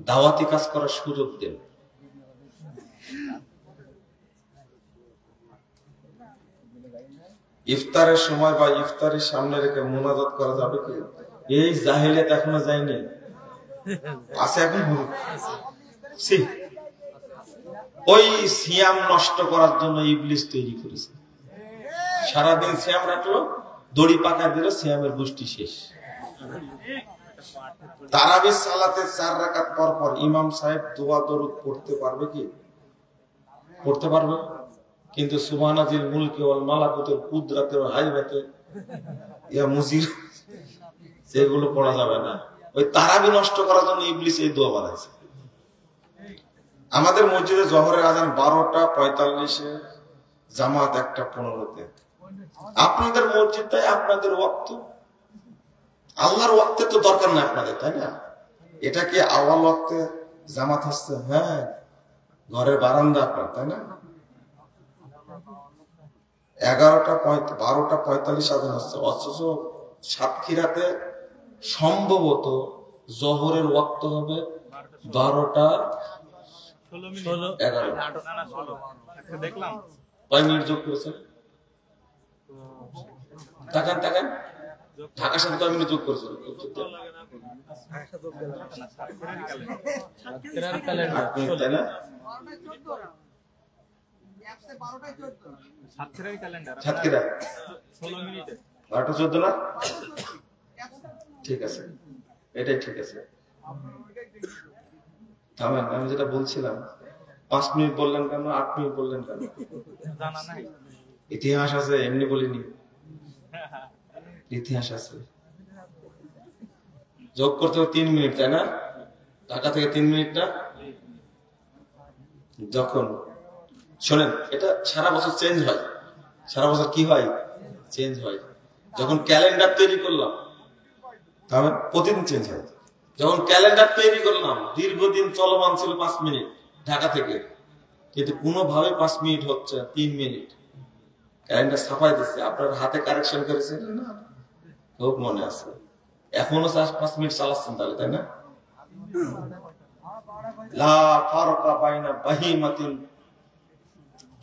দাওয়াতি কাজ করার সুযোগ দেন। ইফতারের সময় বা ইফতারের সামনে রেখে মুনাজাত করা যাবে কি? এই জাহিলিয়াত এখনো যায়নি, আছে এখন। ওই সিয়াম নষ্ট করার জন্য ইবলিস তৈরি করেছে। সারাদিন সিয়াম রাখলো, দড়ি পাকা দিল, সিয়ামের গোষ্ঠী শেষ। তারাবির সালাতে 4 রাকাত পর পর ইমাম সাহেব দোয়া দরুদ পড়তে পারবে কি? পড়তে পারবে, কিন্তু সুবহানাজিল মুলকি ওয়াল মালাকুতুল কুদরাতি ওয়া হাইবাতি ইয়া মুজির সেগুলো পড়া যাবে না। ওই তারাবি নষ্ট করার জন্য ইবলিস এই দোয়া বানাইছে। আমাদের মসজিদে জোহরের আজান 12:45-এ, জামাত 1:15-তে। আপনাদের মসজিদটাই আপনাদের ওয়াক্ত, আল্লাহর ওয়াক্তে তো দরকার না আপনাদের, তাই না? এটা কি আওয়াল ওয়াক্তে জামাত হচ্ছে? হ্যাঁ, ঘরের বারান্দা আপনার, তাই না? 12:45 আজান হচ্ছে, অথচ সাতক্ষীরাতে সম্ভবত জোহরের ওয়াক্ত হবে 12:11 দেখলাম। কয় মিনিট যোগ করেছেন? তাকান তাকান, ঢাকার সাথে কয় মিনিট যোগ করেছেন? 8 মিনিট, তাই না? সাতক্ষীরা 12:14 না? ঠিক আছে, এটাই ঠিক আছে। থামেন, আমি যেটা বলছিলাম, 5 মিনিট বললেন কেন, 8 মিনিট বললেন কেন? ইতিহাস আছে, এমনি বলিনি, ইতিহাস আছে। যোগ করতে হবে 3 মিনিট, তাই না? ঢাকা থেকে 3 মিনিট না? যখন শোনেন, এটা সারা বছর চেঞ্জ হয়। সারা বছর কি হয়? চেঞ্জ হয়। যখন ক্যালেন্ডার তৈরি করলাম, তাহলে প্রতিদিন চেঞ্জ হয়। যখন ক্যালেন্ডার তৈরি করলাম, দীর্ঘদিন চলমান ছিল 5 মিনিট ঢাকা থেকে, কিন্তু কোনোভাবে 5 মিনিট হচ্ছে 3 মিনিট। ক্যালেন্ডার ছাপাই দিচ্ছে, আপনার হাতে কারেকশন করেছে না? খুব মনে আছে। এখনো 5 মিনিট চালাচ্ছেন তাহলে, তাই না? লা ফারকা বাইনা বাহিমাতিন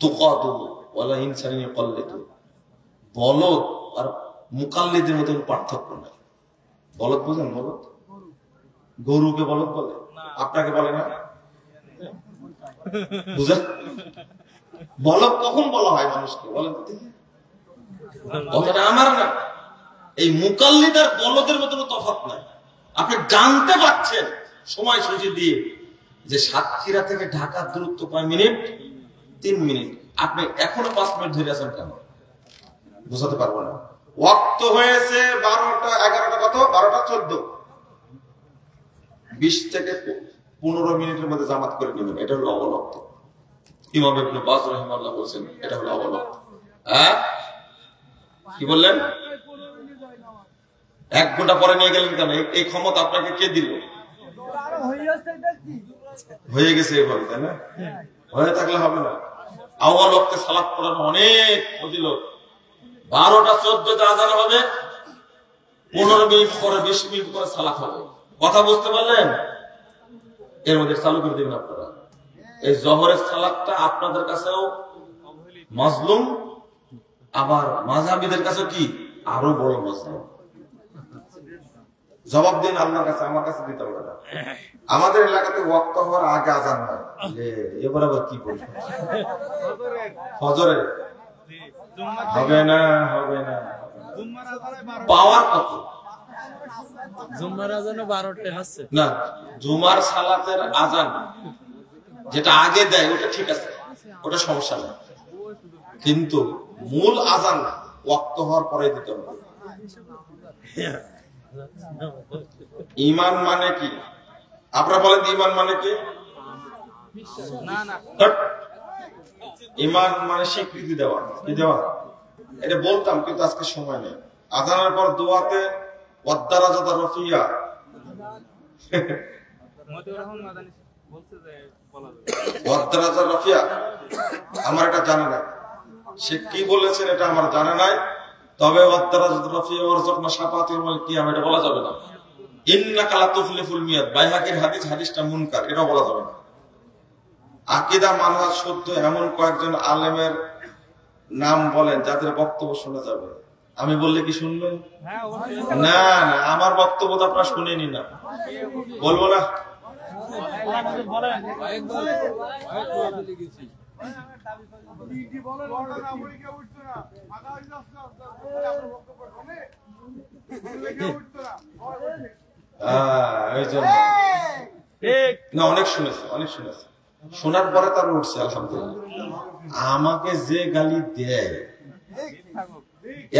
তুকাদু ওয়ালা ইনসানিন ইয়াকাল্লিদু। বলদ আর মুকাল্লিদের মধ্যে পার্থক্য নাই। বলদ বুঝেন? বলদ, গরুকে বলদ বলে, আপনাকে বলে না? বুঝেন? বলদ কখন বলা হয় মানুষকে? বলেন কথাটা আমার না। এই মুকাল্লিদ আর বলদের মধ্যে কোনো তফাৎ নাই। আপনি জানতে পারছেন সময়সূচি দিয়ে যে সাতক্ষীরা থেকে ঢাকার দূরত্ব কয় মিনিট? 3 মিনিট। আপনি এখনো 5 মিনিট ধরে আছেন কেন? বুঝাতে পারবো না। ওয়াক্ত হয়েছে 12:11 কত? 12:14। 20 থেকে 15 মিনিটের মধ্যে জামাত করে নেবেন, এটা হলো আউয়াল ওয়াক্ত। ইমাম ইবনে বাজ রাহিমাহুল্লাহ বলেছেন এটা হলো আউয়াল ওয়াক্ত। হ্যাঁ, কি বললেন? 1 ঘন্টা পরে নিয়ে গেলেন কেন? এই ক্ষমতা আপনাকে কে দিল? হয়ে গেছে এভাবে, তাই না? হয়ে থাকলে হবে না। আউয়াল ওয়াক্তে সালাত পড়ানো অনেক ফজিলত। 12:14 আযান হবে, 15 মিনিট পরে 20 মিনিট পরে সালাত হবে। কথা বুঝতে পারলেন? এর মধ্যে চালু করে দিবেন আপনারা। এই জোহরের সালাতটা আপনাদের কাছেও মাজলুম, আবার মাযহাবীদের কাছেও কি আরো বড় মাজলুম। জবাব দিন আল্লাহর কাছে, আমার কাছে দিতে হবে না। আমাদের এলাকাতে ওয়াক্ত হওয়ার আগে আযান হয়। এবার আবার কি বলবো? ফজরে হবে না, হবে না। পাওয়ার কত? জুমার আজানও 12টা হচ্ছে না, জুমার সালাতের আজান যেটা আগে দেয় ওটা ঠিক আছে, ওটা সমস্যা নেই, কিন্তু মূল আজান ওয়াক্ত হওয়ার পরে দিতে হবে। ঈমান মানে কি? আপনারা বলেন ঈমান মানে কি? হট। ইমান মানে স্বীকৃতি দেওয়া, কি দেওয়া? এটা বলতাম কিন্তু আজকে সময় নেই। আজানের পর দোয়াতে ওয়াদ্দারাজাত রফিয়া ওয়াদ্দারাজাত রফিয়া আমার এটা জানা নাই, সে কি বলেছেন এটা আমার জানা নাই। তবে ওয়াদ্দারাজাত রফিয়া ওয়ারযাকনা শাফাআতুল মাল কিয়াম এটা বলা যাবে না। ইন্নাকা লা তুফলিফুল মিয়াদ বাইহাকির হাদিস, হাদিসটা মুনকার, এটা বলা যাবে না। আকীদা মানহাজ শুদ্ধ এমন কয়েকজন আলেমের নাম বলেন যাদের বক্তব্য শোনা যাবে। আমি বললে কি শুনবেন? না না, আমার বক্তব্য তো আপনারা শুনেনি না, বলবো না। না, অনেক শুনেছে, অনেক শুনেছে, শোনার পরে তার উঠছে আলহামদুলিল্লাহ। আমাকে যে গালি দেয়,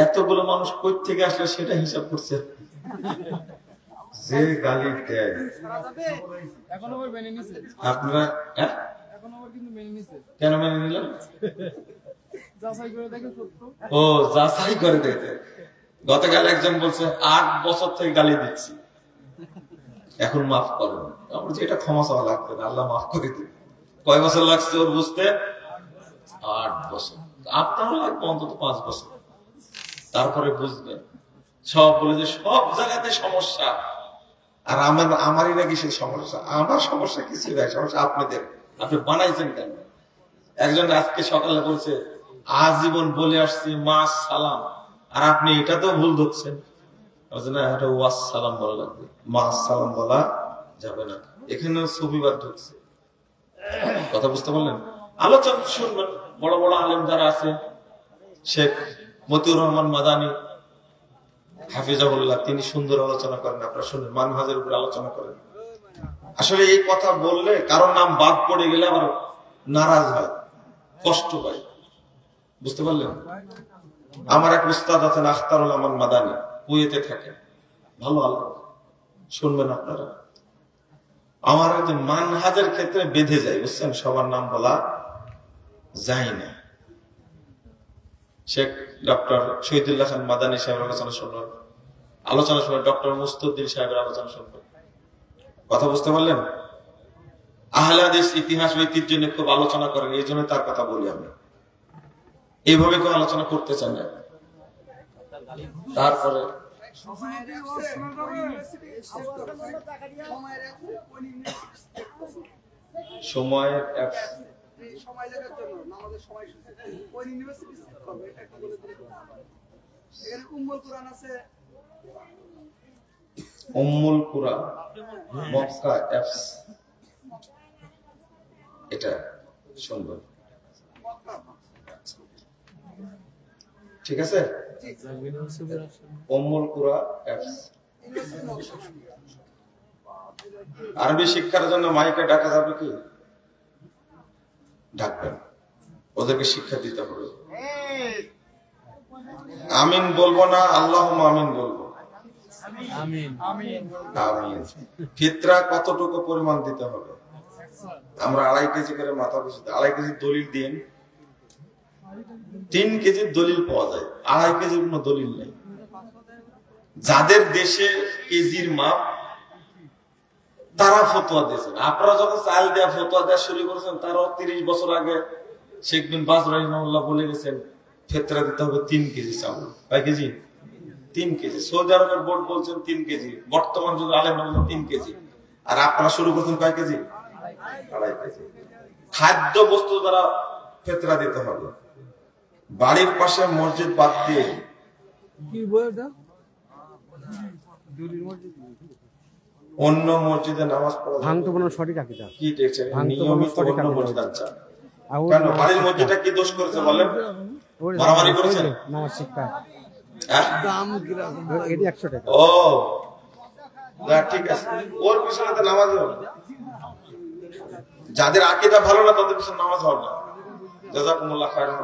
এতগুলো মানুষ কই থেকে আসলে সেটা হিসাব করছে। যে গালি দেয় আপনারা কেন মেনে নিলেন? ও যাচাই করে দেখতে। গতকাল একজন বলছে 8 বছর থেকে গালি দিচ্ছি, এখন মাফ করেন। আমরা যে এটা ক্ষমা চাওয়া লাগবে না, আল্লাহ মাফ করে দিন। কয় বছর লাগছে ওর বুঝতে? 8 বছর। আপনারও লাগবে অন্তত 5 বছর, তারপরে বুঝবেন। সব বলে যে সব জায়গাতে সমস্যা, আর আমারই নাকি সেই সমস্যা। আমার সমস্যা কিছু নাই, সমস্যা আপনাদের। আপনি বানাইছেন কেন? একজন আজকে সকালে বলছে আজীবন বলে আসছি মা সালাম, আর আপনি এটা তো ভুল ধরছেন। না, এটা ওয়াস সালাম বলা লাগবে, মা সালাম বলা যাবে না। এখানে সুবিবাদ ঢুকছে, কথা বুঝতে পারলেন? আলোচনা শুনবেন, বড় বড় আলেম যারা আছে, শেখ মতিউর রহমান মাদানী হাফিজাহুল্লাহ, তিনি সুন্দর আলোচনা করেন, আপনারা শুনেন, মানহাজের উপরে আলোচনা করেন। আসলে এই কথা বললে কারোর নাম বাদ পড়ে গেলে আবার নারাজ হয়, কষ্ট পায়, বুঝতে পারলেন? আমার এক উস্তাদ আছেন আখতারুল আমান মাদানী, কুয়েতে থাকেন, ভালো আলেম, শুনবেন আপনারা। আমার মানহাজের ক্ষেত্রে বেঁধে যায়, বুঝছেন, সবার নাম বলা যায় না। শেখ ডক্টর শহীদুল্লাহ খান মাদানী সাহেবের আলোচনা শুনবেন, আলোচনা শুনবেন, ডক্টর মুস্তাফিজুর সাহেবের আলোচনা শুনবেন, কথা বুঝতে পারলেন? আহলে হাদিস ইতিহাস ঐতিহ্য নিয়ে খুব আলোচনা করেন, এই জন্য তার কথা বলি আমি। এইভাবে কেউ আলোচনা করতে চান না। তারপরে সময়ের উম্মুল কুরা মক্কা অ্যাপস, এটা শুনবেন, ঠিক আছে? উম্মুল কুরা অ্যাপস। আরবি শিক্ষার জন্য মাইকে ডাকা যাবে কি? ডাকবেন, ওদেরকে শিক্ষা দিতে হবে। আমিন বলবো না, আল্লাহুম্মা আমিন বলবো। আমিন আমিন। ফিতরা কতটুকু পরিমাণ দিতে হবে? আমরা 2.5 কেজি করে মাথা পিছু 2.5 কেজি দলিল দিন, 3 কেজির দলিল পাওয়া যায়, 2.5 কেজির কোনো দলিল নেই। যাদের দেশে কেজির মাপ, তারা ফতোয়া দিয়েছেন। আপনারা যখন চাল দেওয়া ফতোয়া দেওয়া শুরু করেছেন, তারাও 30 বছর আগে শেখ বিন বাজ রাহিমাহুল্লাহ বলে গেছেন ফিতরা দিতে হবে 3 কেজি চাউল। কয় কেজি? 3 কেজি। সৌদি আরবের বোর্ড বলছেন 3 কেজি, বর্তমান যুগের আলেম বলছেন 3 কেজি, আর আপনারা শুরু করছেন কয় কেজি? 2.5 কেজি। খাদ্য বস্তু দ্বারা ফিতরা দিতে হবে। বাড়ির পাশে মসজিদ বাদ দিয়ে অন্য মসজিদে নামাজ পড়া সঠিক আকীদা কি দেখছেন? নিয়মিত অন্য মসজিদ আচ্ছা, কেন বাড়ির মসজিদটা কি দোষ করেছে বলেন? মারামারি করেছেন? নামাজ শিক্ষা দাম কিরকম? এটি 100 টাকা। ও না, ঠিক আছে, ওর পিছনে তো নামাজ হবে না। যাদের আকীদা ভালো না তাদের পিছনে নামাজ হবে না। জাযাকুমুল্লাহ খায়রান।